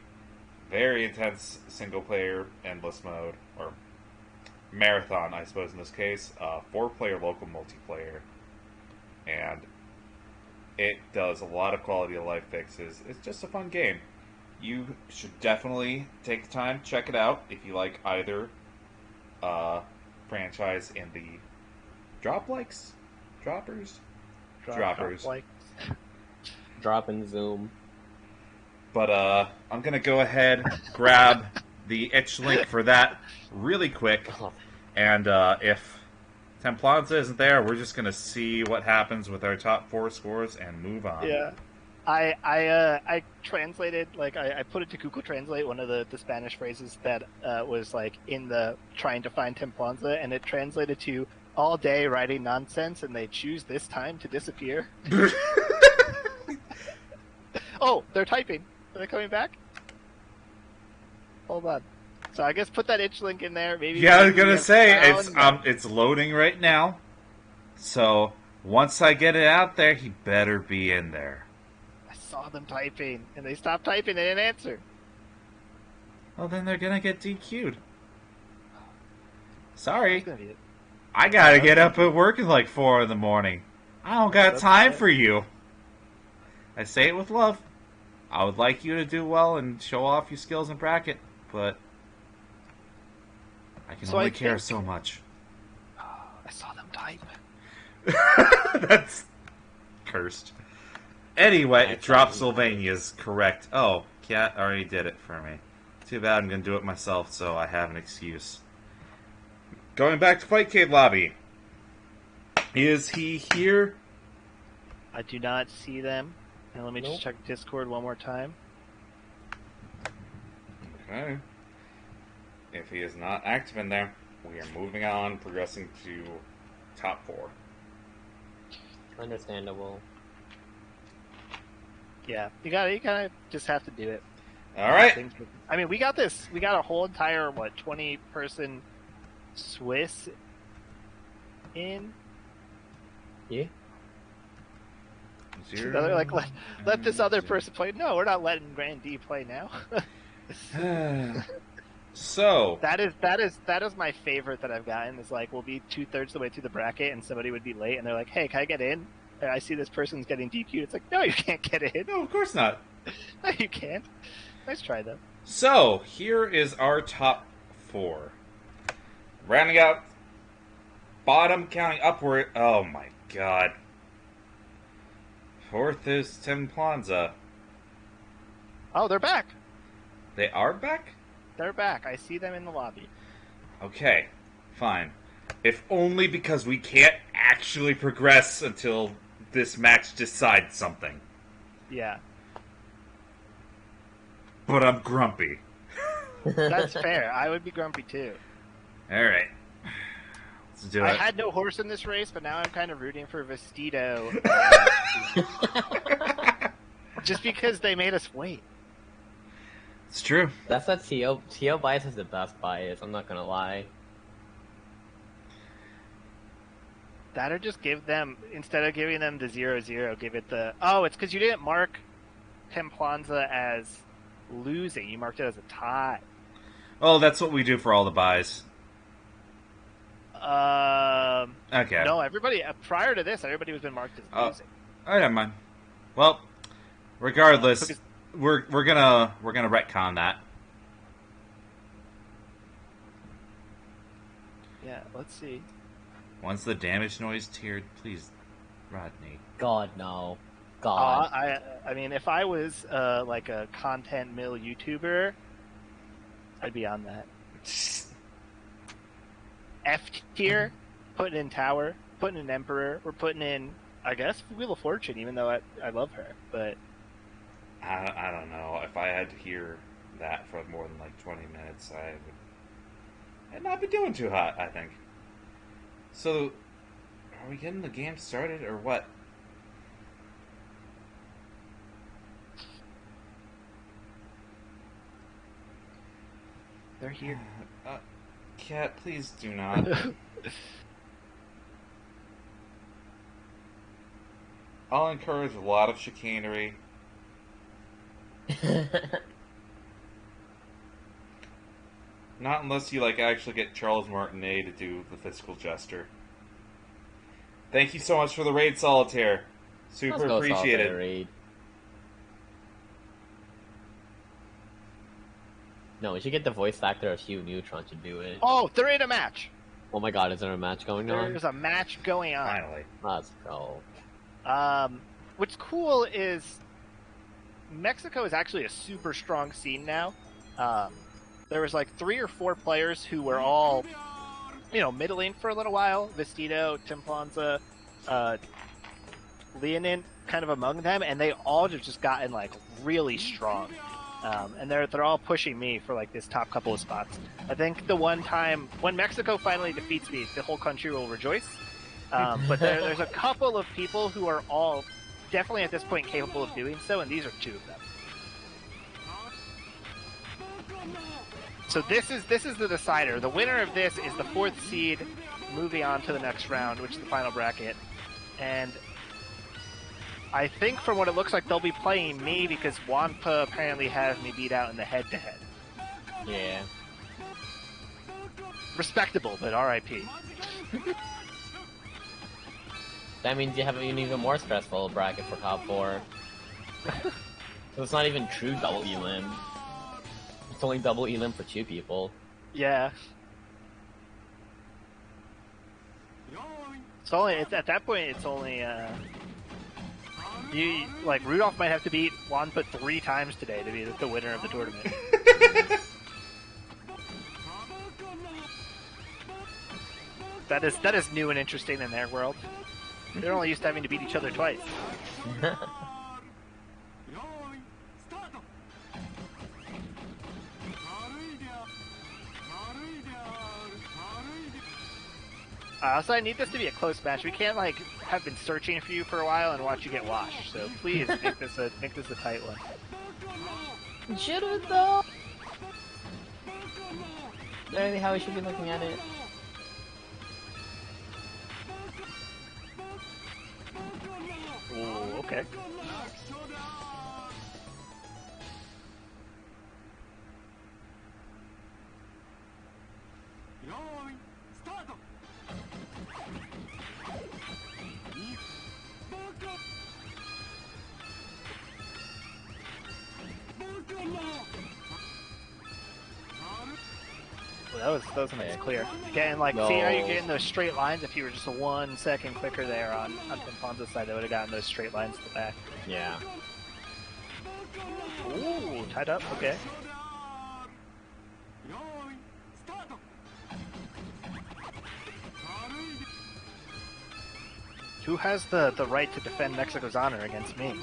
very intense single-player endless mode, or marathon, I suppose in this case, 4-player local multiplayer, and it does a lot of quality of life fixes. It's just a fun game. You should definitely take the time, check it out if you like either franchise in the droppers. Drop and zoom. But I'm gonna go ahead, grab the itch link for that really quick, and if Templanza isn't there, we're just gonna see what happens with our top 4 scores and move on. Yeah. I translated, like, I put it to Google Translate, one of the Spanish phrases that was, like, in the trying to find Templanza, and it translated to all day writing nonsense, and they choose this time to disappear. Oh, they're typing. Are they coming back? Hold on. So I guess put that itch link in there. Maybe. Yeah, I was gonna say it's loading right now. So once I get it out there, he better be in there. I saw them typing, and they stopped typing. They didn't answer. Well, then they're gonna get DQ'd. Sorry, That's gonna be it. I gotta get up at work at like 4 in the morning. I don't got That's time okay. for you. I say it with love. I would like you to do well and show off your skills in bracket, but I can So only I care think- so much. I saw them type. That's cursed. Anyway, That's Drop not- Sylvania's correct. Oh, Cat already did it for me. Too bad I'm going to do it myself, so I have an excuse. Going back to Fightcade Lobby. Is he here? I do not see them. And let me Nope. just check Discord one more time. Okay. If he is not active in there, we are moving on, progressing to top 4. Understandable. Yeah, you kind of just have to do it. All right. I mean, we got this. We got a whole entire 20-person Swiss in. Yeah. So they're like, let this other person play. No, we're not letting Grand D play now. So that is my favorite that I've gotten. Is like we'll be 2/3 the way through the bracket and somebody would be late and they're like, "Hey, can I get in?" And I see this person's getting DQ'd. It's like, no, you can't get in. no, of course not. No, you can't. Nice try though. So here is our top 4. Rounding out bottom, counting upward. Oh my god. 4th is Templanza. Oh, they're back. They are back? They're back. I see them in the lobby. Okay, fine. If only because we can't actually progress until this match decides something. Yeah. But I'm grumpy. That's fair. I would be grumpy too. Alright. Let's do I it. had no horse in this race, but now I'm kind of rooting for Vestido. Just because they made us wait. It's true. That's what TO bias is the best bias, I'm not gonna lie. That or just give them, instead of giving them the 0-0, give it the... Oh, it's because you didn't mark Templanza as losing. You marked it as a tie. Oh, that's what we do for all the buys. Okay. No, everybody, prior to this, everybody was been marked as losing. Oh, never mind. Well, regardless, Because- we're gonna retcon that. Yeah, let's see. Once the damage noise tiered, please, Rodney. God, no. God. I mean, if I was like a content mill YouTuber, I'd be on that. F tier, putting in Tower, putting in Emperor, we're putting in, I guess, Wheel of Fortune, even though I love her. But I don't know. If I had to hear that for more than like 20 minutes, I'd not be doing too hot, I think. So, are we getting the game started or what? they're here. Cat, please do not. I'll encourage a lot of chicanery. Not unless you actually get Charles Martinet to do the physical gesture. Thank you so much for the raid, Solitaire. Super Let's go appreciate Solitaire it. raid. No, we should get the voice actor of Hugh Neutron to do it. Oh, they're in a match. Oh my god, is there a match going on? There's a match going on. Finally. Let's go. What's cool is Mexico is actually a super strong scene now. There was 3 or 4 players who were all, middling for a little while. Vestido, Templanza, Leonin, kind of among them, and they all have just gotten really strong. And they're all pushing me for this top couple of spots. I think the one time when Mexico finally defeats me, the whole country will rejoice. But there's a couple of people who are all definitely at this point capable of doing so, and these are 2 of them. So this is the decider. The winner of this is the 4th seed moving on to the next round, which is the final bracket. And I think from what it looks like, they'll be playing me because Wampa apparently has me beat out in the head-to-head. Yeah. Respectable, but RIP. That means you have an even more stressful bracket for top 4. So it's not even true double elim. It's only double elim for 2 people. Yeah. It's only at that point. It's only Rudolph might have to beat Wampa 3 times today to be the winner of the tournament. That is new and interesting in their world. They're only used to having to beat each other twice. Also, I need this to be a close match. We can't like have been searching for you for a while and watch you get washed. So please make this a tight one. Should have though. Is there anything how we should be looking at it? Ooh, okay. Well, that was a nice clear. Getting like, see how you're getting those straight lines? If you were just a 1 second quicker there on Pinfonzo's side, they would have gotten those straight lines to the back. Yeah. Ooh, tied up. Okay. Who has the right to defend Mexico's honor against me?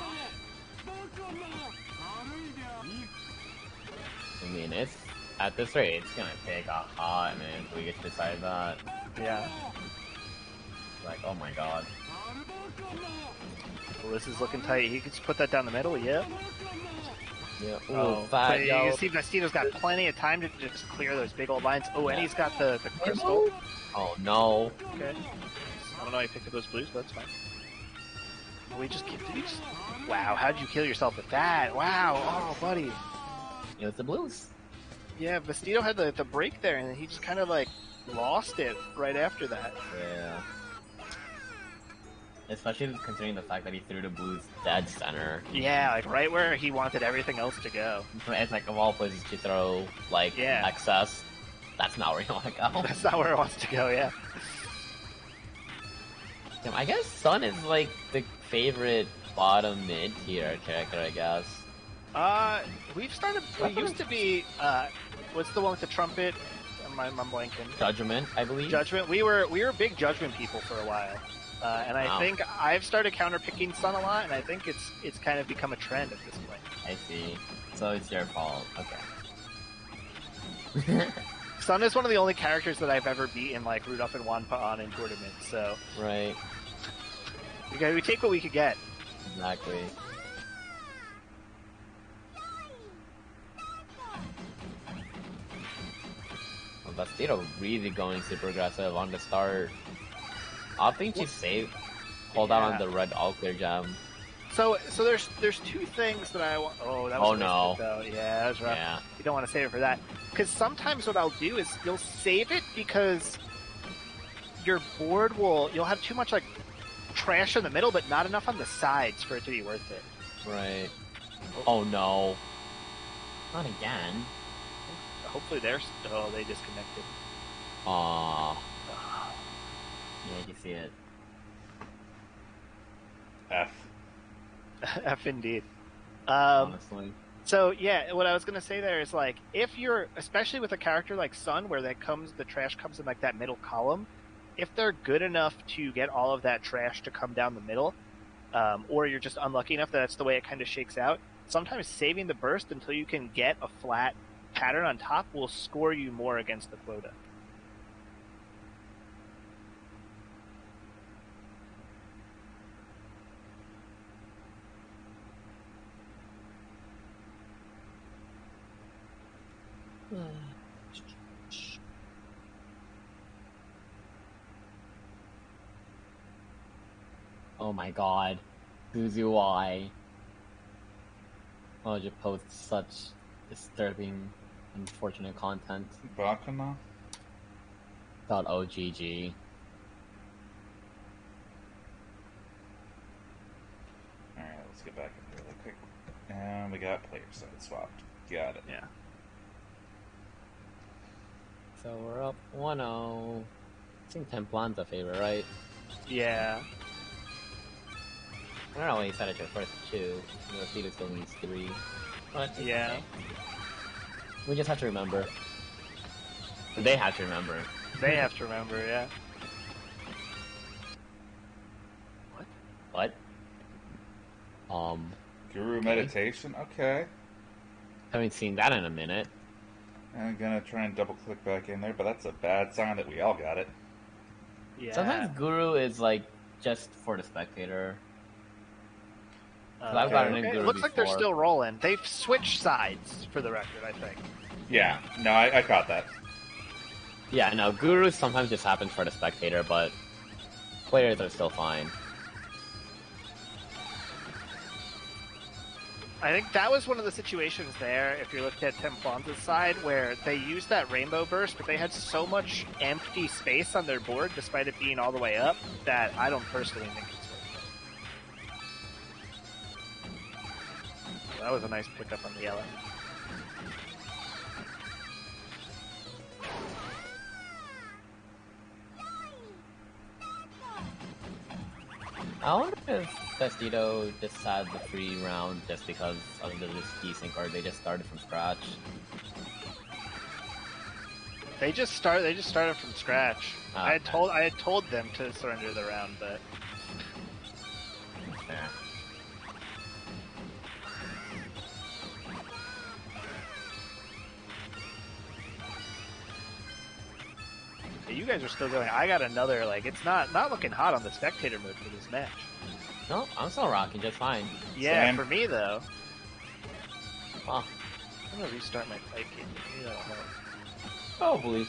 I mean, it's at this rate, it's gonna take a hot minute until we get to decide that. Yeah. Like, oh my god. Well, this is looking tight. He can just put that down the middle. Yeah. Yeah. Ooh, Oh, fat but you yo. can see Vestito's got plenty of time to just clear those big old lines. Oh, and he's got the crystal. Oh no. Okay. I don't know how you picked up those blues, but that's fine. We just did we just... Wow, how'd you kill yourself with that? Wow, oh buddy. It was the blues. Yeah, Vestito had the break there, and he just kind of like lost it right after that. Yeah. Especially considering the fact that he threw the blues dead center. Yeah, like right where he wanted everything else to go. It's like of all places to throw like Yeah. excess. That's not where you want to go. That's not where it wants to go. Yeah. Damn, I guess Sun is like the favorite bottom mid tier character, I guess. We've started. We used to be. What's the one with the trumpet? I'm blanking. Judgment, I believe. Judgment. We were big Judgment people for a while, and I Wow. think I've started counterpicking Sun a lot, and I think it's kind of become a trend at this point. I see. So it's your fault. Okay. Sun is one of the only characters that I've ever beaten like Rudolph and Wanpa on in tournaments, so Right. we take what we could get. Exactly. Well, Bastito really going super aggressive on the start. I think she saved. Hold out on Yeah. the red all clear gem. So there's two things that I want. Oh, that was Oh, no. wasted, though. Yeah, that was rough. Yeah. You don't want to save it for that, because sometimes what I'll do is you'll save it because your board you'll have too much like trash in the middle, but not enough on the sides for it to be worth it. Right. Oh no. Not again. Hopefully they disconnected. Aww. Yeah, you can see it. F. F indeed. Honestly. So yeah, what I was gonna say there is like if you're especially with a character like Sun where the trash comes in like that middle column, if they're good enough to get all of that trash to come down the middle, or you're just unlucky enough that that's the way it kind of shakes out, sometimes saving the burst until you can get a flat pattern on top will score you more against the quota. Oh my god. Suzuwai. Oh, just post such disturbing, unfortunate content. Bakuna? .ogg. Alright, let's get back in here really quick. And we got player side swapped. Got it. Yeah. So we're up 1-0. I think Templan's a favorite, right? Yeah. I don't know when you said it your first two. Rosita still needs 3. But it's Yeah. okay. We just have to remember. They have to remember. They have to remember, yeah. What? Guru Okay. meditation? Okay. Haven't seen that in a minute. I'm gonna try and double click back in there, but that's a bad sign that we all got it. Yeah. Sometimes Guru is like just for the spectator. I've Okay, gotten in okay. It Guru looks like they're before. still rolling. They've switched sides for the record, I think. Yeah, no, I caught that. Yeah, no, Guru sometimes just happens for the spectator, but players are still fine. I think that was one of the situations there, if you're looking at Tim Fonza's side, where they used that rainbow burst, but they had so much empty space on their board, despite it being all the way up, that I don't personally think it's worth it. That was a nice pickup on the yellow. I wonder if Vestido just had the free round just because of the desync, or they just started from scratch. They just started from scratch. Oh, I okay. had told them to surrender the round, but Fair. you guys are still going. I got another, like, it's not looking hot on the spectator mode for this match. No, I'm still rocking just fine. Yeah, Same. for me though. Oh, I'm gonna restart my pipe game. Maybe that'll help. probably.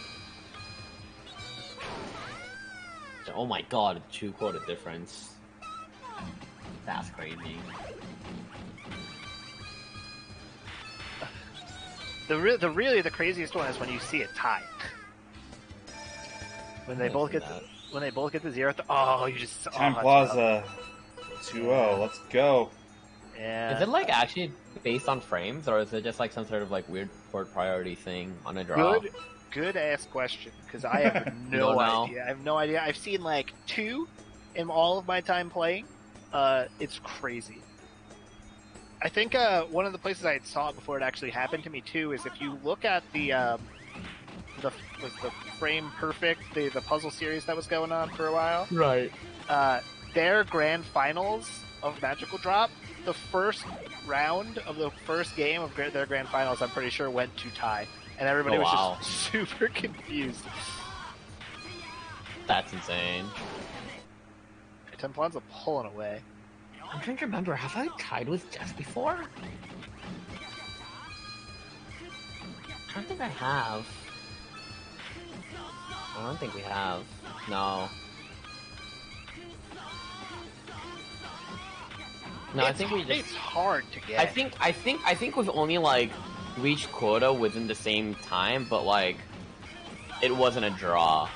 Oh my god, 2 quota difference. That's crazy. The craziest one is when you see a tie. When they I both see get that. when they both get to 0. Oh, you just Time oh, Plaza 2-0. Let's go. Yeah. Is it like actually based on frames, or is it just like some sort of like weird port priority thing on a draw? Good ass question, because I have You no don't know? idea. I have no idea. I've seen like 2 in all of my time playing. It's crazy. I think one of the places I saw it before it actually happened to me too is if you look at the Frame Perfect, the puzzle series that was going on for a while. Right. Their grand finals of Magical Drop, the first round of the first game of their grand finals, I'm pretty sure went to tie, and everybody was wow. just super confused. That's insane. Templan's pulling away. I'm trying to remember, have I tied with Jess before? I don't think I have. I don't think we have. No. No, I think we just. It's hard to get. I think we've only like reached quota within the same time, but like it wasn't a draw.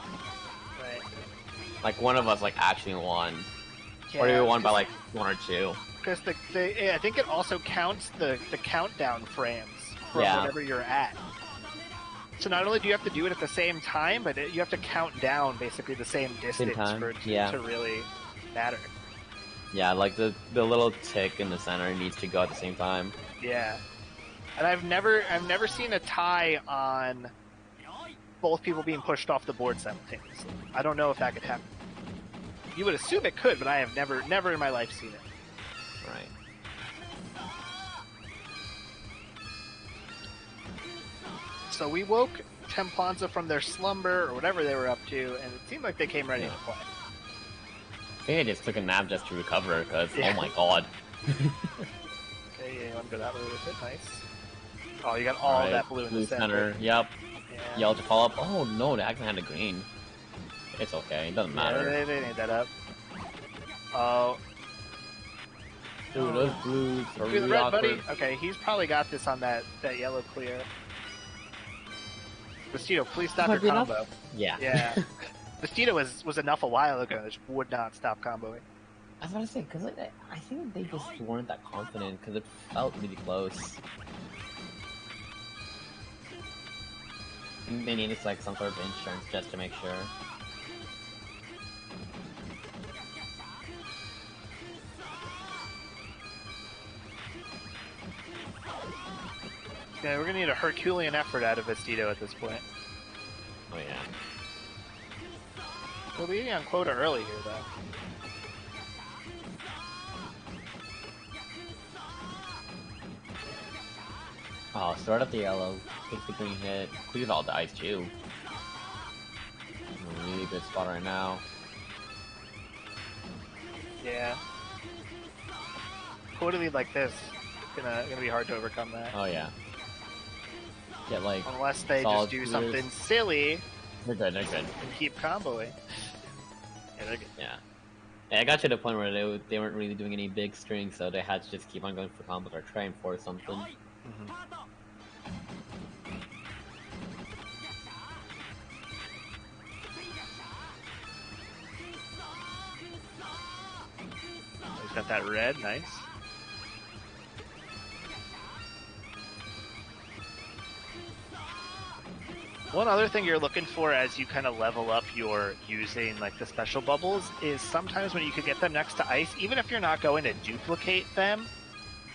Right. Like one of us like actually won, Yeah, or we won by like 1 or 2. because I think it also counts the countdown frames from Yeah. whatever you're at. So not only do you have to do it at the same time, but you have to count down basically the same distance time, for it yeah. to really matter. Yeah, like the little tick in the center needs to go at the same time. Yeah, and I've never seen a tie on both people being pushed off the board simultaneously. I don't know if that could happen. You would assume it could, but I have never in my life seen it. Right. So we woke Templanza from their slumber or whatever they were up to, and it seemed like they came ready to play. I think I just took a nap just to recover because Yeah. oh my god. Okay, yeah, you want to go that way with it? Nice. Oh, you got all Alright, that blue in the center. Yep. Yeah. Yellow to follow up. Oh no, they actually had a green. It's okay. It doesn't matter. Yeah, they made that up. Oh, Dude, those blues are do the really red, awkward. buddy. Okay, he's probably got this on that yellow clear. Vestido, please stop your Might be enough. combo. Yeah. Yeah. Vestido was enough a while ago that just would not stop comboing. I was about to say, because I think they just weren't that confident, because it felt really close. I think they needed like some sort of insurance just to make sure. Yeah, we're gonna need a Herculean effort out of Vestido at this point. Oh yeah. We're leading on quota early here, though. Oh, start up the yellow, take the green hit, clears all the ice too. In a really good spot right now. Yeah. Quarterly like this, gonna be hard to overcome that. Oh yeah. Get like Unless they just solid do clears. something silly They're good. They're good. and keep comboing. Yeah, they're good. Yeah. Yeah, I got to the point where they weren't really doing any big strings, so they had to just keep on going for combos or try and force something. Mhm. He's got that red, nice. One other thing you're looking for as you kind of level up your using like the special bubbles is sometimes when you could get them next to ice, even if you're not going to duplicate them,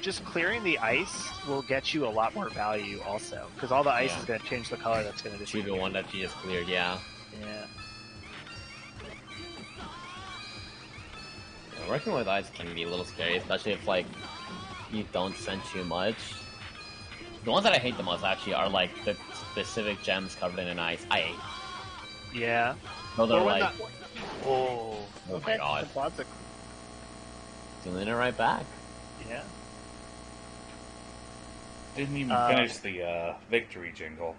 just clearing the ice will get you a lot more value also, because all the ice Yeah. is going to change the color that's going to To disappear. the one that you just cleared, yeah. Yeah. Yeah, working with ice can be a little scary, especially if like you don't send too much. The ones that I hate the most actually are like the specific gems covered in ice. I hate. Yeah. Those Or are when like the- Oh. Oh Okay. my god. The pods are- doing it right back. Yeah. Didn't even Uh, finish the victory jingle.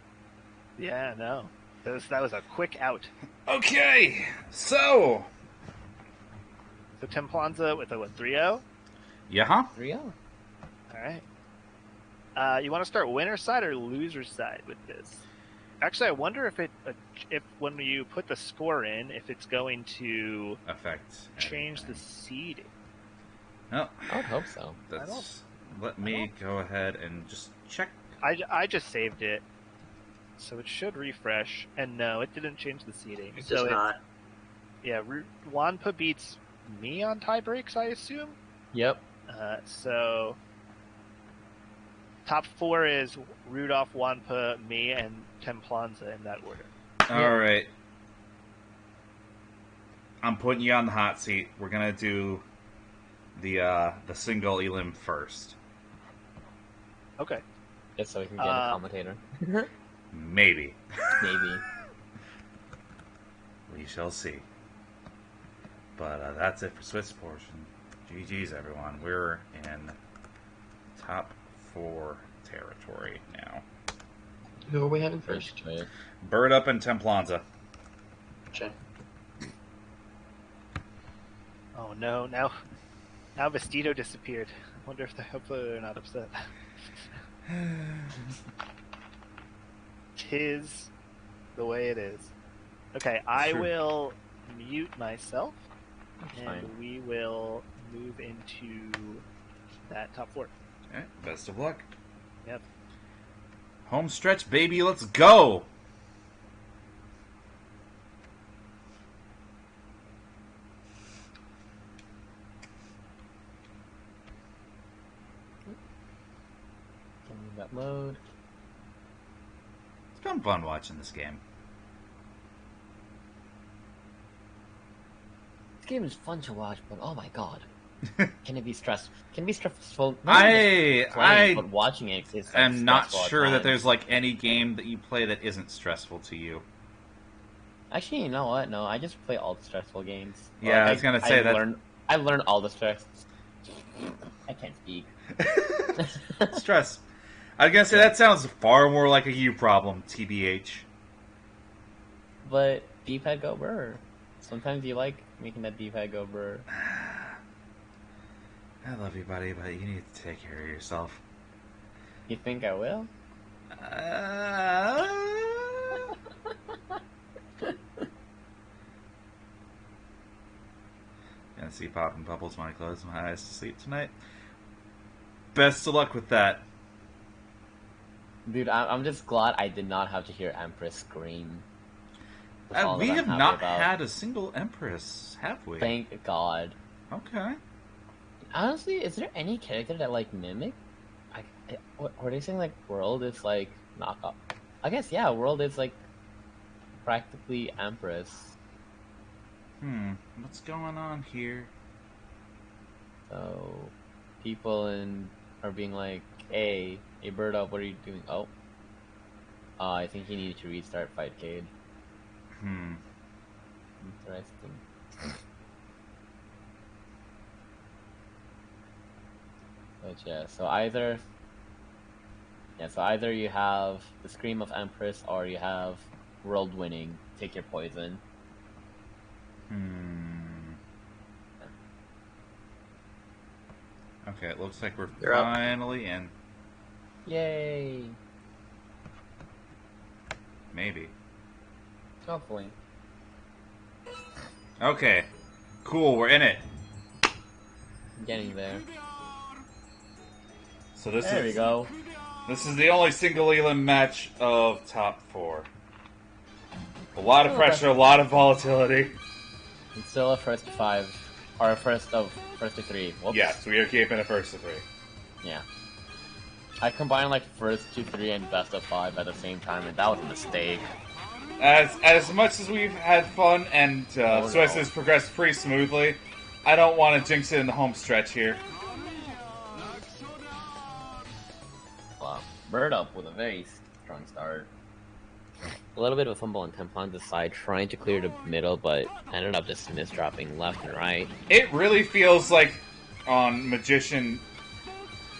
Yeah, no. That was a quick out. Okay, so So Templanza with a what, 3-0? yeah, 3-0. Alright. You want to start winner side or loser side with this? Actually, I wonder if when you put the score in, if it's going to affect change the everything. seeding. No, I would hope so. that's. Let me go ahead and just check. I just saved it, so it should refresh. And no, it didn't change the seeding. It so does not. Yeah, Wanpa beats me on tie breaks, I assume. Yep. So top 4 is Rudolph, Wanpa, me, and Templanza in that order. All right, I'm putting you on the hot seat. We're gonna do the single elim first. Okay. Just so we can get a commentator. Maybe. Maybe. We shall see. But that's it for Swiss portion. GG's, everyone. We're in top 4 territory now. Who are we having first? First choice. Bird Up and Templanza. Check. Oh no! Now Vestido disappeared. I wonder if hopefully they're not upset. Tis the way it is. Okay, I True. will mute myself, That's and fine. we will move into that top 4. Okay, best of luck. Yep. Home stretch, baby. Let's go. Letting that load. It's been fun watching this game. This game is fun to watch, but oh my god. Can it be stressful? Can it be stressful? Not even just playing, but watching it is like, I'm not stressful at sure that times. there's like any game that you play that isn't stressful to you. Actually, you know what? No, I just play all the stressful games. Yeah, I was gonna say that- I learned all the stress. I can't speak. Stress. I was gonna say that sounds far more like a you problem, TBH. But D-pad go brr. Sometimes you like making that D-pad go brr. I love you, buddy, but you need to take care of yourself. You think I will? Gonna see popping bubbles when I close my eyes to sleep tonight. Best of luck with that. Dude, I'm just glad I did not have to hear Empress scream. That's all We that I'm have happy not about. had a single Empress, have we? Thank God. Okay. Honestly, is there any character that like mimic? Were they saying like World is like knockoff? I guess yeah, World is like practically Empress. What's going on here? So people are being like, hey Bird Up, what are you doing? Oh, I think he needed to restart Fightcade. Interesting. But yeah, so either you have the Scream of Empress or you have World Winning. Take your poison. Okay, it looks like we're You're up. finally in. Yay! Maybe. Hopefully. Okay. Cool, we're in it. I'm getting there. So this There we is go. This is the only single elim match of top 4. A lot of pressure, a lot of volatility. It's still a first to 5, or a first to 3. Whoops. Yes, we are keeping a first to 3. Yeah. I combined like first to 3 and best of 5 at the same time, and that was a mistake. As much as we've had fun and Swiss has progressed pretty smoothly, I don't want to jinx it in the home stretch here. Wow. Bird up with a very strong start. A little bit of a fumble on Templan's side, trying to clear the middle, but ended up just misdropping left and right. It really feels like on Magician,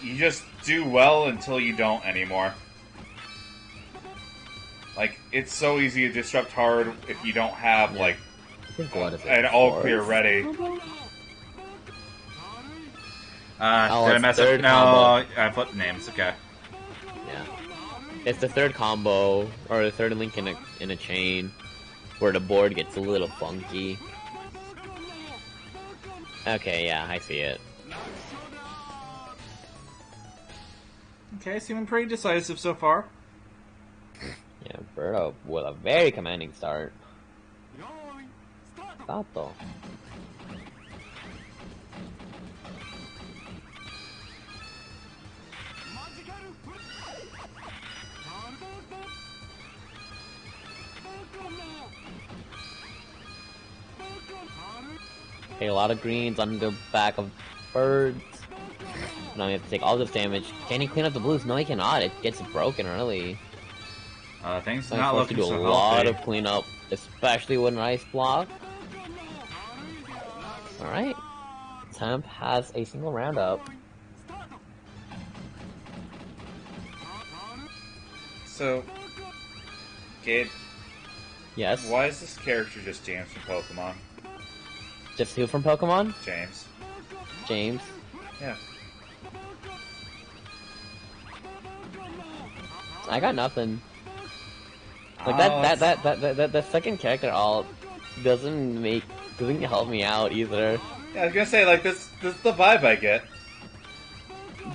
you just do well until you don't anymore. Like, it's so easy to disrupt hard if you don't have, Yeah. like, I think what is it? an all fourth? clear ready. Did Oh, I it's mess up? third No, combo. I flipped names, okay. Yeah. It's the third combo, or the third link in a chain, where the board gets a little funky. Okay, yeah, I see it. Okay, seeming pretty decisive so far. Yeah, Birdo with a very commanding start. Sato. Okay, a lot of greens on the back of birds. Now we have to take all this damage. Can he clean up the blues? No, he cannot. It gets broken early. Things So not I'm forced to looking do a so lot healthy. of cleanup, especially with an ice block. Alright. Temp has a single roundup. So, Gabe, Yes. why is this character just James from Pokemon? Just who from Pokemon? James. James. Yeah. I got nothing. Like Oh, that second character alt doesn't help me out either. Yeah, I was gonna say, like, this is the vibe I get.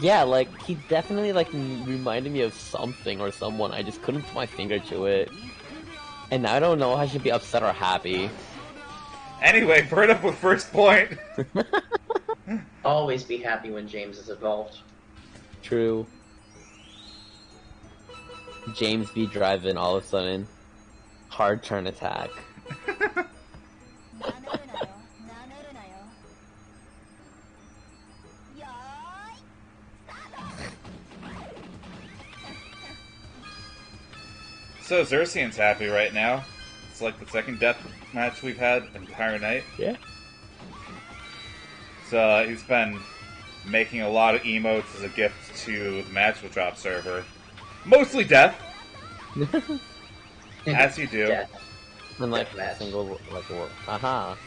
Yeah, like he definitely like reminded me of something or someone. I just couldn't put my finger to it. And I don't know if I should be upset or happy. Anyway, Bird up with first point. Always be happy when James is involved. True. James B driving all of a sudden. Hard turn attack. So, Xerxian's happy right now. It's like the second death match we've had the entire night. Yeah. So, he's been making a lot of emotes as a gift to the Magical Drop server. Mostly death, as you do. Yeah. And like Deathmatch. single like aha.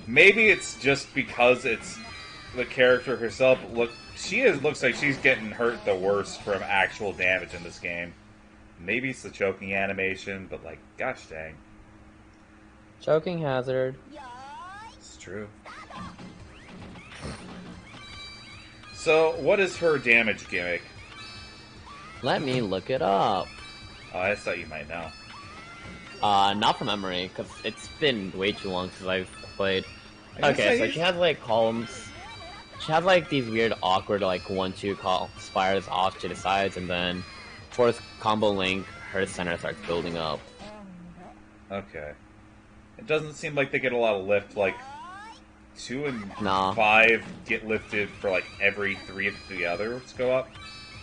Maybe it's just because it's the character herself. Looks like she's getting hurt the worst from actual damage in this game. Maybe it's the choking animation, but like, gosh dang, Choking hazard. it's true. So, what is her damage gimmick? Let me look it up. Oh, I thought you might know. Not from memory, because it's been way too long since I've played. I guess Okay, so I- she has like columns. She has like these weird, awkward, like 1-2 call spires off to the sides, and then fourth combo link, her center starts building up. Okay. It doesn't seem like they get a lot of lift. Like 2 and Nah. 5 get lifted for like every 3 of the others go up.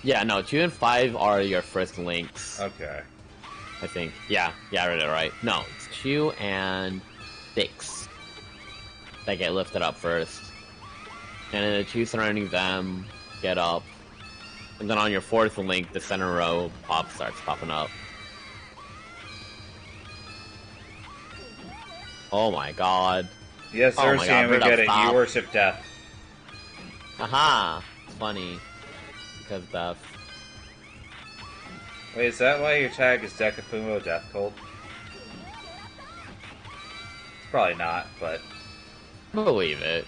Yeah, no, 2 and 5 are your first links, Okay. I think. Yeah, I read it right. No, it's 2 and 6 that get lifted up first. And then the 2 surrounding them get up. And then on your fourth link, the center row pop starts popping up. Oh my god. Yes, Oh my God, Ursine, we Bird up get it. top. You worship death. Aha! It's funny. Because death. Wait, is that why your tag is Dekafumo Death Cold? It's probably not, but... Believe it.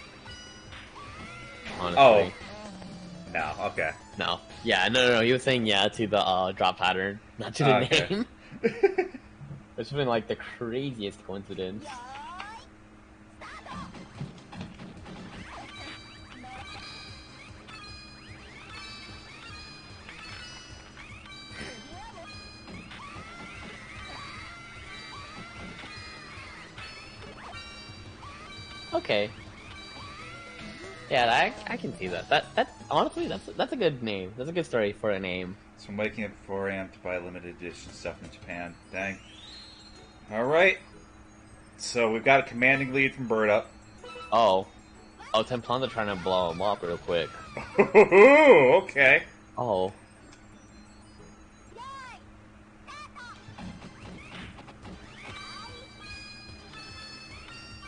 Honestly. Oh. No, okay. No. Yeah, no. He was saying yeah to the drop pattern, not to the Okay. name. It's been like the craziest coincidence. Okay. Yeah, I can see that. That honestly, that's a good name. That's a good story for a name. So I'm waking up at 4 a.m. to buy limited edition stuff in Japan. Dang. Alright. So we've got a commanding lead from Bird Up. Oh, Templan's trying to blow him up real quick. Okay. Oh.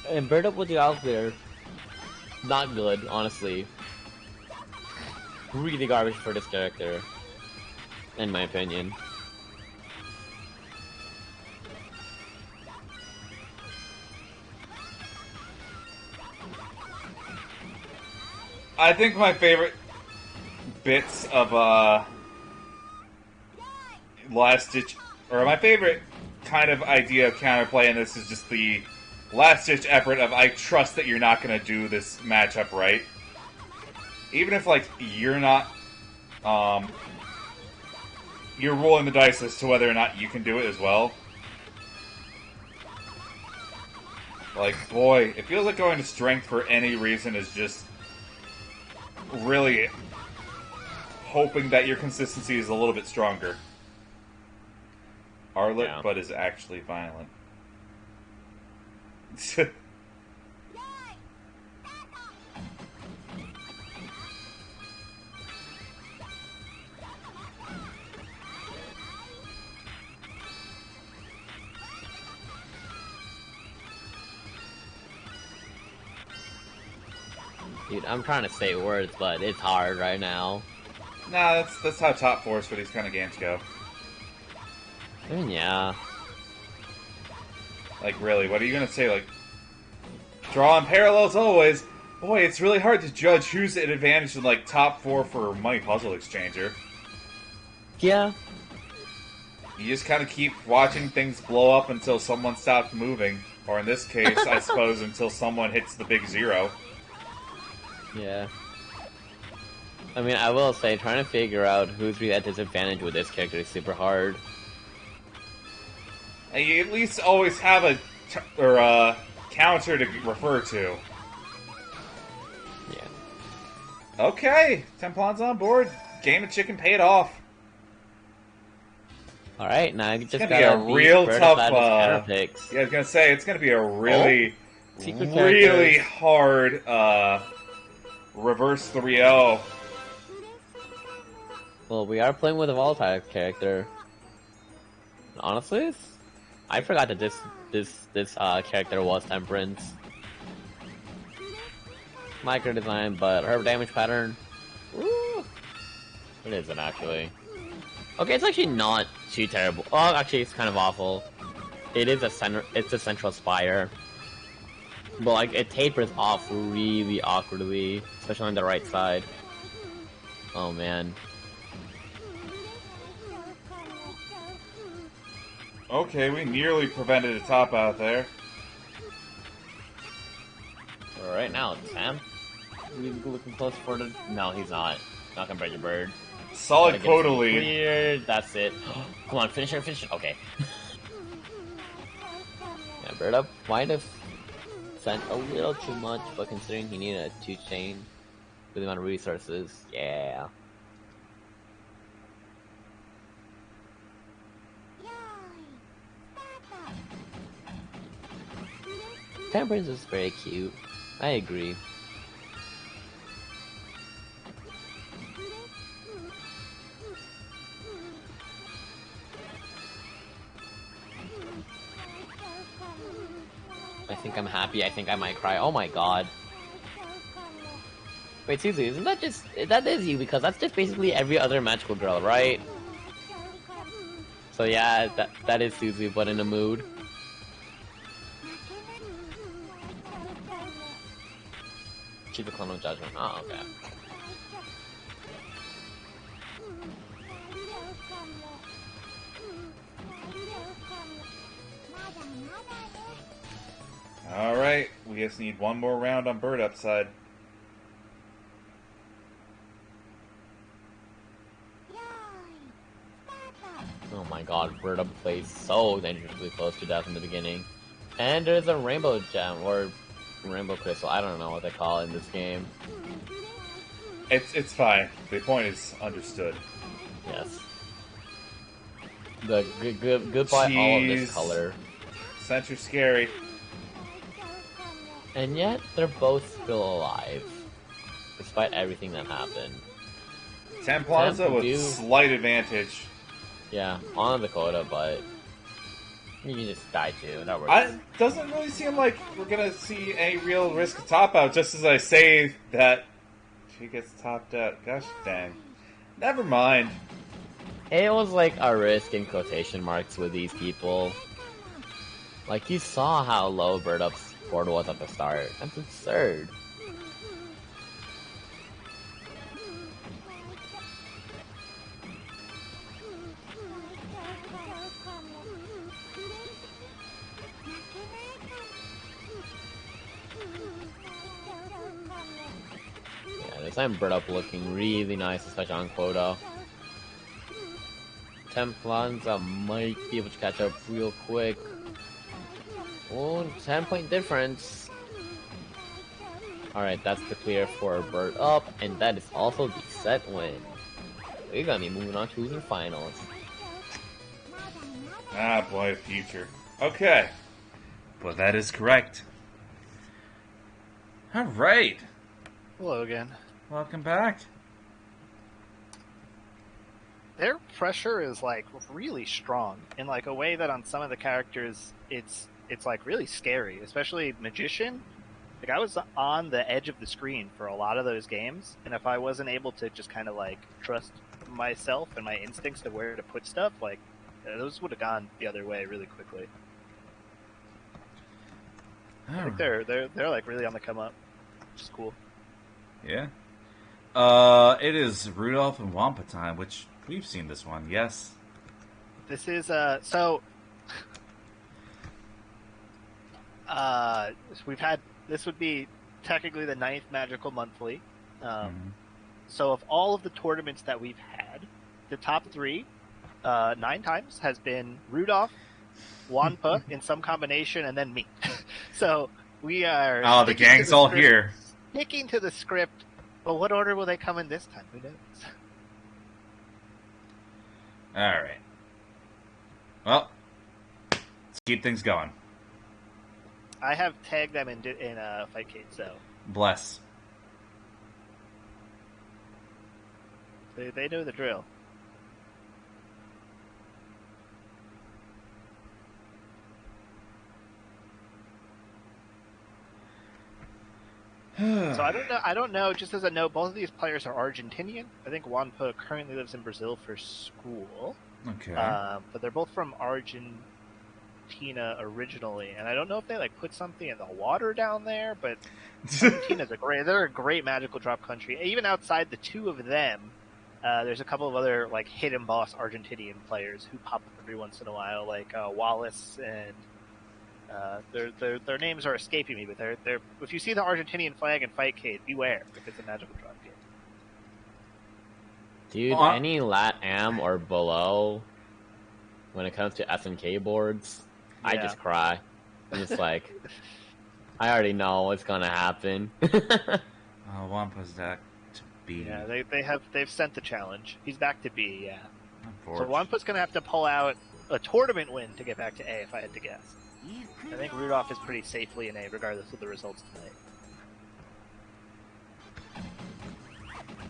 And Bird Up with you out there. Not good, honestly. Really garbage for this character. In my opinion. I think my favorite bits of last ditch, or my favorite kind of idea of counterplay in this is just the last ditch effort of I trust that you're not going to do this matchup right. Even if like you're not, you're rolling the dice as to whether or not you can do it as well. Like, boy, it feels like going to strength for any reason is just really hoping that your consistency is a little bit stronger. Arlet, Yeah. but is actually violent. Dude, I'm trying to say words, but it's hard right now. Nah, that's how top fours for these kind of games go. I mean, yeah. Like, really, what are you gonna say? Like, drawing parallels always. Boy, it's really hard to judge who's at advantage in like top four for Money Puzzle Exchanger. Yeah. You just kind of keep watching things blow up until someone stops moving, or in this case, I suppose, until someone hits the big zero. Yeah. I mean, I will say, trying to figure out who's really at disadvantage with this character is super hard. And you at least always have a counter to refer to. Yeah. Okay, Templan's on board. Game of Chicken paid off. Alright, now I just gonna gotta be a real tough, counter picks. Yeah, I was gonna say it's gonna be a really, Secret really characters. hard reverse 3-0. Well, we are playing with a volatile character. Honestly, I forgot that this character was Temperance. Micro design, but her damage pattern. Woo, it isn't actually. Okay, it's actually not too terrible. Oh, actually, it's kind of awful. It is a center. It's a central spire, but like it tapers off really awkwardly, especially on the right side. Oh man. Okay, we nearly prevented a top out there. Alright, now, Sam. Really looking close for the... No, he's not. Not gonna break your bird. Solid Gotta get quota it lead. cleared. That's it. Come on, finish it. Okay. Yeah, bird up might have sent a little too much, but considering he needed a 2-chain with the amount of resources, yeah. Temperance is very cute. I agree. think I'm happy. I think I might cry. Oh my god. Wait, Suzu, isn't that just... That is you, because that's just basically every other magical girl, right? So yeah, that is Suzu, but in a mood. She's a clone of Judgment. Oh, okay. Alright, we just need one more round on Bird Upside. Oh my god, Bird Up plays so dangerously close to death in the beginning. And there's a Rainbow Gem, or Rainbow Crystal, I don't know what they call it in this game. It's fine. The point is understood. Yes. The goodbye all of this Jeez. color. Center scary. And yet, they're both still alive. Despite everything that happened. Ten Plaza Temple with do- slight advantage. Yeah, on Dakota, but... You can just die too, that works. Doesn't really seem like we're gonna see any real risk of top out, just as I say that she gets topped out. Gosh dang. Never mind. It was like a risk in quotation marks with these people. Like, you saw how low Bird Up's board was at the start. That's absurd. Yeah, this time Bird Up looking really nice, especially on quota. Templanza might be able to catch up real quick. Oh, 10-point difference. Alright, that's the clear for Bird Up, and that is also the set win. We're gonna be moving on to the finals. Ah, boy, future. Okay. Well, that is correct. Alright. Hello again. Welcome back. Their pressure is like really strong in like a way that on some of the characters it's like really scary, especially Magician. Like I was on the edge of the screen for a lot of those games, and if I wasn't able to just kind of like trust myself and my instincts to where to put stuff, like those would have gone the other way really quickly. I think they're like really on the come up, which is cool. Yeah. It is Rudolph and Wampa time, which we've seen this one, yes. This is so we've had this would be technically the 9th Magical Monthly. So of all of the tournaments that we've had, the top 3 9 times has been Rudolph, Wampa in some combination, and then me. So we are Oh, the gang's all here. Sticking to the script, but what order will they come in this time? Who knows? Alright. Well, let's keep things going. I have tagged them in Fightcade, so Bless. they know the drill. So I don't know. Just as a note, both of these players are Argentinian. I think Wampa currently lives in Brazil for school. Okay. But they're both from Argentina originally, and I don't know if they like put something in the water down there. But Argentina's they're a great magical drop country. Even outside the two of them, there's a couple of other like hidden boss Argentinian players who pop up every once in a while, like Wallace and. Their names are escaping me, but they're if you see the Argentinian flag in Fightcade, beware, because it's a magical drop game. Dude, any LATAM or below, when it comes to SNK boards, I Yeah. just cry. I'm just like, I already know what's gonna happen. Wampa's back to B. Yeah, they've sent the challenge. He's back to B, yeah. So Unfortunate. Wampa's gonna have to pull out a tournament win to get back to A, if I had to guess. I think Rudolph is pretty safely in A, regardless of the results tonight.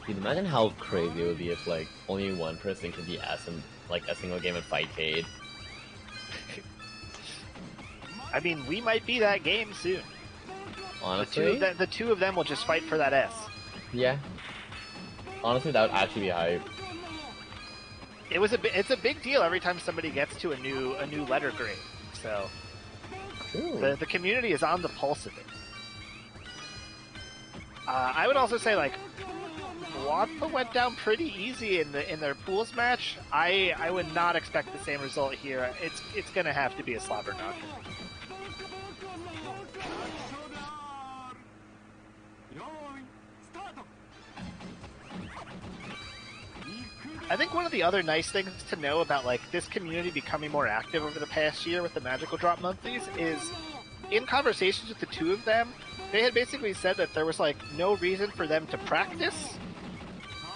Dude, imagine how crazy it would be if like only one person could be S in like a single game at Fightcade. I mean, we might be that game soon. Honestly, The two of them will just fight for that S. yeah. Honestly, that would actually be hype. It's a big deal every time somebody gets to a new letter grade. So True. the community is on the pulse of it. I would also say like Wampa went down pretty easy in their pools match. I would not expect the same result here. It's gonna have to be a slobber knocker. I think one of the other nice things to know about like this community becoming more active over the past year with the Magical Drop monthlies is in conversations with the two of them, they had basically said that there was like no reason for them to practice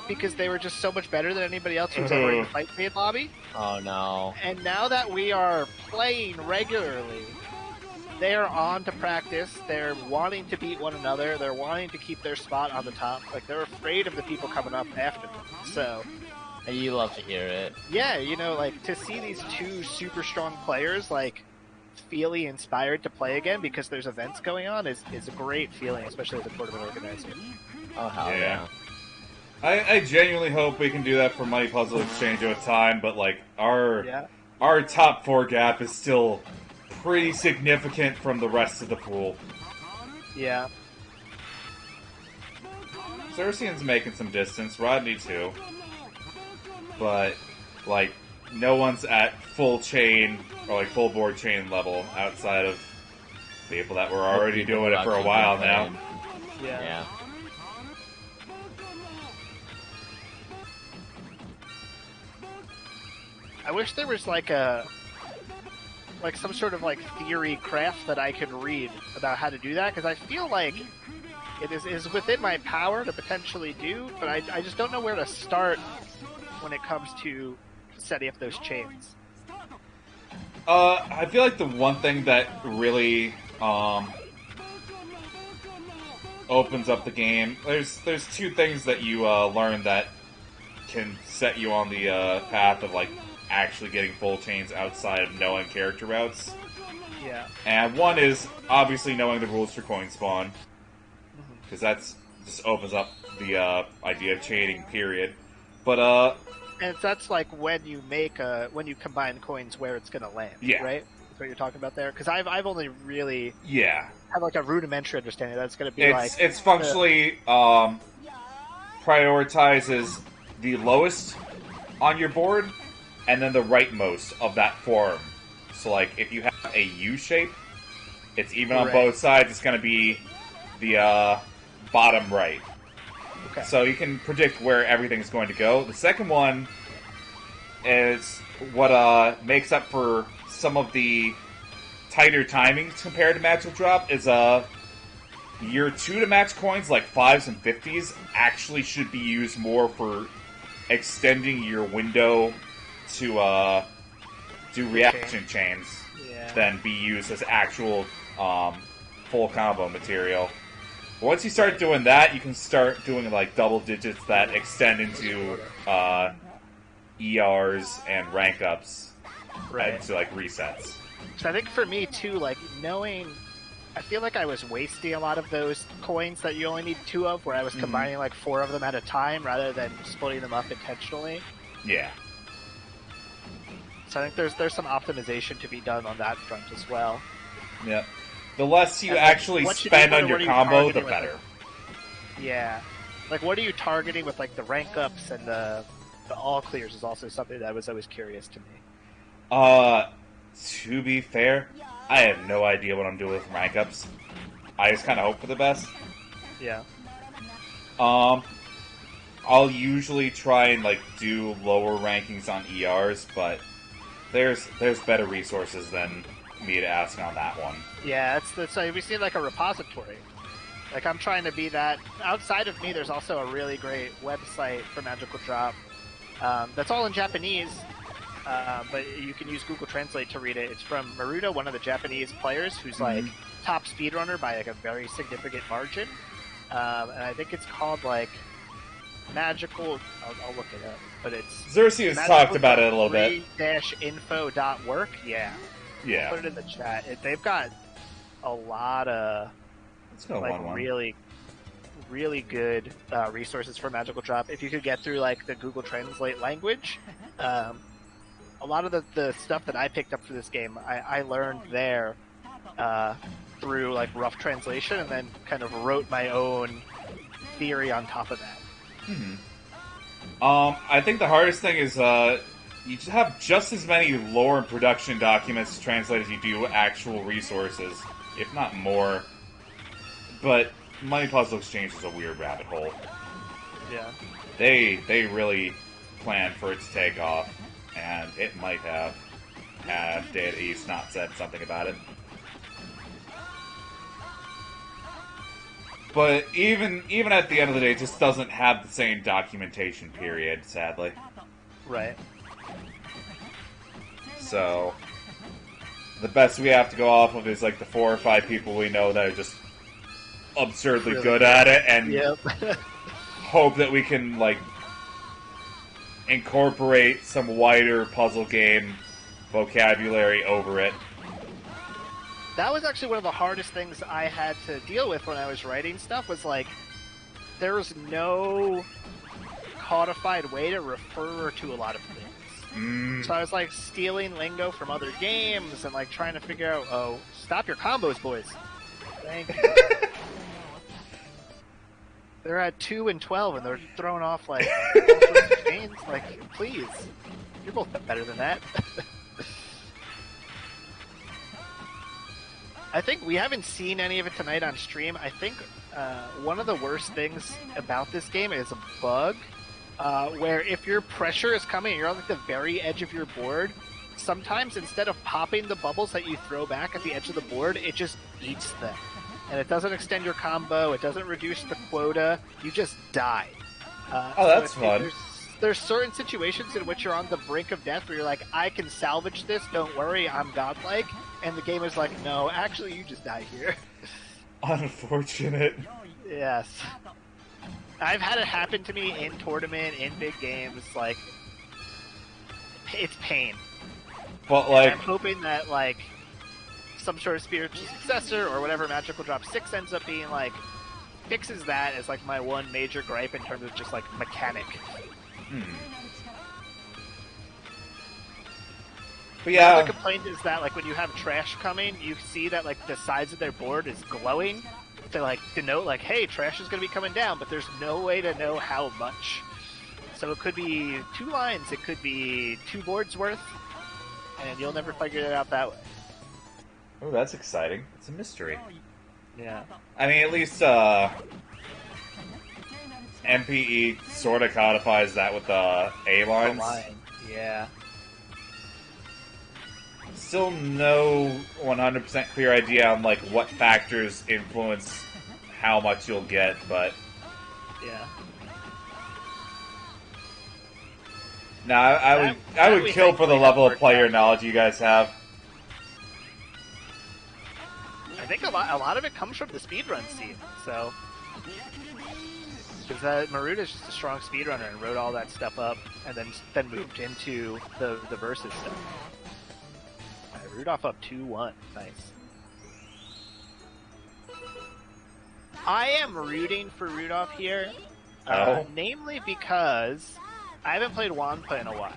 because they were just so much better than anybody else who's ever in the fight main lobby. Oh no. And now that we are playing regularly, they're on to practice. They're wanting to beat one another. They're wanting to keep their spot on the top. Like they're afraid of the people coming up after them. So You love to hear it. yeah, you know, like to see these two super strong players like feeling inspired to play again because there's events going on is a great feeling, especially as a tournament organizer. Oh hell Yeah. yeah. I genuinely hope we can do that for Money Puzzle Exchange over time, but like our top 4 gap is still pretty significant from the rest of the pool. Yeah. Xerxian's making some distance, Rodney too. But like no one's at full chain or like full board chain level outside of people that were already doing it for a while now. Yeah. I wish there was like some sort of like theory craft that I could read about how to do that because I feel like it is within my power to potentially do, but I just don't know where to start when it comes to setting up those chains. I feel like the one thing that really opens up the game. There's 2 things that you learn that can set you on the path of like actually getting full chains outside of knowing character routes. Yeah. And one is obviously knowing the rules for coin spawn, because that's just opens up the idea of chaining. Period. But And that's like when you combine coins where it's going to land. Yeah. Right. That's what you're talking about there. Because I've only really yeah, had like a rudimentary understanding that it's going to be it's functionally prioritizes the lowest on your board and then the rightmost of that form. So like if you have a U shape, it's even on Right. both sides. It's going to be the bottom right. Okay. So you can predict where everything's going to go. The second one is what makes up for some of the tighter timings compared to Magical Drop is your 2 to max coins, like 5s and 50s, actually should be used more for extending your window to do reaction chains Yeah. than be used as actual full combo material. Once you start doing that, you can start doing like double digits that extend into ERs and rank ups Right. into like resets. So I think for me too, like knowing, I feel like I was wasting a lot of those coins that you only need 2 of, where I was combining like 4 of them at a time rather than splitting them up intentionally. Yeah. So I think there's some optimization to be done on that front as well. Yep. The less you And, actually what you spend do, on what your are you combo, the targeting with better. Yeah. Like what are you targeting with like the rank ups and the all clears is also something that was always curious to me. To be fair, I have no idea what I'm doing with rank ups. I just kind of hope for the best. Yeah. I'll usually try and like do lower rankings on ERs, but there's better resources than me to ask on that one. Yeah, that's so we see like a repository. Like I'm trying to be that. Outside of me, there's also a really great website for Magical Drop. That's all in Japanese, but you can use Google Translate to read it. It's from Maruda, one of the Japanese players, who's like top speedrunner by like a very significant margin. And I think it's called like Magical. I'll look it up, but it's Xerxius talked about it a little bit. info.work. Yeah. Yeah. Put it in the chat. They've got a lot of Let's go like 1-1. really, really good resources for Magical Drop. If you could get through like the Google Translate language, a lot of the stuff that I picked up for this game, I learned there through like rough translation, and then kind of wrote my own theory on top of that. I think the hardest thing is you just have just as many lore and production documents to translate as you do actual resources, if not more. But Money Puzzle Exchange is a weird rabbit hole. Yeah. They really planned for it to take off, and it might have had Data East not said something about it. But even at the end of the day, it just doesn't have the same documentation period, sadly. Right. So the best we have to go off of is like the 4 or 5 people we know that are just absurdly Really good at it, and Yep. hope that we can like incorporate some wider puzzle game vocabulary over it. That was actually one of the hardest things I had to deal with when I was writing stuff, was like, there was no codified way to refer to a lot of things. So I was like stealing lingo from other games and like trying to figure out, oh, stop your combos, boys. Thank you. They're at 2 and 12 and they're throwing off like all sorts of chains. Like, please, you're both better than that. I think we haven't seen any of it tonight on stream. I think one of the worst things about this game is a bug where if your pressure is coming and you're on like the very edge of your board, sometimes instead of popping the bubbles that you throw back at the edge of the board, it just eats them. And it doesn't extend your combo, it doesn't reduce the quota, you just die. Oh, that's fun. There's certain situations in which you're on the brink of death where you're like, I can salvage this, don't worry, I'm godlike. And the game is like, no, actually, you just die here. Unfortunate. Yes. I've had it happen to me in tournament, in big games, like, it's pain. But And like, I'm hoping that, like, some sort of spiritual successor or whatever Magical Drop 6 ends up being, like, fixes that as, like, my one major gripe in terms of just, like, mechanic. But yeah, The complaint is that, like, when you have trash coming, you see that, like, the sides of their board is glowing to, like, denote, like, hey, trash is going to be coming down, but there's no way to know how much. So it could be 2 lines, it could be 2 boards worth, and you'll never figure it out that way. oh, that's exciting. It's a mystery. Yeah. I mean, at least MPE sort of codifies that with the A lines. Line. Yeah. Still no 100% clear idea on like what factors influence how much you'll get, but Yeah. no, I That would we kill for the thankfully level have of player worked out. knowledge you guys have. I think a lot of it comes from the speedrun scene, so... Because Maruda's just a strong speedrunner and wrote all that stuff up, and then moved into the versus stuff. Rudolph up 2-1. Nice. I am rooting for Rudolph here, namely because I haven't played Wampa in a while,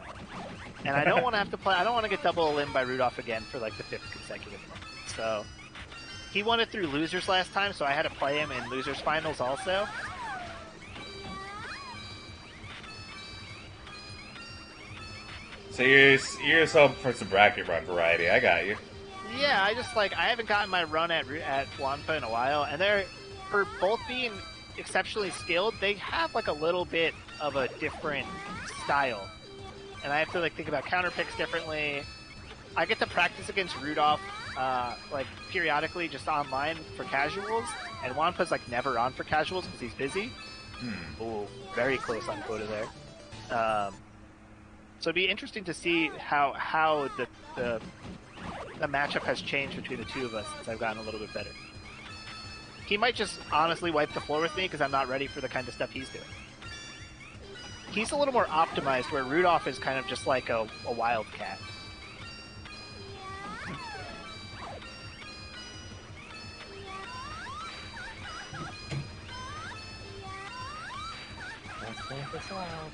and I don't want to have to play. I don't want to get double eliminated by Rudolph again for like the 5th consecutive month. So he won it through losers last time, so I had to play him in losers finals also. So you're just hoping for some bracket run variety. I got you. Yeah, I just like I haven't gotten my run at Wampa in a while, and they're for both being exceptionally skilled, they have like a little bit of a different style, and I have to like think about counter picks differently. I get to practice against Rudolph like periodically just online for casuals, and Wampa's like never on for casuals because he's busy. Ooh, very close on quota there. So it'd be interesting to see how the matchup has changed between the two of us since I've gotten a little bit better. He might just honestly wipe the floor with me because I'm not ready for the kind of stuff he's doing. He's a little more optimized, where Rudolph is kind of just like a wildcat. Laugh is loud.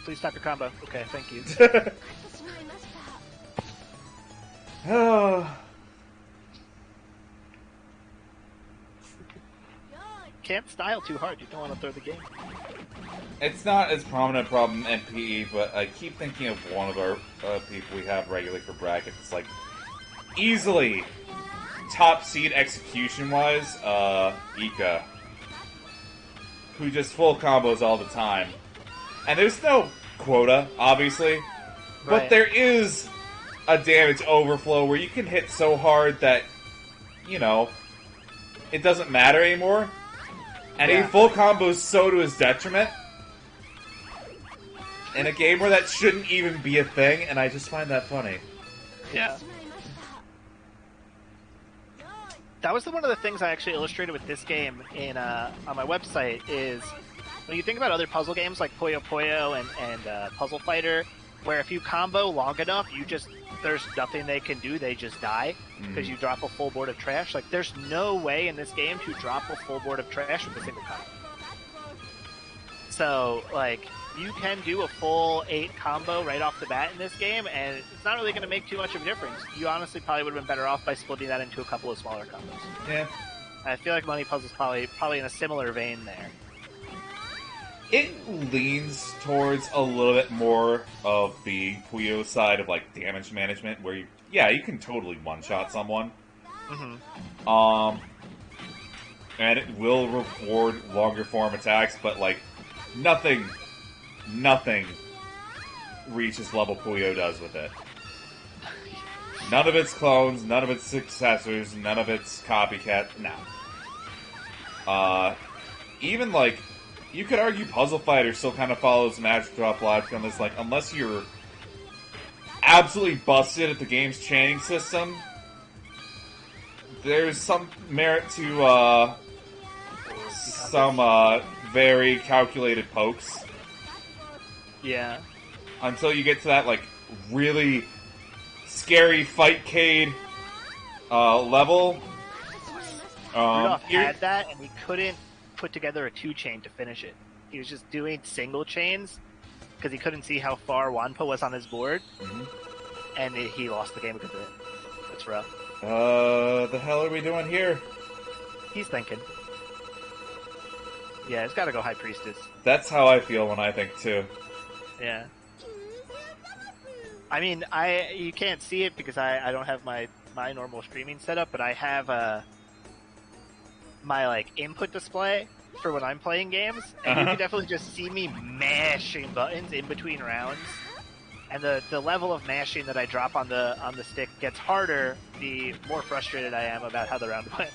Please stop your combo. Okay, thank you. Oh. Can't style too hard. You don't want to throw the game. It's not as prominent a problem in PE, but I keep thinking of one of our people we have regularly for brackets. It's like, easily top seed execution-wise, Ika. Who just full combos all the time. And there's no quota, obviously, but Right. there is a damage overflow where you can hit so hard that, you know, it doesn't matter anymore. And he Yeah. full combos so to his detriment. In a game where that shouldn't even be a thing, and I just find that funny. Yeah. That was one of the things I actually illustrated with this game in on my website. Is when you think about other puzzle games like Puyo Puyo and Puzzle Fighter, where if you combo long enough, there's nothing they can do. They just die because you drop a full board of trash. Like, there's no way in this game to drop a full board of trash with a single combo. So, like, you can do a full 8 combo right off the bat in this game, and it's not really going to make too much of a difference. You honestly probably would have been better off by splitting that into a couple of smaller combos. Yeah. I feel like Money Puzzle's probably in a similar vein there. It leans towards a little bit more of the Puyo side of, like, damage management, where you can totally one-shot someone. Mm-hmm. And it will reward longer form attacks, but, like, nothing reaches level Puyo does with it. None of its clones, none of its successors, none of its copycat, no. Even, like, you could argue Puzzle Fighter still kind of follows Magic Drop logic on this, like, unless you're absolutely busted at the game's chaining system, there's some merit to, some, very calculated pokes. Yeah. Until you get to that, like, really scary Fightcade, level. Rudolph You're- had that, and he couldn't put together a 2-chain to finish it. He was just doing single chains because he couldn't see how far Wanpo was on his board, Mhm. and he lost the game because of it. That's rough. The hell are we doing here? He's thinking. Yeah, it's got to go High Priestess. That's how I feel when I think, too. Yeah. I mean, you can't see it because I don't have my normal streaming setup, but I have my like input display for when I'm playing games, and you can definitely just see me mashing buttons in between rounds. And the level of mashing that I drop on the stick gets harder the more frustrated I am about how the round went.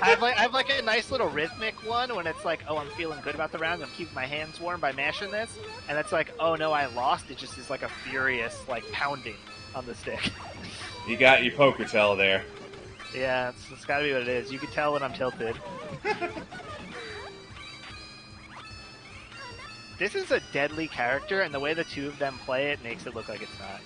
I have like a nice little rhythmic one when it's like, oh, I'm feeling good about the round, I'm keeping my hands warm by mashing this, and it's like, oh no, I lost. It just is like a furious like pounding on the stick. You got your poker tell there. Yeah, it's got to be what it is. You can tell when I'm tilted. This is a deadly character, and the way the two of them play it makes it look like it's not.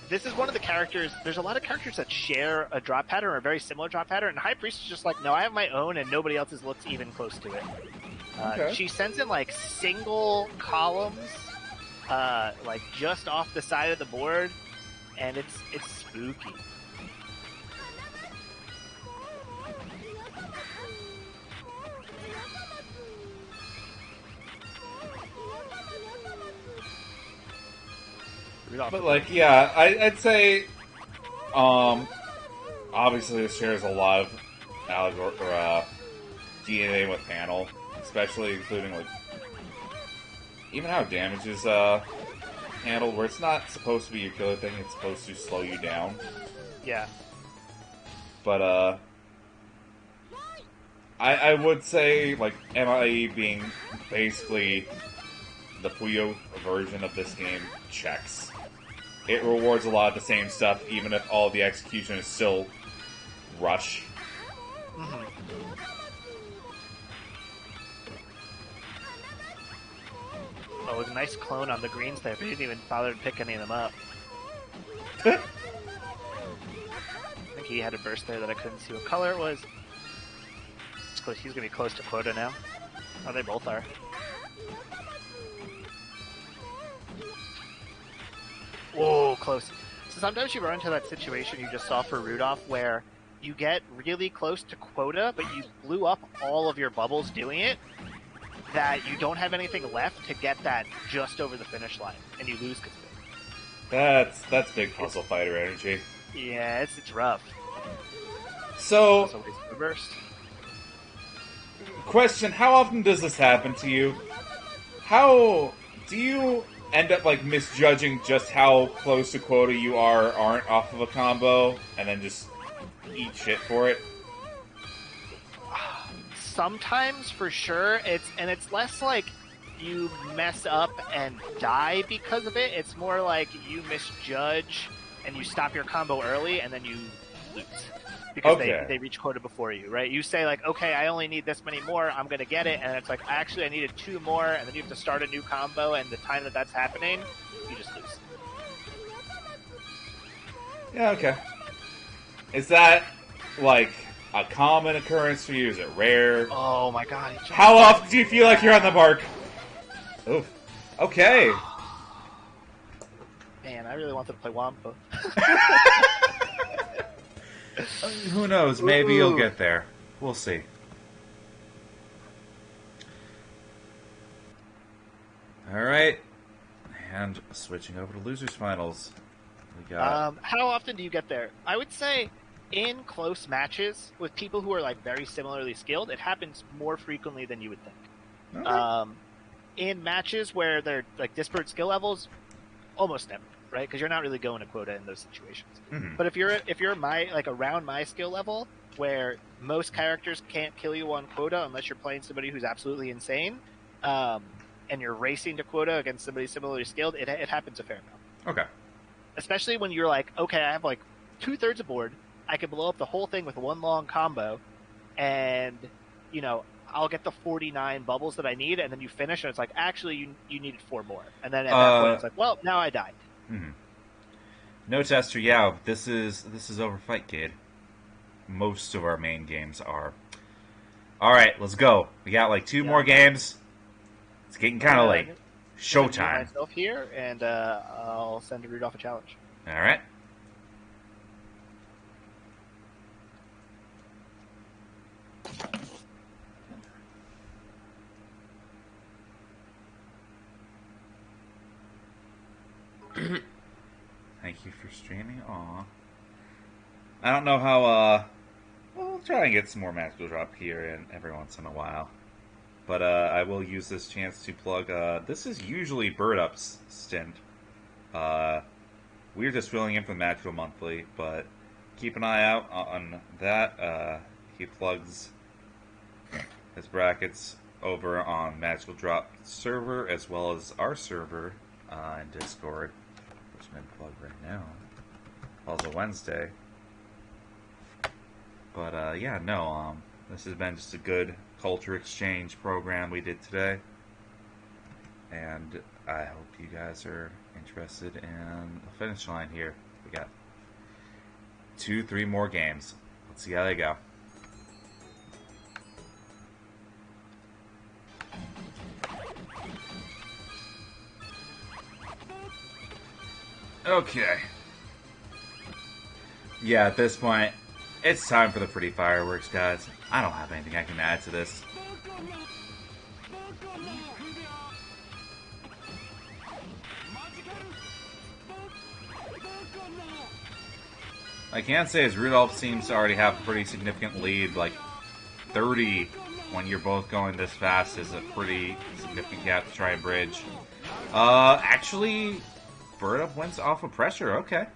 This is one of the characters. There's a lot of characters that share a drop pattern or a very similar drop pattern, and High Priest is just like, no, I have my own, and nobody else's looks even close to it. Okay. She sends in like single columns, like just off the side of the board, and it's spooky. But, like, yeah, I'd say, obviously this shares a lot of DNA with panel, especially including, like, even how damage is, handled, where it's not supposed to be your killer thing, it's supposed to slow you down. Yeah. But, I would say, like, MIE being basically the Puyo version of this game checks. it rewards a lot of the same stuff, even if all the execution is still rush. Mhm. Oh, with a nice clone on the greens there, but he didn't even bother to pick any of them up. I think he had a burst there that I couldn't see what color it was. It's close. He's going to be close to quota now. Oh, they both are. Whoa, close. So sometimes you run into that situation you just saw for Rudolph where you get really close to quota, but you blew up all of your bubbles doing it, that you don't have anything left to get that just over the finish line, and you lose because of it. That's big puzzle fighter energy. Yeah, it's rough. So, It's always a burst. question, how often does this happen to you? How do you end up like misjudging just how close to quota you are or aren't off of a combo and then just eat shit for it? Sometimes, for sure, it's less like you mess up and die because of it. It's more like you misjudge and you stop your combo early and then you lose. Because Okay. they reach quota before you, right? You say like, okay, I only need this many more, I'm gonna get it, and it's like, actually I needed 2 more, and then you have to start a new combo, and the time that that's happening, you just lose. Yeah, okay. Is that like a common occurrence for you? Is it rare? Oh my god. he jumped How so often do you feel like you're on the mark? Oof. Okay. Man, I really wanted to play Wampa. Who knows? Maybe you'll Ooh. get there. We'll see. Alright. And switching over to losers finals. We got How often do you get there? I would say in close matches with people who are like very similarly skilled, it happens more frequently than you would think. Okay. In matches where they're like disparate skill levels, almost never, right? Because you're not really going to quota in those situations. Mhm. But if you're my like around my skill level, where most characters can't kill you on quota unless you're playing somebody who's absolutely insane, and you're racing to quota against somebody similarly skilled, it happens a fair amount. Okay. Especially when you're like, okay, I have like 2/3 aboard, I can blow up the whole thing with one long combo, and you know I'll get the 49 bubbles that I need, and then you finish, and it's like, actually, you needed 4 more, and then at that point, it's like, well, now I died. Mhm. No tester, yeah. This is over Fight Kid. Most of our main games are. All right, let's go. We got like 2 more games. It's getting kind of late. I'm gonna mute Showtime. myself here, and I'll send Rudolph a challenge. All right. Thank you for streaming. Aw. I don't know how, we'll try and get some more magical drop here in every once in a while. But, I will use this chance to plug, this is usually Bird Up's stint. We're just filling in for the Magical Monthly, but keep an eye out on that. He plugs his brackets over on Magical Drop server, as well as our server in Discord, which I'm going to plug right now. Also Wednesday. But yeah, no, this has been just a good culture exchange program we did today. And I hope you guys are interested in the finish line here. We got 2-3 more games. Let's see how they go. Okay. Yeah, at this point, it's time for the pretty fireworks, guys. I don't have anything I can add to this. I can say is Rudolph seems to already have a pretty significant lead, like 30 when you're both going this fast is a pretty significant gap to try and bridge. Actually, Bird Up wins off of pressure, okay.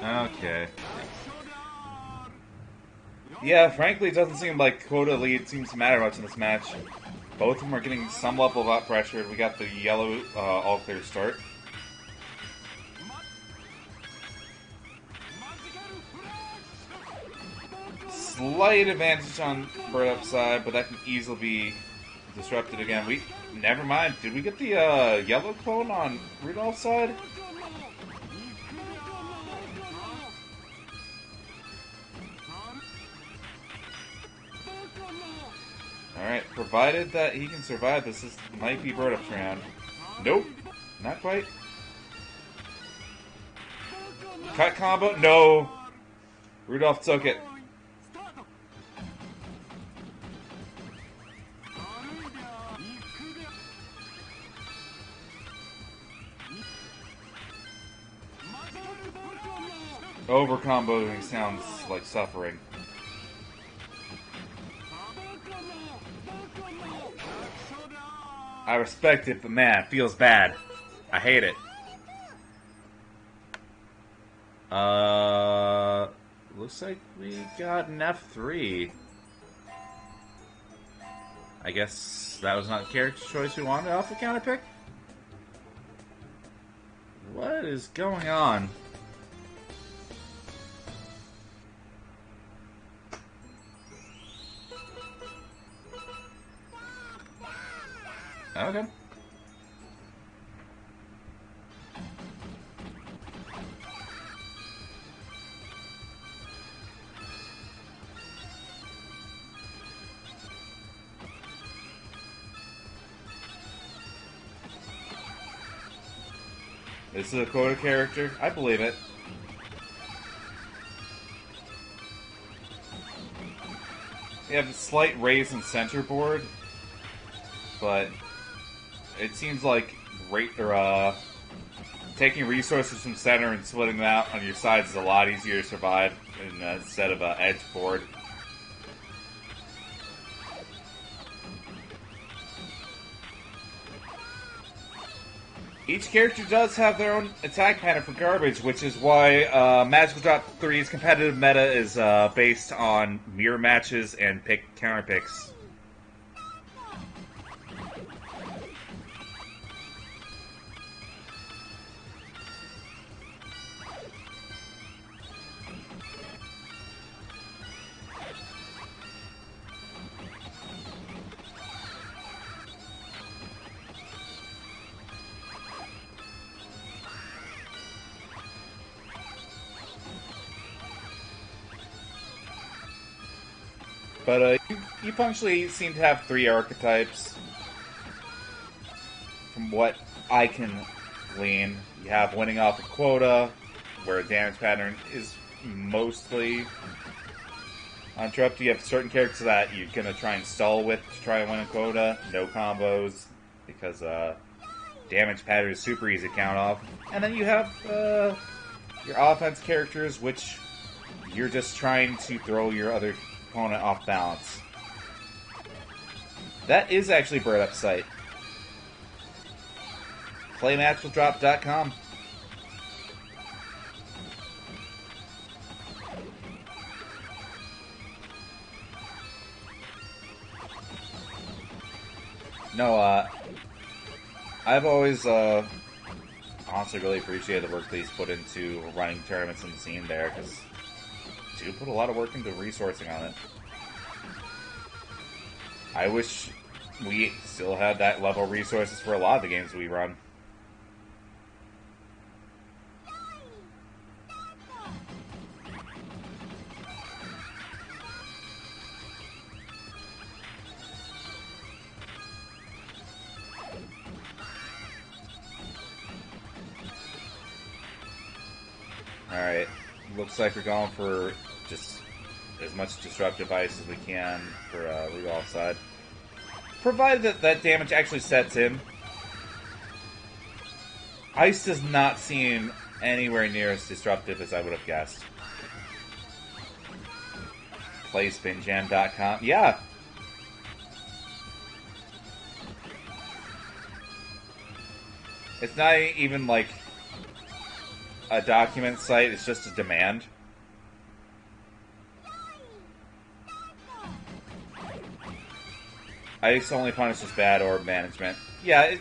Okay. Yeah, frankly, it doesn't seem like quota lead seems to matter much in this match. Both of them are getting some level of out pressure. We got the yellow all clear start. Slight advantage on Bird upside, but that can easily be disrupted again. Never mind. Did we get the yellow clone on Rudolph's side? Alright, provided that he can survive this, might be Bird up's round. Nope, not quite. Cut combo? No! Rudolph took it. Over comboing sounds like suffering. I respect it, but man, it feels bad. I hate it. Looks like we got an F3. I guess that was not the character choice we wanted off the counter pick? What is going on? Okay. This is a quota character. I believe it. We have a slight raise in center board, but it seems like taking resources from center and splitting them out on your sides is a lot easier to survive instead of edge board. Each character does have their own attack pattern for garbage, which is why Magical Drop 3's competitive meta is based on mirror matches and counter picks. But you functionally seem to have 3 archetypes. From what I can glean, you have winning off a quota, where a damage pattern is mostly uninterrupted. You have certain characters that you're going to try and stall with to try and win a quota. No combos, because damage pattern is super easy to count off. And then you have your offense characters, which you're just trying to throw your other opponent off balance. That is actually Bird Up's site. PlayMagicalDrop.com. No, I've always honestly really appreciated the work that he's put into running tournaments in the scene there, because do put a lot of work into resourcing on it. I wish we still had that level of resources for a lot of the games we run. Alright, looks like we're going for just as much disruptive ice as we can for Rudolph's side. Provided that that damage actually sets in. Ice does not seem anywhere near as disruptive as I would have guessed. PlaySpinJam.com. Yeah! It's not even like a document site is just a demand. I used to only punish as bad orb management. Yeah,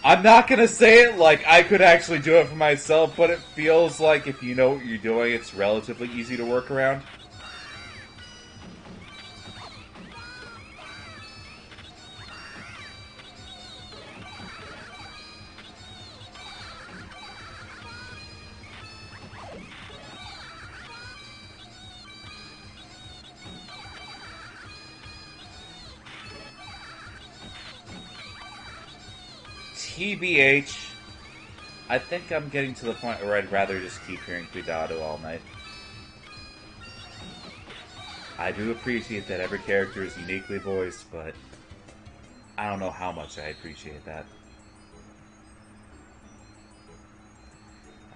I'm not gonna say it like I could actually do it for myself, but it feels like if you know what you're doing, it's relatively easy to work around. TBH, I think I'm getting to the point where I'd rather just keep hearing Cuidado all night. I do appreciate that every character is uniquely voiced, but I don't know how much I appreciate that.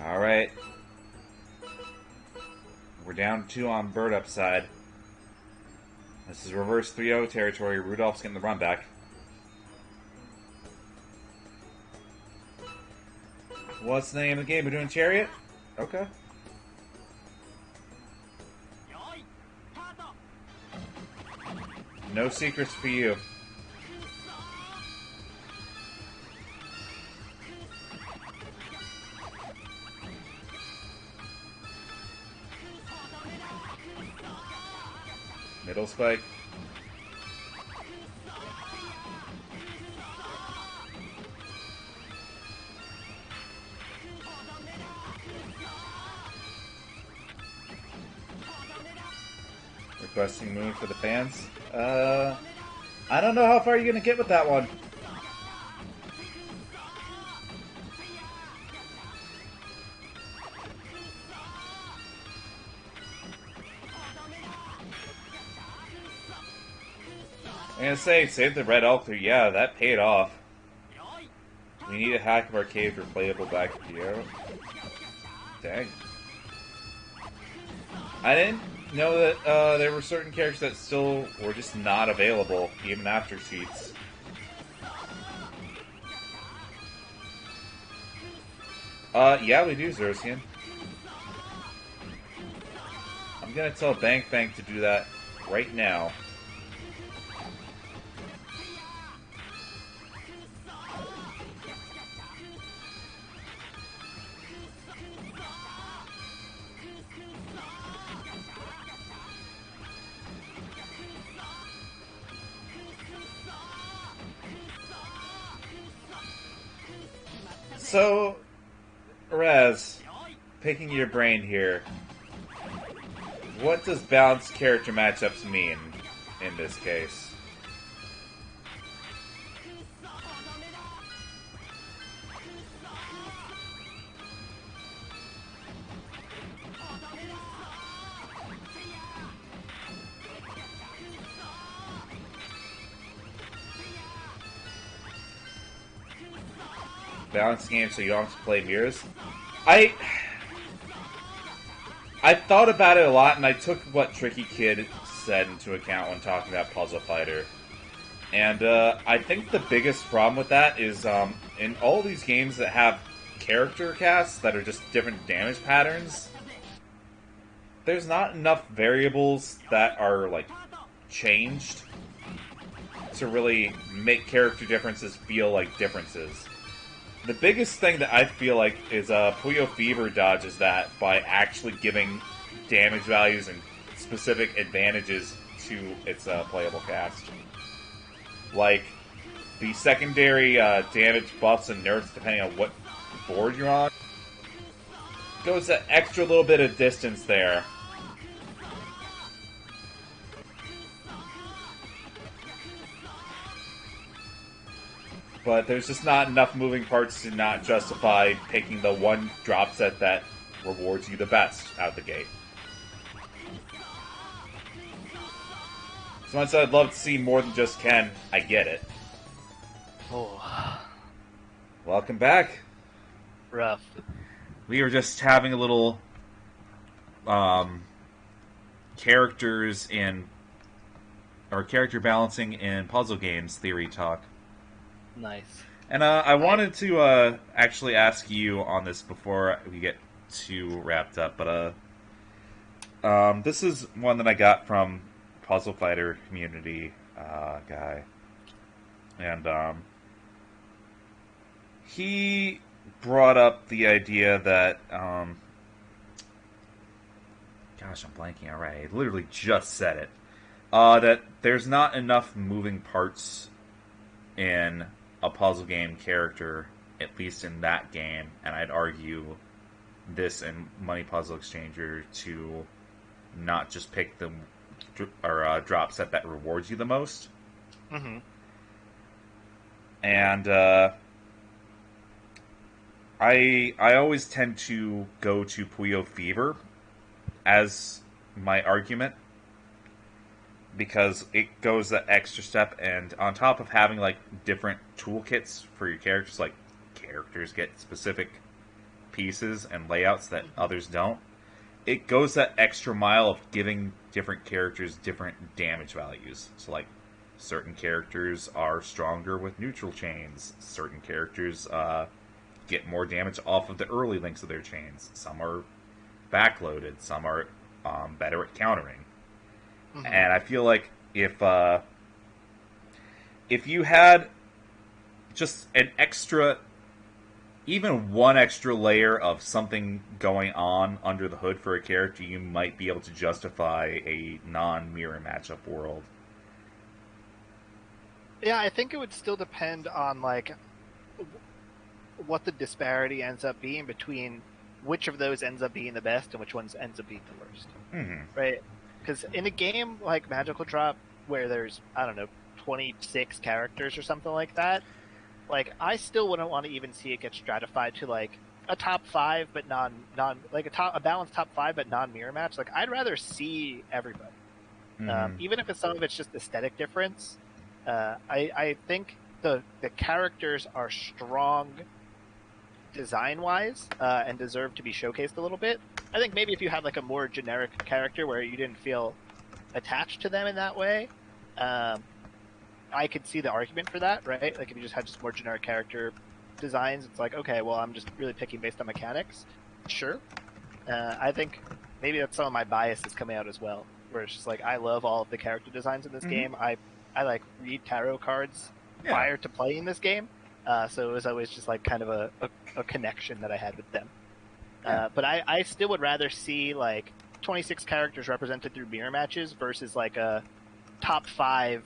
Alright. We're down 2 on Bird Upside. This is reverse 3-0 territory. Rudolph's getting the run back. What's the name of the game? We're doing Chariot? Okay. No secrets for you. Middle spike. Requesting Moon for the fans. I don't know how far you're gonna get with that one. I'm gonna say, save the Red Elk. Yeah, that paid off. We need a hack of our cave for playable back at the arrow. Dang. I didn't know that there were certain characters that still were just not available, even after cheats. Yeah, we do, Xerxian. I'm gonna tell Bank Bank to do that right now. So, Raz, picking your brain here, what does balanced character matchups mean in this case? Balanced game so you don't have to play mirrors? I thought about it a lot, and I took what Tricky Kid said into account when talking about Puzzle Fighter. And I think the biggest problem with that is in all these games that have character casts that are just different damage patterns, there's not enough variables that are like changed to really make character differences feel like differences. The biggest thing that I feel like is Puyo Fever dodges that by actually giving damage values and specific advantages to its playable cast. Like, the secondary damage buffs and nerfs, depending on what board you're on, goes that extra little bit of distance there. But there's just not enough moving parts to not justify picking the one drop set that rewards you the best out the gate. So much I'd love to see more than just Ken, I get it. Oh, Welcome back. rough. We were just having a little characters in or character balancing in puzzle games theory talk. Nice. And I wanted to actually ask you on this before we get too wrapped up, but this is one that I got from Puzzle Fighter community guy, and he brought up the idea that gosh, I'm blanking already. I literally just said it. That there's not enough moving parts in a puzzle game character, at least in that game, and I'd argue this and Money Puzzle Exchanger to not just pick the drop set that rewards you the most. Mm-hmm. And I always tend to go to Puyo Fever as my argument, because it goes that extra step, and on top of having like different toolkits for your characters, like characters get specific pieces and layouts that others don't, it goes that extra mile of giving different characters different damage values. So like certain characters are stronger with neutral chains, certain characters get more damage off of the early links of their chains, some are backloaded, some are better at countering. Mm-hmm. And I feel like if you had just an extra, even one extra layer of something going on under the hood for a character, you might be able to justify a non-mirror matchup world. Yeah, I think it would still depend on like what the disparity ends up being between which of those ends up being the best and which ones ends up being the worst. Mm-hmm. Right? Because in a game like Magical Drop, where there's, I don't know, 26 characters or something like that, like, I still wouldn't want to even see it get stratified to, like, a top 5, but a balanced top 5, but non-mirror match. Like, I'd rather see everybody. Mm-hmm. Even if some of it's just aesthetic difference. I think the characters are strong design-wise, and deserve to be showcased a little bit. I think maybe if you had like a more generic character where you didn't feel attached to them in that way, I could see the argument for that, right? Like if you just had just more generic character designs, it's like, okay, well, I'm just really picking based on mechanics. Sure. I think maybe that's some of my bias is coming out as well, where it's just like, I love all of the character designs in this game. I like read tarot cards prior to playing this game. So it was always just like kind of a connection that I had with them. But I still would rather see like 26 characters represented through mirror matches versus like a top 5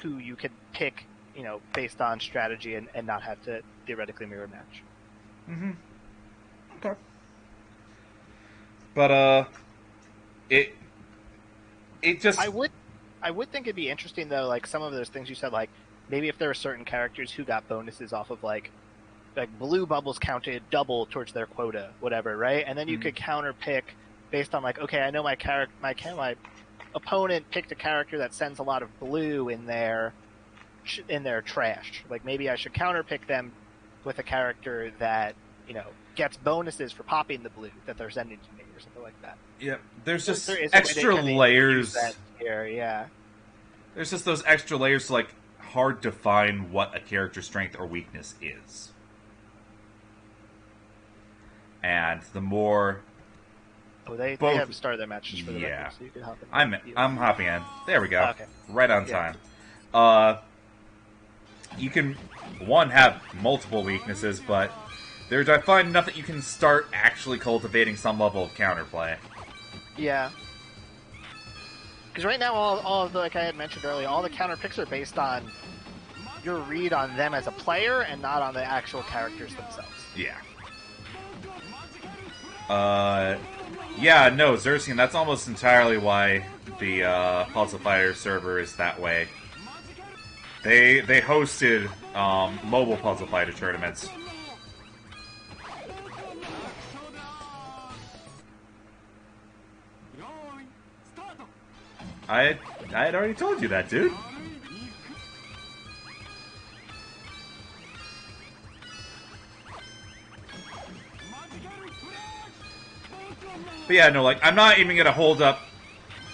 who you could pick, you know, based on strategy and not have to theoretically mirror match. Mm-hmm. Okay. But it just I would think it'd be interesting though, like some of those things you said, like maybe if there were certain characters who got bonuses off of like blue bubbles counted double towards their quota, whatever, right? And then you could counter pick based on like, okay, I know my opponent picked a character that sends a lot of blue in their trash. Like maybe I should counter pick them with a character that, you know, gets bonuses for popping the blue that they're sending to me or something like that. Yeah, there's just there is extra layers. Here, yeah. There's just those extra layers to like hard define what a character's strength or weakness is. And the more they have started their matches for the record, so you can hop in. I'm hopping in. There we go. Okay. Right on time. You can have multiple weaknesses, but I find enough that you can start actually cultivating some level of counterplay. Yeah. Because right now, all of the, like I had mentioned earlier, all the counter picks are based on your read on them as a player and not on the actual characters themselves. Yeah. Xerxian, that's almost entirely why the Puzzle Fighter server is that way. They hosted mobile Puzzle Fighter tournaments. I had already told you that, dude. But yeah, no, like, I'm not even gonna hold up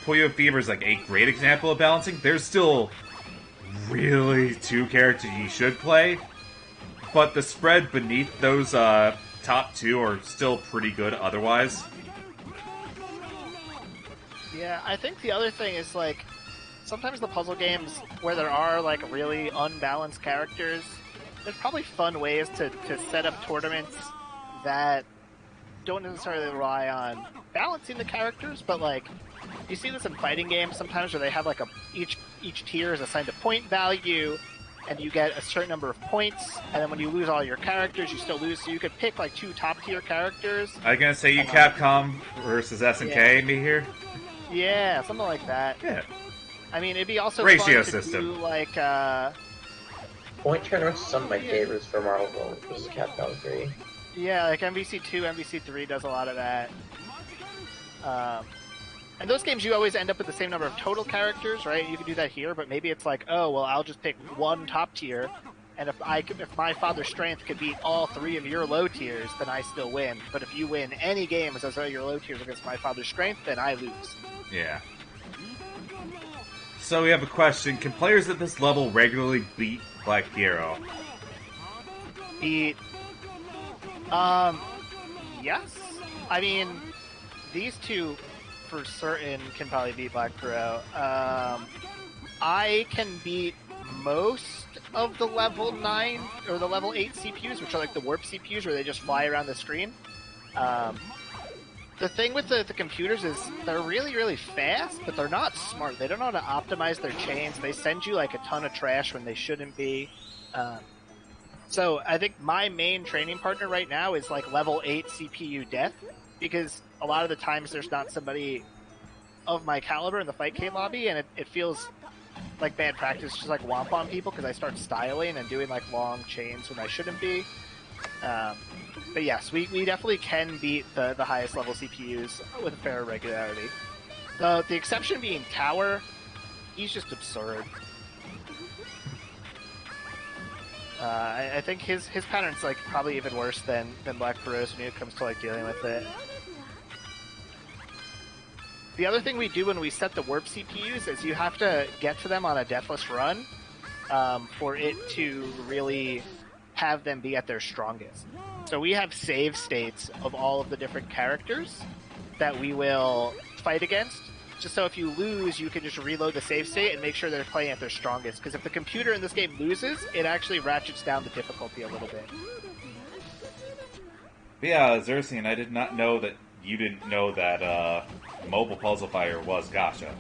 Puyo Fever as, like, a great example of balancing. There's still really 2 characters you should play, but the spread beneath those top two are still pretty good otherwise. Yeah, I think the other thing is, like, sometimes the puzzle games where there are, like, really unbalanced characters, there's probably fun ways to set up tournaments that don't necessarily rely on balancing the characters, but, like, you see this in fighting games sometimes where they have, like, each tier is assigned a point value, and you get a certain number of points, and then when you lose all your characters, you still lose, so you could pick, like, 2 top-tier characters. I was gonna say you Capcom versus SNK me here? Yeah, something like that. Yeah. I mean, it'd be also Ratio fun to system. do, like, Point tournaments are some of my favorites for Marvel vs. Capcom 3. yeah, like MVC2, MVC3 does a lot of that. And those games, you always end up with the same number of total characters, right? You can do that here, but maybe it's like, oh, well, I'll just pick 1 top tier, and if my Father's Strength could beat all 3 of your low tiers, then I still win. But if you win any game as your low tiers against my Father's Strength, then I lose. Yeah. So we have a question. Can players at this level regularly beat Black Hero? Beat... yes. I mean, these two, for certain, can probably beat Black Hero. I can beat most of the level 9 or the level 8 CPUs, which are like the warp CPUs where they just fly around the screen. The thing with the computers is they're really, really fast, but they're not smart. They don't know how to optimize their chains. They send you like a ton of trash when they shouldn't be. So I think my main training partner right now is like level 8 CPU Death, because a lot of the times there's not somebody of my caliber in the Fight K lobby, and it feels like bad practice just like womp on people because I start styling and doing like long chains when I shouldn't be. But yes, we definitely can beat the highest level CPUs with a fair regularity. The exception being Tower, he's just absurd. I think his pattern's like probably even worse than Black Feroz when it comes to like dealing with it. The other thing we do when we set the warp CPUs is you have to get to them on a deathless run for it to really have them be at their strongest. So we have save states of all of the different characters that we will fight against, just so if you lose, you can just reload the save state and make sure they're playing at their strongest. Because if the computer in this game loses, it actually ratchets down the difficulty a little bit. But yeah, Xerxine, I did not know that you didn't know that Mobile Puzzle Fighter was gacha.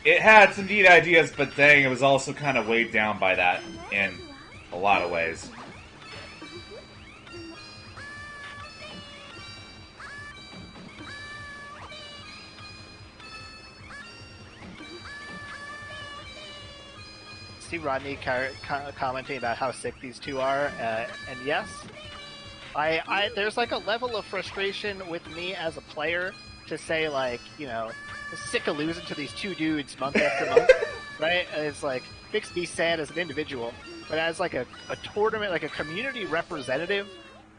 It had some neat ideas, but dang, it was also kind of weighed down by that in a lot of ways. See Rodney commenting about how sick these two are, and yes, I there's like a level of frustration with me as a player to say, like, you know, I'm sick of losing to these two dudes month after month, right? It's like makes me sad as an individual, but as like a tournament, like a community representative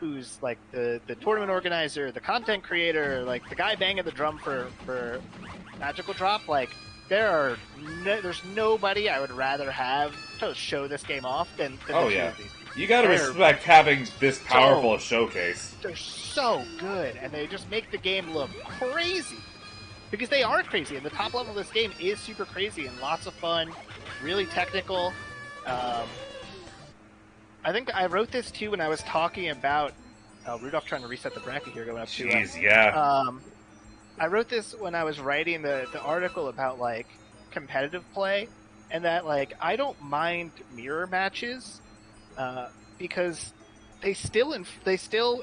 who's like the tournament organizer, the content creator, like the guy banging the drum for Magical Drop, like there's nobody I would rather have to show this game off than Oh the two yeah, of these people. you gotta respect having this powerful a showcase. They're so good, and they just make the game look crazy. Because they are crazy, and the top level of this game is super crazy and lots of fun, really technical. I think I wrote this too when I was talking about Rudolph trying to reset the bracket here going up to Jeez, yeah. I wrote this when I was writing the article about like competitive play, and that like I don't mind mirror matches because they still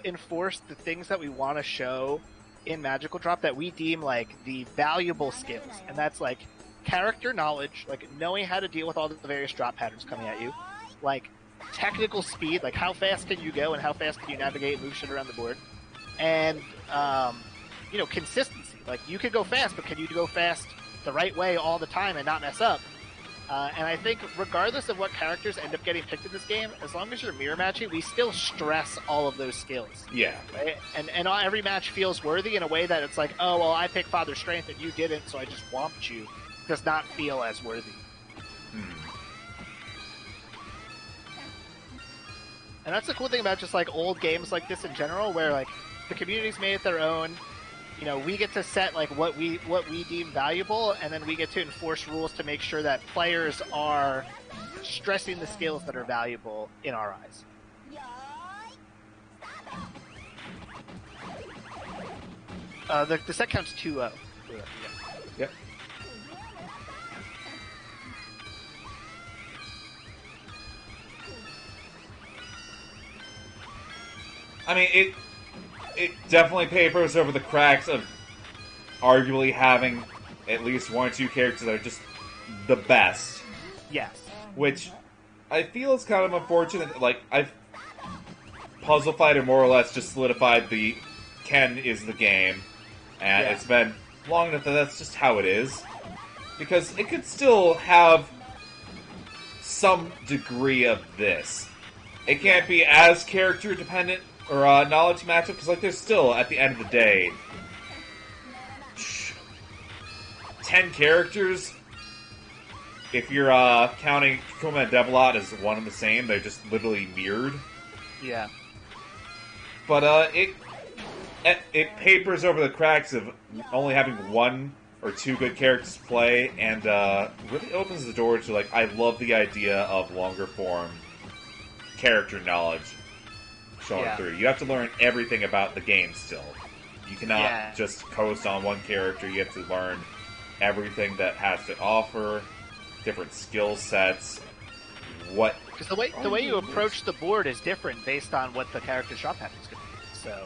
enforce the things that we want to show in Magical Drop that we deem like the valuable skills, and that's like character knowledge, like knowing how to deal with all the various drop patterns coming at you, like technical speed, like how fast can you go and how fast can you navigate and move shit around the board, and you know, consistency. Like you could go fast, but can you go fast the right way all the time and not mess up? And I think regardless of what characters end up getting picked in this game, as long as you're mirror matching, we still stress all of those skills. Yeah. Right? And every match feels worthy in a way that it's like, oh, well, I picked Father's Strength and you didn't, so I just whomped you. Does not feel as worthy. And that's the cool thing about just like old games like this in general, where like the community's made it their own. You know, we get to set like what we deem valuable, and then we get to enforce rules to make sure that players are stressing the skills that are valuable in our eyes. The set count's 2-0. Yep. I mean, it definitely papers over the cracks of arguably having at least one or two characters that are just the best. Yes. Which I feel is kind of unfortunate. Like, Puzzle Fighter more or less just solidified the Ken is the game, and it's been long enough that that's just how it is. Because it could still have some degree of this. It can't be as character dependent or knowledge matchup, because like there's still, at the end of the day, 10 characters. If you're counting Kuma and Devilot as one and the same, they're just literally mirrored. Yeah. But it papers over the cracks of only having one or two good characters to play, and really opens the door to, like, I love the idea of longer form character knowledge showing through. You have to learn everything about the game still. You cannot just coast on one character. You have to learn everything that has to offer, different skill sets, what... Because the way you approach the board is different based on what the character's drop pattern is going to be. So,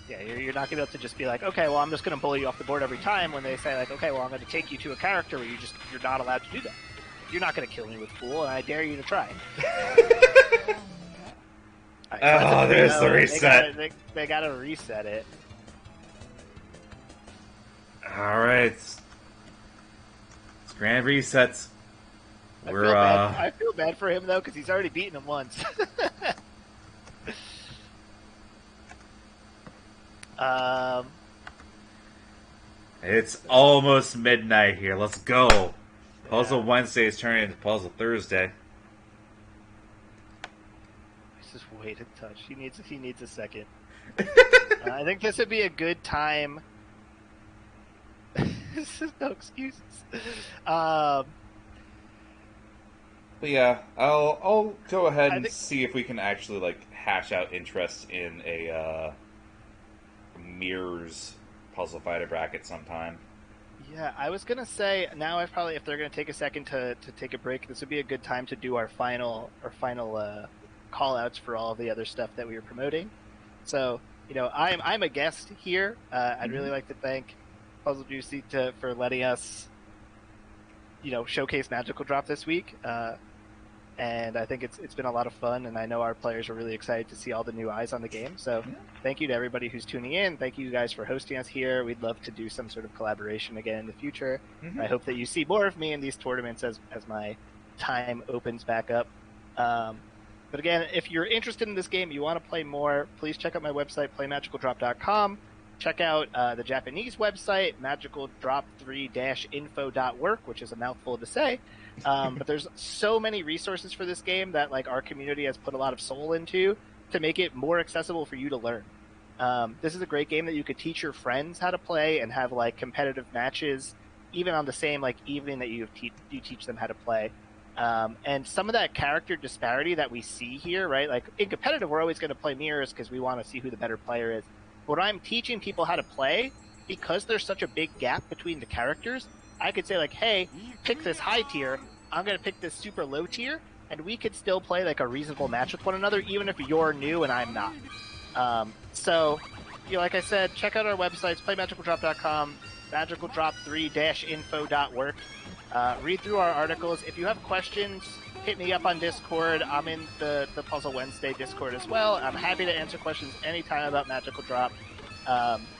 yeah, you're not going to be able to just be like, okay, well, I'm just going to bully you off the board every time, when they say, like, okay, well, I'm going to take you to a character where you're not allowed to do that. You're not going to kill me with Fool, and I dare you to try. Right, there's the reset. They got to reset it. Alright. It's grand resets. I feel bad for him, though, because he's already beaten him once. It's almost midnight here. Let's go. Puzzle Wednesday is turning into Puzzle Thursday. This is way to touch. He needs a second. I think this would be a good time. This is no excuses. But yeah, I'll go ahead and see if we can actually like hash out interest in a mirrors Puzzle Fighter bracket sometime. Yeah, I was gonna say now if they're gonna take a second to take a break, this would be a good time to do our final call outs for all of the other stuff that we were promoting. So, you know, I'm a guest here. I'd really like to thank Puzzle Juicy for letting us, you know, showcase Magical Drop this week. And I think it's been a lot of fun, and I know our players are really excited to see all the new eyes on the game. So thank you to everybody who's tuning in. Thank you guys for hosting us here. We'd love to do some sort of collaboration again in the future. I hope that you see more of me in these tournaments as my time opens back up. But again, if you're interested in this game, you want to play more, please check out my website, playmagicaldrop.com. Check out the Japanese website, magicaldrop3-info.work, which is a mouthful to say. But there's so many resources for this game that like our community has put a lot of soul into to make it more accessible for you to learn. This is a great game that you could teach your friends how to play and have like competitive matches, even on the same like evening that you teach them how to play. And some of that character disparity that we see here, right? Like in competitive, we're always going to play mirrors because we want to see who the better player is. When I'm teaching people how to play, because there's such a big gap between the characters, I could say like, hey, pick this high tier, I'm going to pick this super low tier, and we could still play like a reasonable match with one another, even if you're new and I'm not. So, you know, like I said, check out our websites, playmagicaldrop.com, magicaldrop3-info.work. Read through our articles. If you have questions, hit me up on Discord. I'm in the Puzzle Wednesday Discord as well. I'm happy to answer questions anytime about Magical Drop.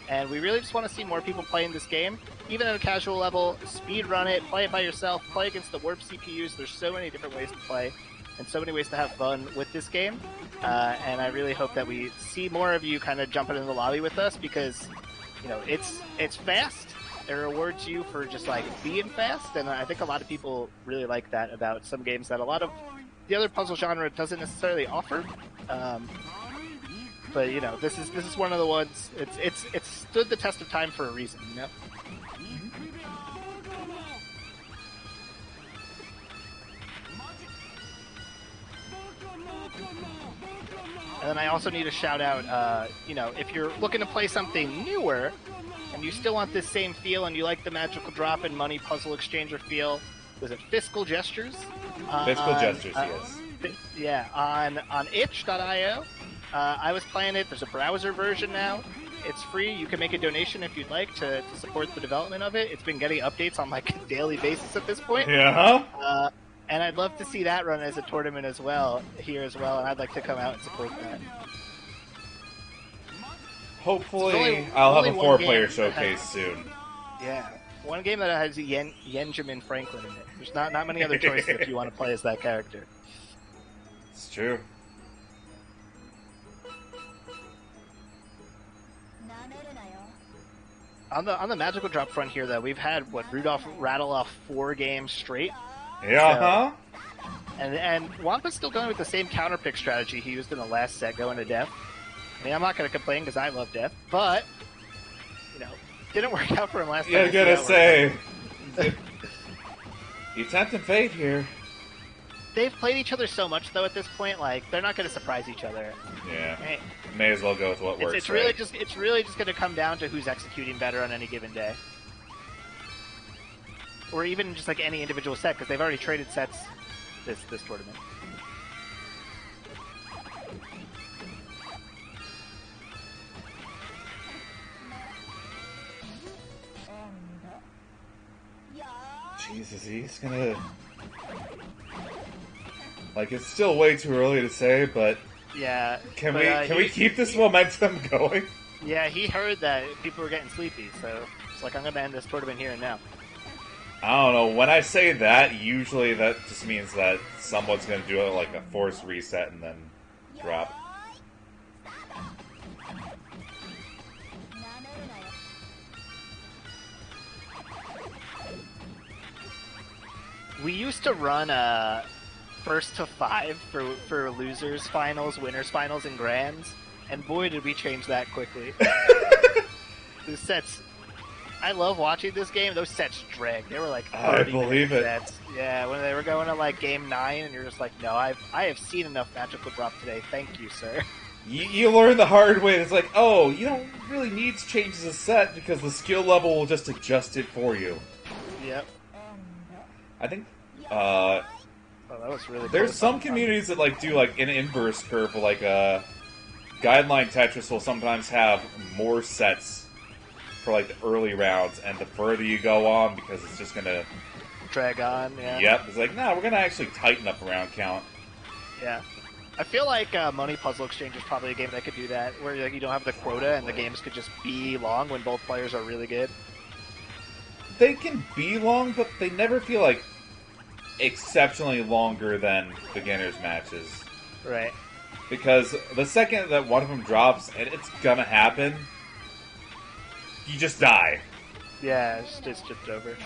And we really just want to see more people playing this game, even at a casual level. Speed run it, play it by yourself, play against the Warp CPUs. There's so many different ways to play and so many ways to have fun with this game. And I really hope that we see more of you kind of jumping in the lobby with us because, you know, it's fast It rewards you for just like being fast, and I think a lot of people really like that about some games that a lot of the other puzzle genre doesn't necessarily offer. But you know, this is one of the ones. It's stood the test of time for a reason. You know. And then I also need to shout out, you know, if you're looking to play something newer, and you still want this same feel, and you like the magical drop and money puzzle exchanger feel, was it Fiscal Gestures? Fiscal Gestures, yes. Yeah, on itch.io. I was playing it. There's a browser version now. It's free. You can make a donation if you'd like to support the development of it. It's been getting updates on like a daily basis at this point. Yeah. And I'd love to see that run as a tournament as well, here as well, and I'd like to come out and support that. Hopefully, I'll have a 4-player showcase soon. Yeah. One game that has Benjamin Franklin in it. There's not many other choices if you want to play as that character. It's true. On the magical drop front here, though, we've had Rudolph rattle off 4 games straight. Yeah, And Wampa's still going with the same counter pick strategy he used in the last set, going to death. I mean, I'm not going to complain because I love death, but you know, didn't work out for him last time. Yeah, gotta say, you tempting fate here. They've played each other so much, though, at this point, like they're not going to surprise each other. Yeah, Hey, may as well go with what works. it's really just going to come down to who's executing better on any given day, or even just like any individual set, because they've already traded sets this tournament. Jesus, he's gonna. Like, it's still way too early to say, but Yeah. can we keep this momentum going? Yeah, he heard that people were getting sleepy, so it's like, I'm going to end this tournament here and now. I don't know. When I say that, usually that just means that someone's gonna do it like a forced reset and then drop. We used to run first to 5 for losers finals, winners finals, and grands, and boy did we change that quickly. The sets, I love watching this game. Those sets drag. They were like 30 believe it. sets. Yeah, when they were going to like game 9, and you're just like, no, I have seen enough magical drop today. Thank you, sir. You learn the hard way. It's like, oh, you don't really need to change the set because the skill level will just adjust it for you. Yep. I think Oh, that was really. there's close some on communities that like do like an inverse curve, like Guideline Tetris will sometimes have more sets for like the early rounds, and the further you go on, because it's just gonna drag on. Yeah. Yep, it's like, no, we're gonna actually tighten up round count. Yeah. I feel like Money Puzzle Exchange is probably a game that could do that, where like, you don't have the quota and the games could just be long when both players are really good. They can be long, but they never feel like exceptionally longer than beginners matches. Right. Because the second that one of them drops, and it's gonna happen, you just die. Yeah, it's just over.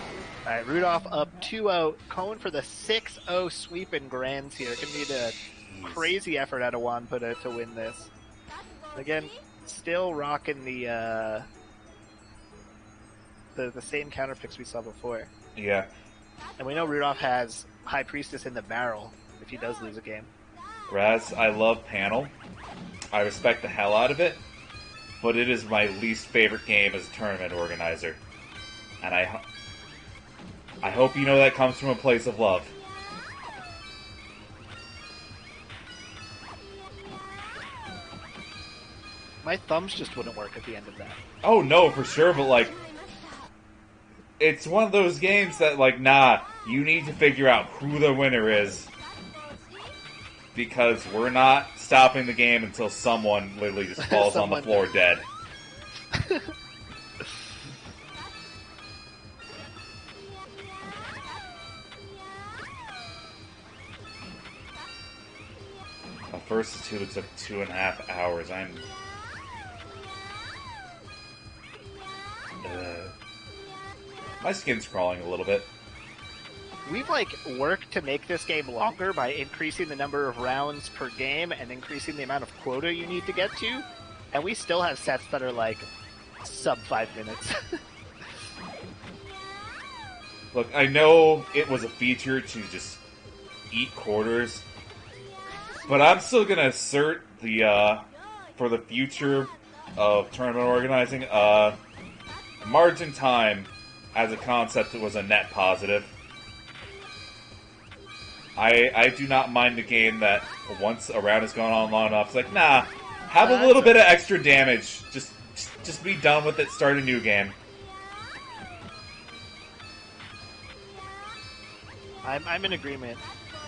Alright, Rudolph up 2-0, going for the 6-0 sweep in grands here. Gonna need a crazy effort out of Wanpa to win this. Again, still rocking the same counter picks we saw before. Yeah. And we know Rudolph has High Priestess in the barrel if he does lose a game. Raz, I love Panel. I respect the hell out of it, but it is my least favorite game as a tournament organizer. And I hope you know that comes from a place of love. My thumbs just wouldn't work at the end of that. Oh no, for sure, but like, it's one of those games that like, nah, you need to figure out who the winner is, because we're not stopping the game until someone literally just falls on the floor dead. The first two took 2.5 hours. My skin's crawling a little bit. We've like worked to make this game longer by increasing the number of rounds per game and increasing the amount of quota you need to get to, and we still have sets that are like sub 5 minutes. Look, I know it was a feature to just eat quarters, but I'm still gonna assert the for the future of tournament organizing, margin time as a concept was a net positive. I do not mind the game that once a round has gone on long enough, it's like, nah, have a little bit of extra damage. Just be done with it, start a new game. I'm in agreement.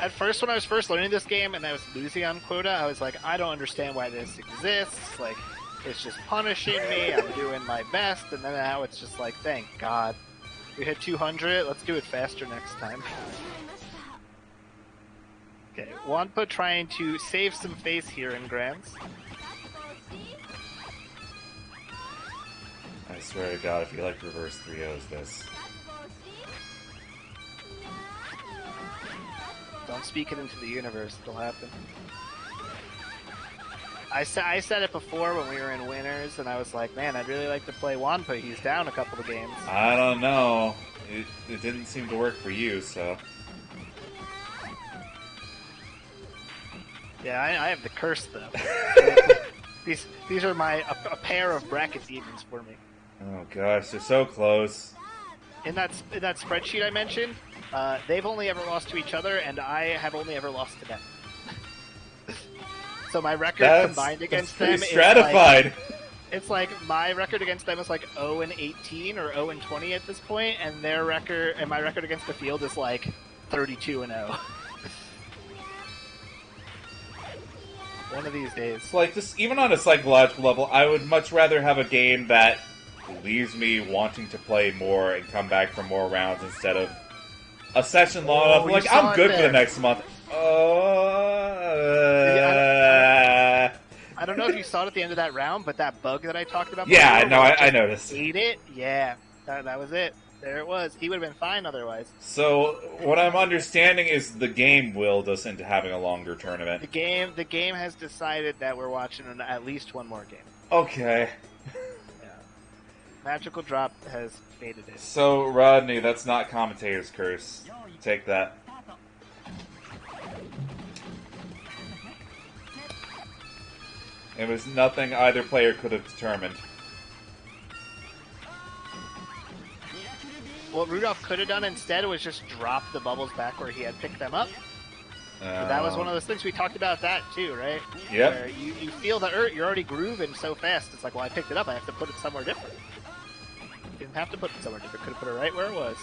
At first, when I was first learning this game and I was losing on quota, I was like, I don't understand why this exists. Like, it's just punishing me. I'm doing my best. And then now it's just like, thank God. We hit 200. Let's do it faster next time. Okay, Wanpa trying to save some face here in Grands. I swear to God, if you like reverse 3-0s, this. Don't speak it into the universe, it'll happen. I said it before when we were in winners, and I was like, man, I'd really like to play Wanpa. He's down a couple of games. I don't know. It didn't seem to work for you, so... Yeah, I have the curse, though. These are a pair of bracket demons for me. Oh gosh, they're so close. In that spreadsheet I mentioned, they've only ever lost to each other, and I have only ever lost to them. So my record combined against them is stratified. It's like my record against them is like 0-18 or 0-20 at this point, and their record and my record against the field is like 32-0. One of these days. It's like, just even on a psychological level, I would much rather have a game that leaves me wanting to play more and come back for more rounds instead of a session long enough. Like, I'm good for the next month. I don't know if you saw it at the end of that round, but that bug that I talked about. Yeah, no, I noticed. Ate it. Yeah, that was it. There it was. He would have been fine otherwise. So what I'm understanding is the game willed us into having a longer tournament. The game has decided that we're watching at least one more game. Okay. Yeah. Magical Drop has faded it. So Rodney, that's not commentator's curse. Take that. It was nothing either player could have determined. What Rudolph could have done instead was just drop the bubbles back where he had picked them up. That was one of those things we talked about that too, right? Yep. Where you feel the you're already grooving so fast. It's like, well, I picked it up. I have to put it somewhere different. You didn't have to put it somewhere different. Could have put it right where it was.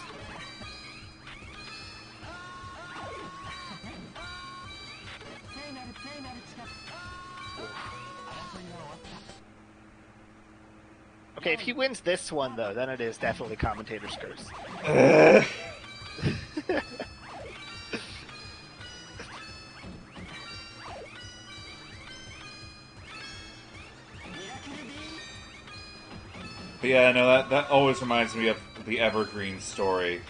Okay, if he wins this one, though, then it is definitely commentator's curse. But yeah, no, that always reminds me of the Evergreen story.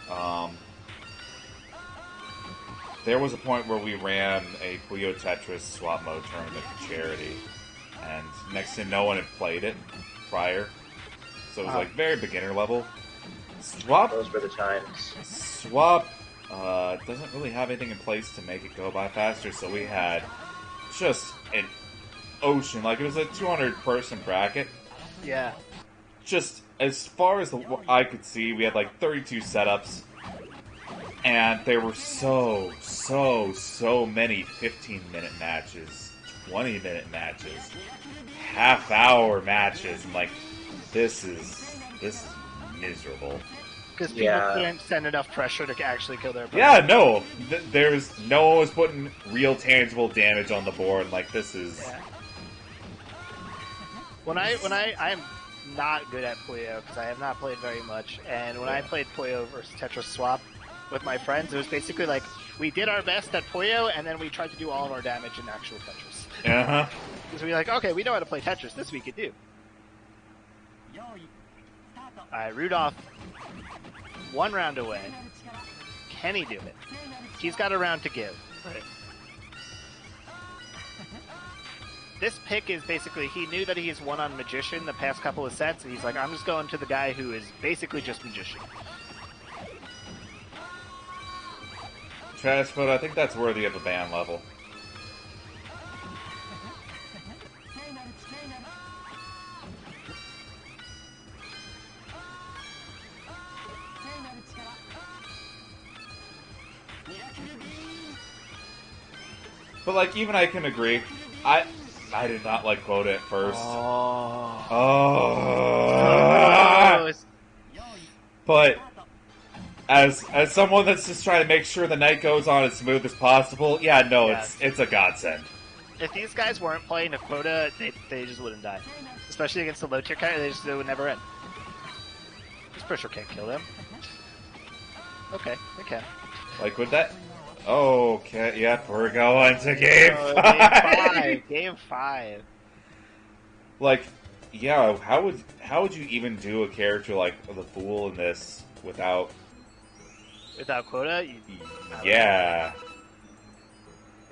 There was a point where we ran a Puyo Tetris swap mode tournament for charity, and next to no one had played it prior. So it was like very beginner level. Swap. Those were the times. Swap doesn't really have anything in place to make it go by faster, so we had just an ocean. Like, it was a 200-person bracket. Yeah. Just as far as I could see, we had like 32 setups, and there were so many 15-minute matches, 20-minute matches, half-hour matches. I'm like, this is miserable. Because people couldn't send enough pressure to actually kill their opponent. Yeah, no. No one was putting real tangible damage on the board. Like, this is... Yeah. I'm not good at Puyo, because I have not played very much, and when I played Puyo versus Tetris Swap with my friends, it was basically like, we did our best at Puyo, and then we tried to do all of our damage in actual Tetris. Uh-huh. Because we were like, okay, we know how to play Tetris, this we could do. Alright, Rudolph 1 round away. Can he do it? He's got a round to give. Right. This pick is basically, he knew that he's won on Magician the past couple of sets, and he's like, I'm just going to the guy who is basically just Magician. Trash, but I think that's worthy of a ban level. But like, even I can agree. I did not like Quota at first. Oh. Oh. But as someone that's just trying to make sure the night goes on as smooth as possible, yeah, no, Yeah. it's a godsend. If these guys weren't playing a quota, they just wouldn't die. Especially against the low tier character, they would never end. This pressure can't kill them. Okay, they can. Like with that. Okay, yep, we're going to game Oh, 5. Game 5. Like, yeah, how would you even do a character like the Fool in this without? Without quota, Yeah.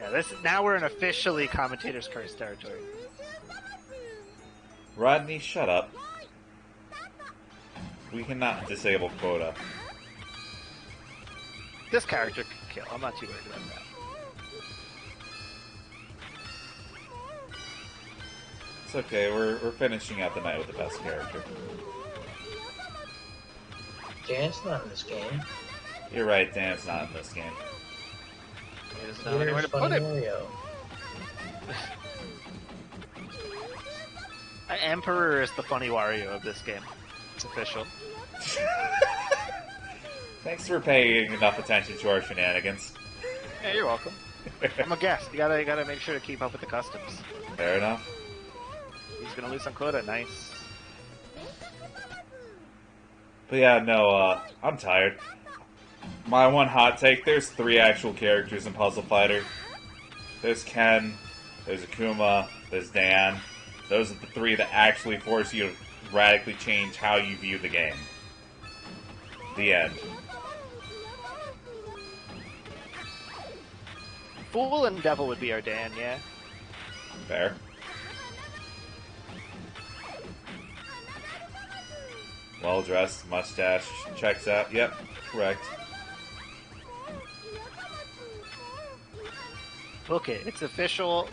Yeah, now we're in officially commentator's curse territory. Rodney, shut up. We cannot disable Quota. This character can kill. I'm not too worried about that. It's okay. We're finishing out the night with the best character. Dan's not in this game. You're right. Dan's not in this game. He doesn't know anywhere to put him. Mario. Emperor is the funny Wario of this game. It's official. Thanks for paying enough attention to our shenanigans. Yeah, you're welcome. I'm a guest. You gotta make sure to keep up with the customs. Fair enough. He's gonna lose on quota. Nice. But yeah, no, I'm tired. My one hot take, there's 3 actual characters in Puzzle Fighter. There's Ken, there's Akuma, there's Dan. Those are the 3 that actually force you to radically change how you view the game. The end. Fool and Devil would be our Dan, yeah. Fair. Well dressed, mustache, checks out. Yep, correct. Okay, it's official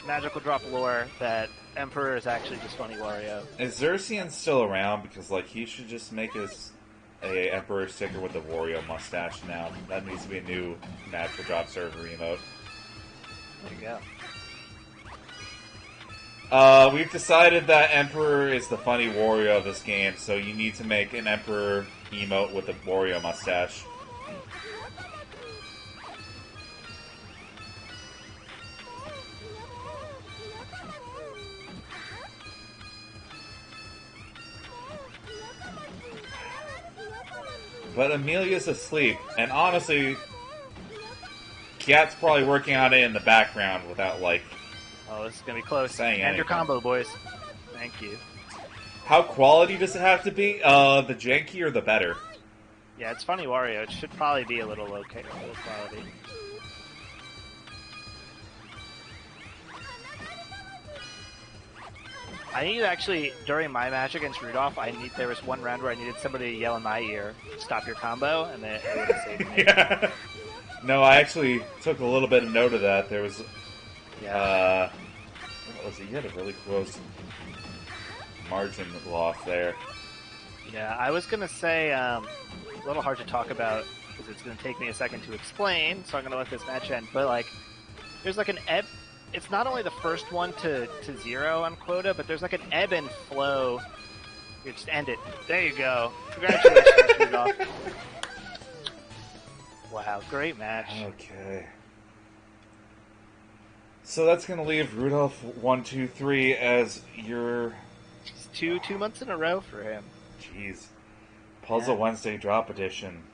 magical drop lore that Emperor is actually just funny Wario. Is Xerxian still around? Because, like, he should just make a Emperor sticker with the Wario mustache now. That needs to be a new natural drop server emote. There you go. We've decided that Emperor is the funny Wario of this game, so you need to make an Emperor emote with a Wario mustache. But Amelia's asleep, and honestly, Kiat's probably working on it in the background without, like... Oh, this is gonna be close. Saying And your anything. combo, boys. Thank you. How quality does it have to be? The jankier the better. Yeah, it's funny Wario. It should probably be a little okay, a little quality. I need actually, during my match against Rudolph, there was one round where I needed somebody to yell in my ear, "Stop your combo," and then it would have saved me. Yeah. No, I actually took a little bit of note of that. There was, Yeah. what was it? You had a really close margin loss there. Yeah, I was gonna say, a little hard to talk about, because it's gonna take me a second to explain, so I'm gonna let this match end, but like, there's like an ebb, it's not only the first one to 0 on quota, but there's like an ebb and flow. You just end it. There you go. Congratulations, Rudolph. Wow, great match. Okay. So that's going to leave Rudolph 1, 2, 3 as your... It's two months in a row for him. Jeez. Puzzle Yeah. Wednesday Drop Edition.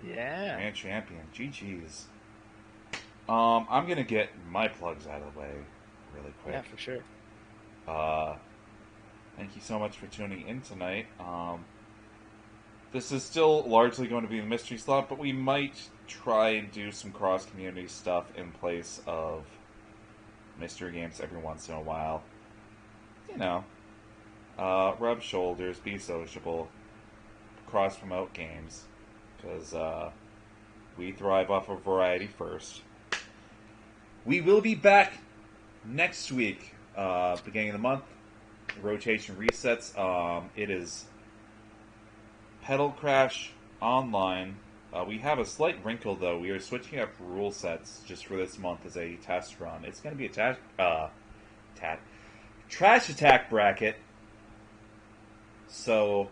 Yeah. Grand Champion. GG's. I'm going to get my plugs out of the way really quick. Yeah, for sure. Thank you so much for tuning in tonight. this is still largely going to be the mystery slot, but we might try and do some cross-community stuff in place of mystery games every once in a while. You know, rub shoulders, be sociable, cross-promote games, because we thrive off of variety first. We will be back next week, beginning of the month. Rotation resets. It is Pedal Crash Online. We have a slight wrinkle, though. We are switching up rule sets just for this month as a test run. It's going to be a Trash Attack bracket. So,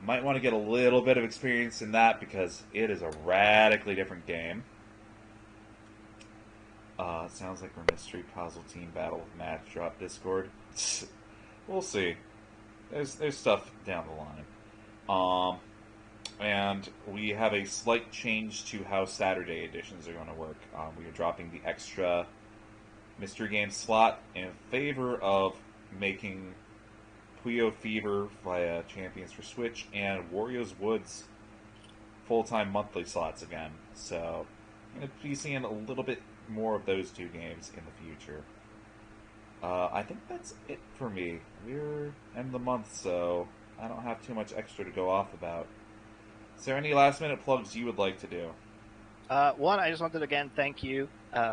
might want to get a little bit of experience in that because it is a radically different game. It sounds like our mystery puzzle team battle with Match Drop Discord. We'll see. There's stuff down the line. And we have a slight change to how Saturday editions are going to work. We are dropping the extra mystery game slot in favor of making Puyo Fever via Champions for Switch and Wario's Woods full-time monthly slots again. So, I'm going to be seeing a little bit more of those two games in the future. I think that's it for me. We're end of the month, so I don't have too much extra to go off about. Is there any last-minute plugs you would like to do? One, I just wanted to again thank you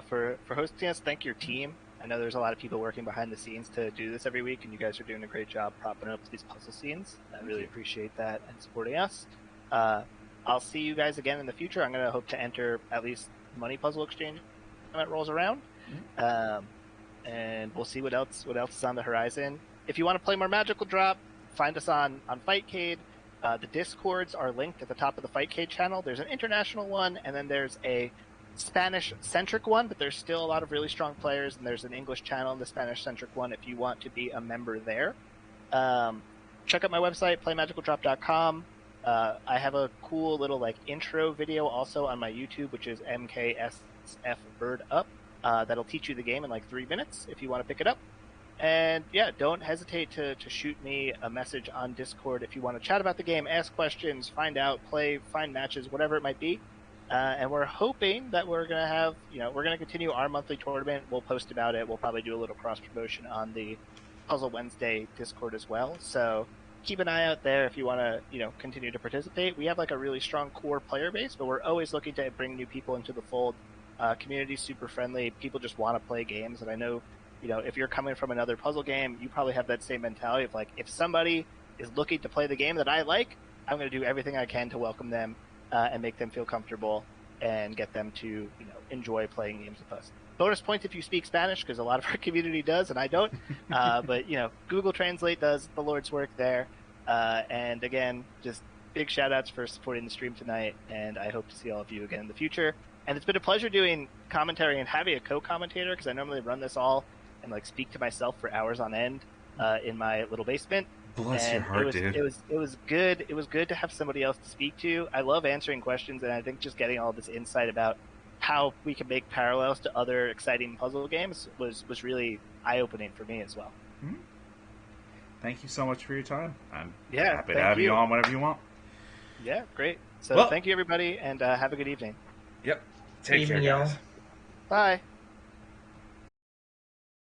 for hosting us. Thank your team. I know there's a lot of people working behind the scenes to do this every week, and you guys are doing a great job propping up these puzzle scenes. I really appreciate that and supporting us. I'll see you guys again in the future. I'm going to hope to enter at least Money Puzzle Exchange when it rolls around. And we'll see what else is on the horizon. If you want to play more Magical Drop, find us on Fightcade. The Discords are linked at the top of the Fightcade channel. There's an international one, and then there's a Spanish-centric one, but there's still a lot of really strong players, and there's an English channel in the Spanish-centric one if you want to be a member there. Check out my website, playmagicaldrop.com. I have a cool little intro video also on my YouTube, which is MKSF Bird Up. That'll teach you the game in 3 minutes if you want to pick it up. And yeah, don't hesitate to shoot me a message on Discord if you want to chat about the game, ask questions, find out, play, find matches, whatever it might be. And we're hoping that we're going to have, we're going to continue our monthly tournament. We'll post about it. We'll probably do a little cross promotion on the Puzzle Wednesday Discord as well. So keep an eye out there if you want to, continue to participate. We have a really strong core player base, but we're always looking to bring new people into the fold. Community's super friendly. People just want to play games. And I know, if you're coming from another puzzle game, you probably have that same mentality of if somebody is looking to play the game that I like, I'm going to do everything I can to welcome them and make them feel comfortable and get them to, enjoy playing games with us. Bonus points if you speak Spanish, because a lot of our community does, and I don't. But, Google Translate does the Lord's work there. And again, just big shout outs for supporting the stream tonight, and I hope to see all of you again in the future. And it's been a pleasure doing commentary and having a co-commentator, because I normally run this all and speak to myself for hours on end in my little basement. Bless your heart, dude. It was good. It was good to have somebody else to speak to. I love answering questions, and I think just getting all this insight about how we can make parallels to other exciting puzzle games was really eye-opening for me as well. Mm-hmm. Thank you so much for your time. I'm Yeah, happy to have you on whenever you want. Yeah, great. So thank you, everybody, and have a good evening. Yep. Take care, y'all. guys. Bye.